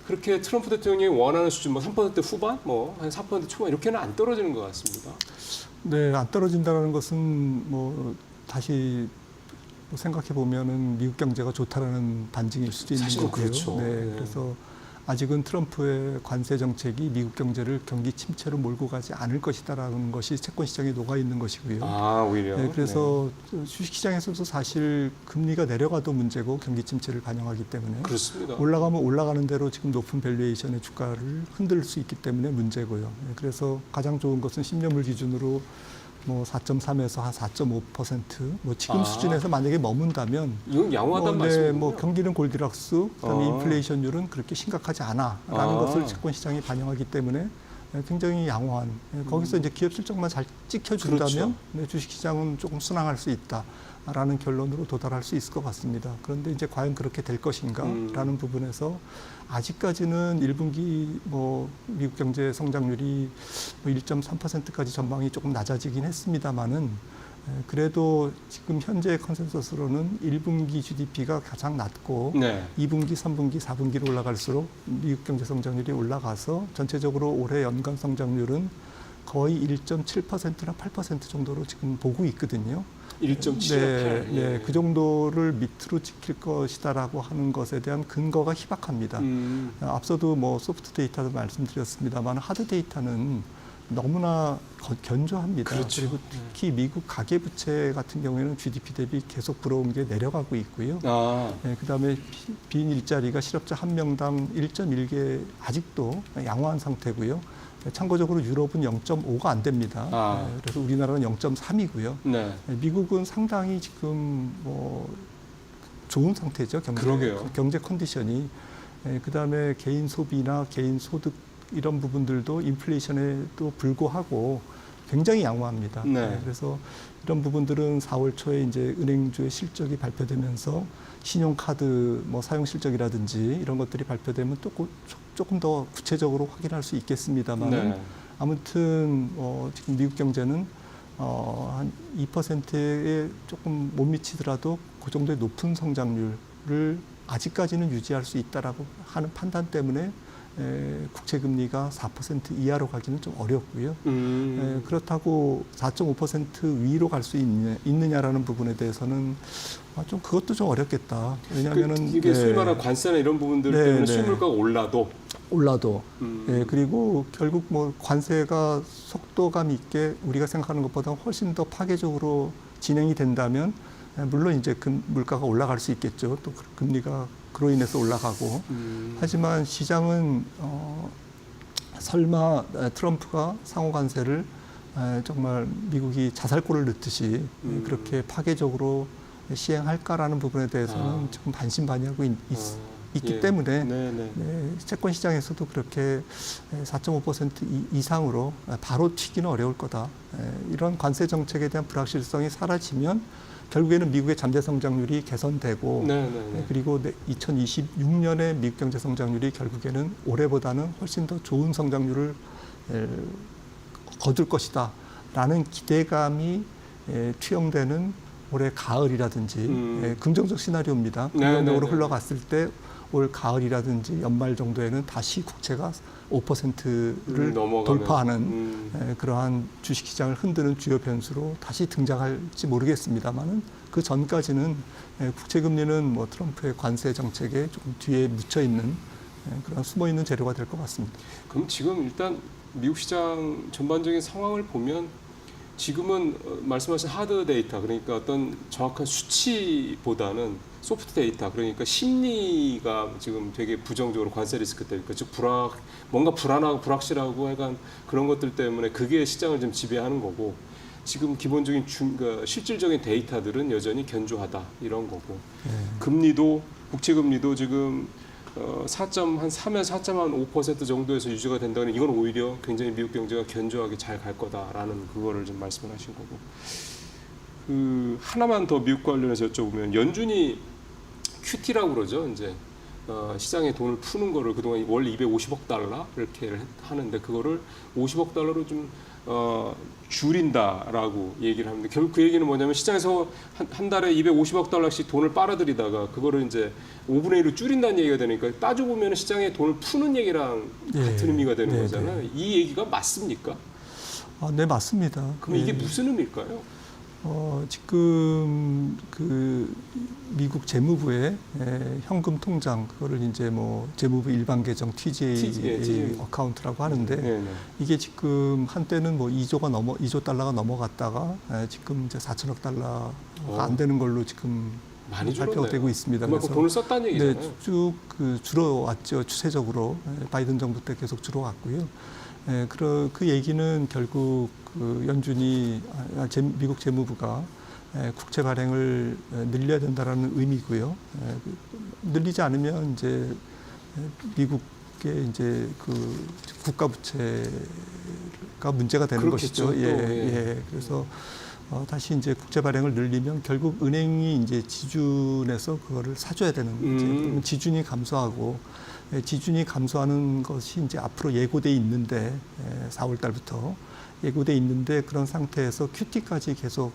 그렇게 트럼프 대통령이 원하는 수준 뭐 3% 후반 뭐 한 4% 초반 이렇게는 안 떨어지는 것 같습니다. 네, 안 떨어진다는 것은 뭐 다시 생각해 보면은 미국 경제가 좋다라는 반증일 수도 있는 사실은 거고요. 그렇죠. 네, 네. 그래서 아직은 트럼프의 관세 정책이 미국 경제를 경기 침체로 몰고 가지 않을 것이다라는 것이 채권 시장에 녹아 있는 것이고요. 아 오히려. 네, 그래서 주식 시장에서도 사실 금리가 내려가도 문제고 경기 침체를 반영하기 때문에 그렇습니다. 올라가면 올라가는 대로 지금 높은 밸류에이션의 주가를 흔들 수 있기 때문에 문제고요. 네, 그래서 가장 좋은 것은 10년물 기준으로 뭐 4.3에서 한 4.5%, 뭐 지금 아. 수준에서 만약에 머문다면 이건 양호하다는 네, 말씀이군요. 뭐 경기는 골디락스, 그다음에 아. 인플레이션율은 그렇게 심각하지 않아라는 아. 것을 채권 시장이 반영하기 때문에 굉장히 양호한 거기서 이제 기업 실적만 잘 찍혀준다면 그렇죠. 네, 주식 시장은 조금 순항할 수 있다라는 결론으로 도달할 수 있을 것 같습니다. 그런데 이제 과연 그렇게 될 것인가라는 부분에서 아직까지는 1분기 뭐 미국 경제 성장률이 1.3%까지 전망이 조금 낮아지긴 했습니다만은 그래도 지금 현재 컨센서스로는 1분기 GDP가 가장 낮고 네. 2분기, 3분기, 4분기로 올라갈수록 미국 경제 성장률이 올라가서 전체적으로 올해 연간 성장률은 거의 1.7%나 8% 정도로 지금 보고 있거든요. 1.78. 네, 네, 그 정도를 밑으로 찍힐 것이다라고 하는 것에 대한 근거가 희박합니다. 앞서도 뭐 소프트 데이터도 말씀드렸습니다만 하드 데이터는 너무나 견조합니다. 그렇죠. 그리고 특히 미국 가계부채 같은 경우에는 GDP 대비 계속 불어온 게 내려가고 있고요. 아. 네, 그다음에 빈 일자리가 실업자 한 명당 1.1개 아직도 양호한 상태고요. 참고적으로 유럽은 0.5가 안 됩니다. 아. 네, 그래서 우리나라는 0.3이고요. 네. 미국은 상당히 지금 뭐 좋은 상태죠. 그러게요. 경제 컨디션이. 그다음에 개인 소비나 개인 소득 이런 부분들도 인플레이션에도 불구하고 굉장히 양호합니다. 네. 그래서 이런 부분들은 4월 초에 이제 은행주의 실적이 발표되면서 신용카드 뭐 사용 실적이라든지 이런 것들이 발표되면 또 조금 더 구체적으로 확인할 수 있겠습니다만 네. 아무튼 지금 미국 경제는 한 2%에 조금 못 미치더라도 그 정도의 높은 성장률을 아직까지는 유지할 수 있다라고 하는 판단 때문에 국채 금리가 4% 이하로 가기는 좀 어렵고요. 그렇다고 4.5% 위로 갈 수 있느냐라는 부분에 대해서는 좀 그것도 좀 어렵겠다. 왜냐하면은 이게 소위 말하는 관세나 이런 부분들 네, 때문에 네. 수입물가가 올라도 그리고 결국 뭐 관세가 속도감 있게 우리가 생각하는 것보다 훨씬 더 파괴적으로 진행이 된다면 물론 이제 물가가 올라갈 수 있겠죠. 또 금리가 그로 인해서 올라가고 하지만 시장은 설마 트럼프가 상호 관세를 정말 미국이 자살골을 넣듯이 그렇게 파괴적으로 시행할까라는 부분에 대해서는 조금 반신반의하고 있기 예. 때문에 네. 채권 시장에서도 그렇게 4.5% 이상으로 바로 튀기는 어려울 거다. 이런 관세 정책에 대한 불확실성이 사라지면 결국에는 미국의 잠재 성장률이 개선되고 그리고 2026년에 미국 경제 성장률이 결국에는 올해보다는 훨씬 더 좋은 성장률을 거둘 것이다라는 기대감이 투영되는 올해 가을이라든지 긍정적 시나리오입니다. 긍정적으로 흘러갔을 때 올 가을이라든지 연말 정도에는 다시 국채가 5%를 돌파하는 그러한 주식시장을 흔드는 주요 변수로 다시 등장할지 모르겠습니다만은 그 전까지는 국채금리는 뭐 트럼프의 관세 정책에 조금 뒤에 묻혀 있는 그런 숨어 있는 재료가 될 것 같습니다. 그럼 지금 일단 미국 시장 전반적인 상황을 보면 지금은 말씀하신 하드 데이터, 그러니까 어떤 정확한 수치보다는 소프트 데이터, 그러니까 심리가 지금 되게 부정적으로 관세 리스크 때문에, 즉 뭔가 불안하고 불확실하고 약간 그런 것들 때문에 그게 시장을 좀 지배하는 거고, 지금 기본적인 그러니까 실질적인 데이터들은 여전히 견조하다 이런 거고, 금리도 국채 금리도 지금 4.3에서 4.5% 정도에서 유지가 된다면 이건 오히려 굉장히 미국 경제가 견조하게 잘 갈 거다라는 그거를 좀 말씀을 하신 거고, 그 하나만 더 미국 관련해서 여쭤보면 연준이 QT라고 그러죠. 이제 시장에 돈을 푸는 거를 그동안 월 250억 달러 이렇게 하는데 그거를 50억 달러로 좀 줄인다라고 얘기를 하는데 결국 그 얘기는 뭐냐면 시장에서 한 달에 250억 달러씩 돈을 빨아들이다가 그거를 이제 5분의 1로 줄인다는 얘기가 되니까 따져보면 시장에 돈을 푸는 얘기랑 같은 의미가 되는 거잖아요. 이 얘기가 맞습니까? 네, 맞습니다. 그럼 이게 무슨 의미일까요? 지금 그 미국 재무부의 현금 통장 그거를 이제 뭐 재무부 일반 계정 TGA 어카운트라고 하는데 이게 지금 한때는 뭐 2조 달러가 넘어갔다가 지금 이제 4천억 달러가 안 되는 걸로 지금 많이 발표가 되고 있습니다. 그만큼 돈을 썼다는 얘기잖아요. 네, 쭉 줄어왔죠. 추세적으로 바이든 정부 때 계속 줄어왔고요. 그 얘기는 결국 그 연준이 미국 재무부가 국채 발행을 늘려야 된다라는 의미고요. 늘리지 않으면 이제 미국의 이제 그 국가 부채가 문제가 되는 그렇겠죠, 것이죠. 그래서 다시 이제 국채 발행을 늘리면 결국 은행이 이제 지준에서 그거를 사줘야 되는 지준이 감소하고. 지준이 감소하는 것이 이제 앞으로 예고돼 있는데 4월 달부터 예고돼 있는데 그런 상태에서 QT까지 계속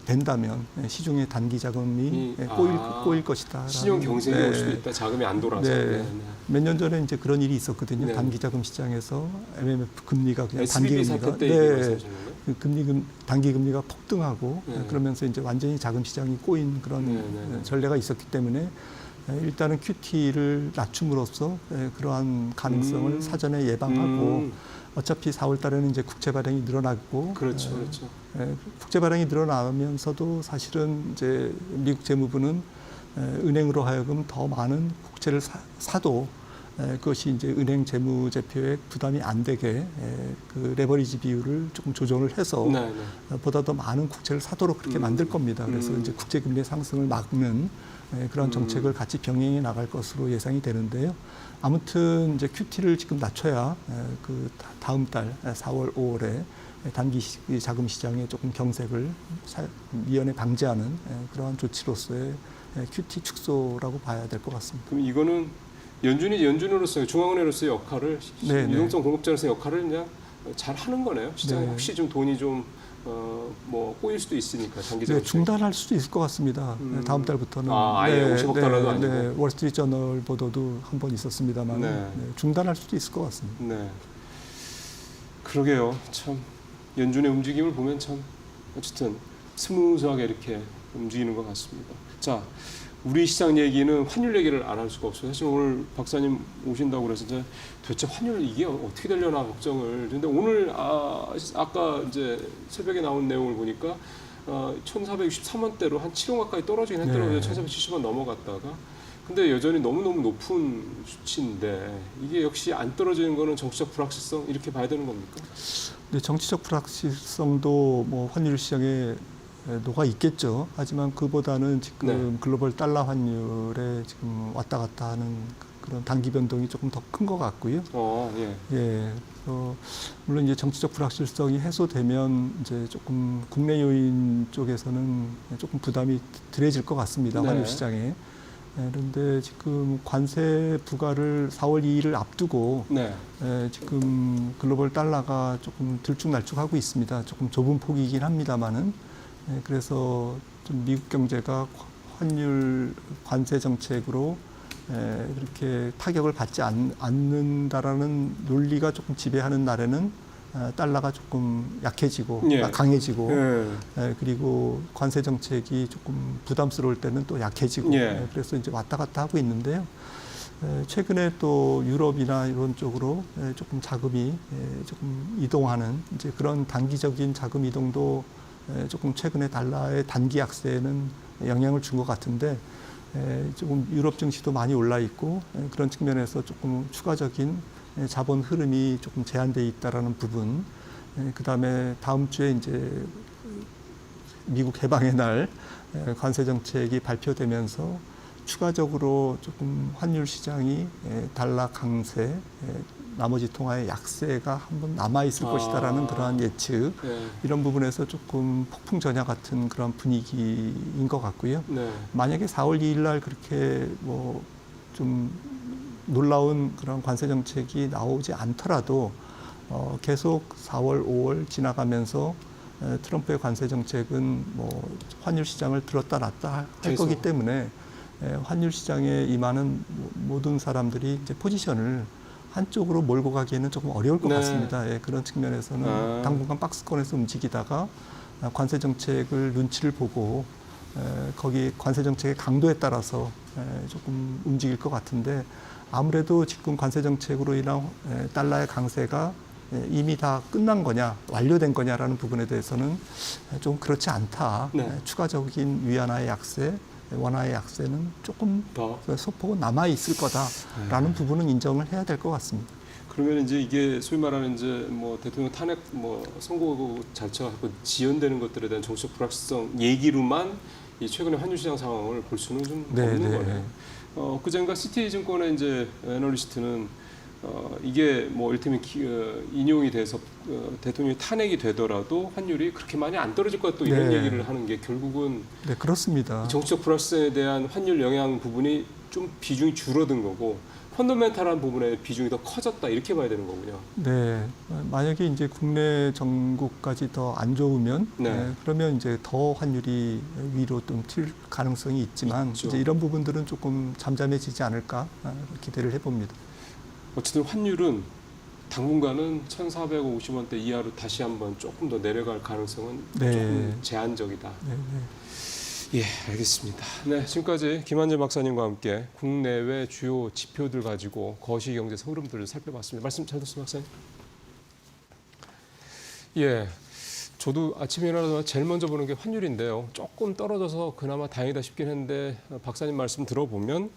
된다면 시중에 단기 자금이 꼬일 것이다. 신용 경색이 올 수도 있다. 자금이 안 돌아서. 몇 년 전에 이제 그런 일이 있었거든요. 단기 자금 시장에서 MMF 금리가 그냥 단기 금리가 단기 금리가 폭등하고 그러면서 이제 완전히 자금 시장이 꼬인 그런 전례가 있었기 때문에. 일단은 QT를 낮춤으로써 그러한 가능성을 사전에 예방하고 어차피 4월 달에는 이제 국채 발행이 늘어나고 그렇죠. 국채 발행이 늘어나면서도 사실은 이제 미국 재무부는 은행으로 하여금 더 많은 국채를 사도 그것이 이제 은행 재무제표에 부담이 안 되게 그 레버리지 비율을 조금 조정을 해서 보다 더 많은 국채를 사도록 그렇게 만들 겁니다. 그래서 이제 국채 금리의 상승을 막는 그런 정책을 같이 병행해 나갈 것으로 예상이 되는데요. 아무튼 이제 QT를 지금 낮춰야 그 다음 달 4월, 5월에 단기 자금 시장에 조금 경색을 미연에 방지하는 그러한 조치로서의 QT 축소라고 봐야 될 것 같습니다. 그럼 이거는 연준으로서의 중앙은행으로서의 역할을 네, 유동성 공급자로서의 역할을 그냥 잘 하는 거네요. 시장에 네. 혹시 좀 돈이 좀 꼬일 수도 있으니까 장기적으로. 네, 중단할 수도 있을 것 같습니다. 다음 달부터는. 아예 50억 달러도 아니고. 월스트리트저널 보도도 한 번 있었습니다만 네. 중단할 수도 있을 것 같습니다. 네. 그러게요. 참 연준의 움직임을 보면 참 어쨌든 스무스하게 이렇게 움직이는 것 같습니다. 자, 우리 시장 얘기는 환율 얘기를 안 할 수가 없어요. 사실 오늘 박사님 오신다고 그래서 이제 도대체 환율 이게 어떻게 되려나 걱정을. 근데 오늘 아까 이제 새벽에 나온 내용을 보니까 1,463원대로 한 7원 가까이 떨어지긴 했더라고요. 1,470원 넘어갔다가. 근데 여전히 너무너무 높은 수치인데 이게 역시 안 떨어지는 거는 정치적 불확실성 이렇게 봐야 되는 겁니까? 네, 정치적 불확실성도 뭐 환율 시장에 녹아 있겠죠. 하지만 그보다는 지금 글로벌 달러 환율에 지금 왔다 갔다 하는 그런 단기 변동이 조금 더 큰 것 같고요. 예. 물론 이제 정치적 불확실성이 해소되면 이제 조금 국내 요인 쪽에서는 조금 부담이 덜해질 것 같습니다. 네. 환율 시장에. 그런데 지금 관세 부과를 4월 2일을 앞두고 지금 글로벌 달러가 조금 들쭉날쭉하고 있습니다. 조금 좁은 폭이긴 합니다만은 그래서 좀 미국 경제가 환율 관세 정책으로 이렇게 타격을 받지 않는다라는 논리가 조금 지배하는 날에는 달러가 조금 약해지고 강해지고 그리고 관세 정책이 조금 부담스러울 때는 또 약해지고 그래서 이제 왔다 갔다 하고 있는데요. 최근에 또 유럽이나 이런 쪽으로 조금 자금이 조금 이동하는 이제 그런 단기적인 자금 이동도 조금 최근에 달러의 단기 약세에는 영향을 준 것 같은데 조금 유럽 증시도 많이 올라 있고 그런 측면에서 조금 추가적인 자본 흐름이 조금 제한돼 있다라는 부분. 그다음에 다음 주에 이제 미국 해방의 날 관세 정책이 발표되면서 추가적으로 조금 환율 시장이 달러 강세, 나머지 통화의 약세가 한번 남아 있을 것이다라는 그러한 예측. 이런 부분에서 조금 폭풍 전야 같은 그런 분위기인 것 같고요. 만약에 4월 2일 날 그렇게 뭐 좀 놀라운 그런 관세 정책이 나오지 않더라도 계속 4월, 5월 지나가면서 트럼프의 관세 정책은 뭐 환율 시장을 들었다 놨다 할 거기 때문에 환율 시장에 임하는 모든 사람들이 이제 포지션을 한쪽으로 몰고 가기에는 조금 어려울 것 같습니다. 그런 측면에서는 당분간 박스권에서 움직이다가 관세 정책을 눈치를 보고 거기 관세 정책의 강도에 따라서 조금 움직일 것 같은데 아무래도 지금 관세 정책으로 인한 달러의 강세가 이미 다 끝난 거냐, 완료된 거냐라는 부분에 대해서는 좀 그렇지 않다. 추가적인 위안화의 약세, 원화의 약세는 조금 더 소폭은 남아 있을 거다라는 부분은 인정을 해야 될 것 같습니다. 그러면 이제 이게 소위 말하는 이제 뭐 대통령 탄핵 뭐 선거 자체가 지연되는 것들에 대한 정치적 불확실성 얘기로만 이 최근의 환율 시장 상황을 볼 수는 좀 없는 거네요. 그전과 시티증권의 이제 애널리스트는 이게 뭐 이를테면 인용이 돼서 대통령이 탄핵이 되더라도 환율이 그렇게 많이 안 떨어질 것 같다 또 이런 얘기를 하는 게 결국은 그렇습니다. 정치적 불확실성에 대한 환율 영향 부분이 좀 비중이 줄어든 거고 펀더멘탈한 부분의 비중이 더 커졌다 이렇게 봐야 되는 거군요. 네, 만약에 이제 국내 정국까지 더 안 좋으면 그러면 이제 더 환율이 위로 좀 튈 가능성이 있지만 이제 이런 부분들은 조금 잠잠해지지 않을까 기대를 해봅니다. 어쨌든 환율은 당분간은 1,450원대 이하로 다시 한번 조금 더 내려갈 가능성은 조금 제한적이다. 예, 알겠습니다. 네, 지금까지 김한재 박사님과 함께 국내외 주요 지표들 가지고 거시경제 흐름들을 살펴봤습니다. 말씀 잘 듣습니다, 박사님. 예, 저도 아침에 일어나서 제일 먼저 보는 게 환율인데요. 조금 떨어져서 그나마 다행이다 싶긴 했는데 박사님 말씀 들어보면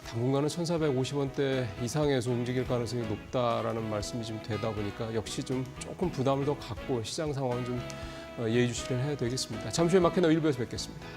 당분간은 1,450원대 이상에서 움직일 가능성이 높다라는 말씀이 좀 되다 보니까 역시 좀 조금 부담을 더 갖고 시장 상황은 좀 예의주시를 해야 되겠습니다. 잠시 후에 마켓나 일부에서 뵙겠습니다.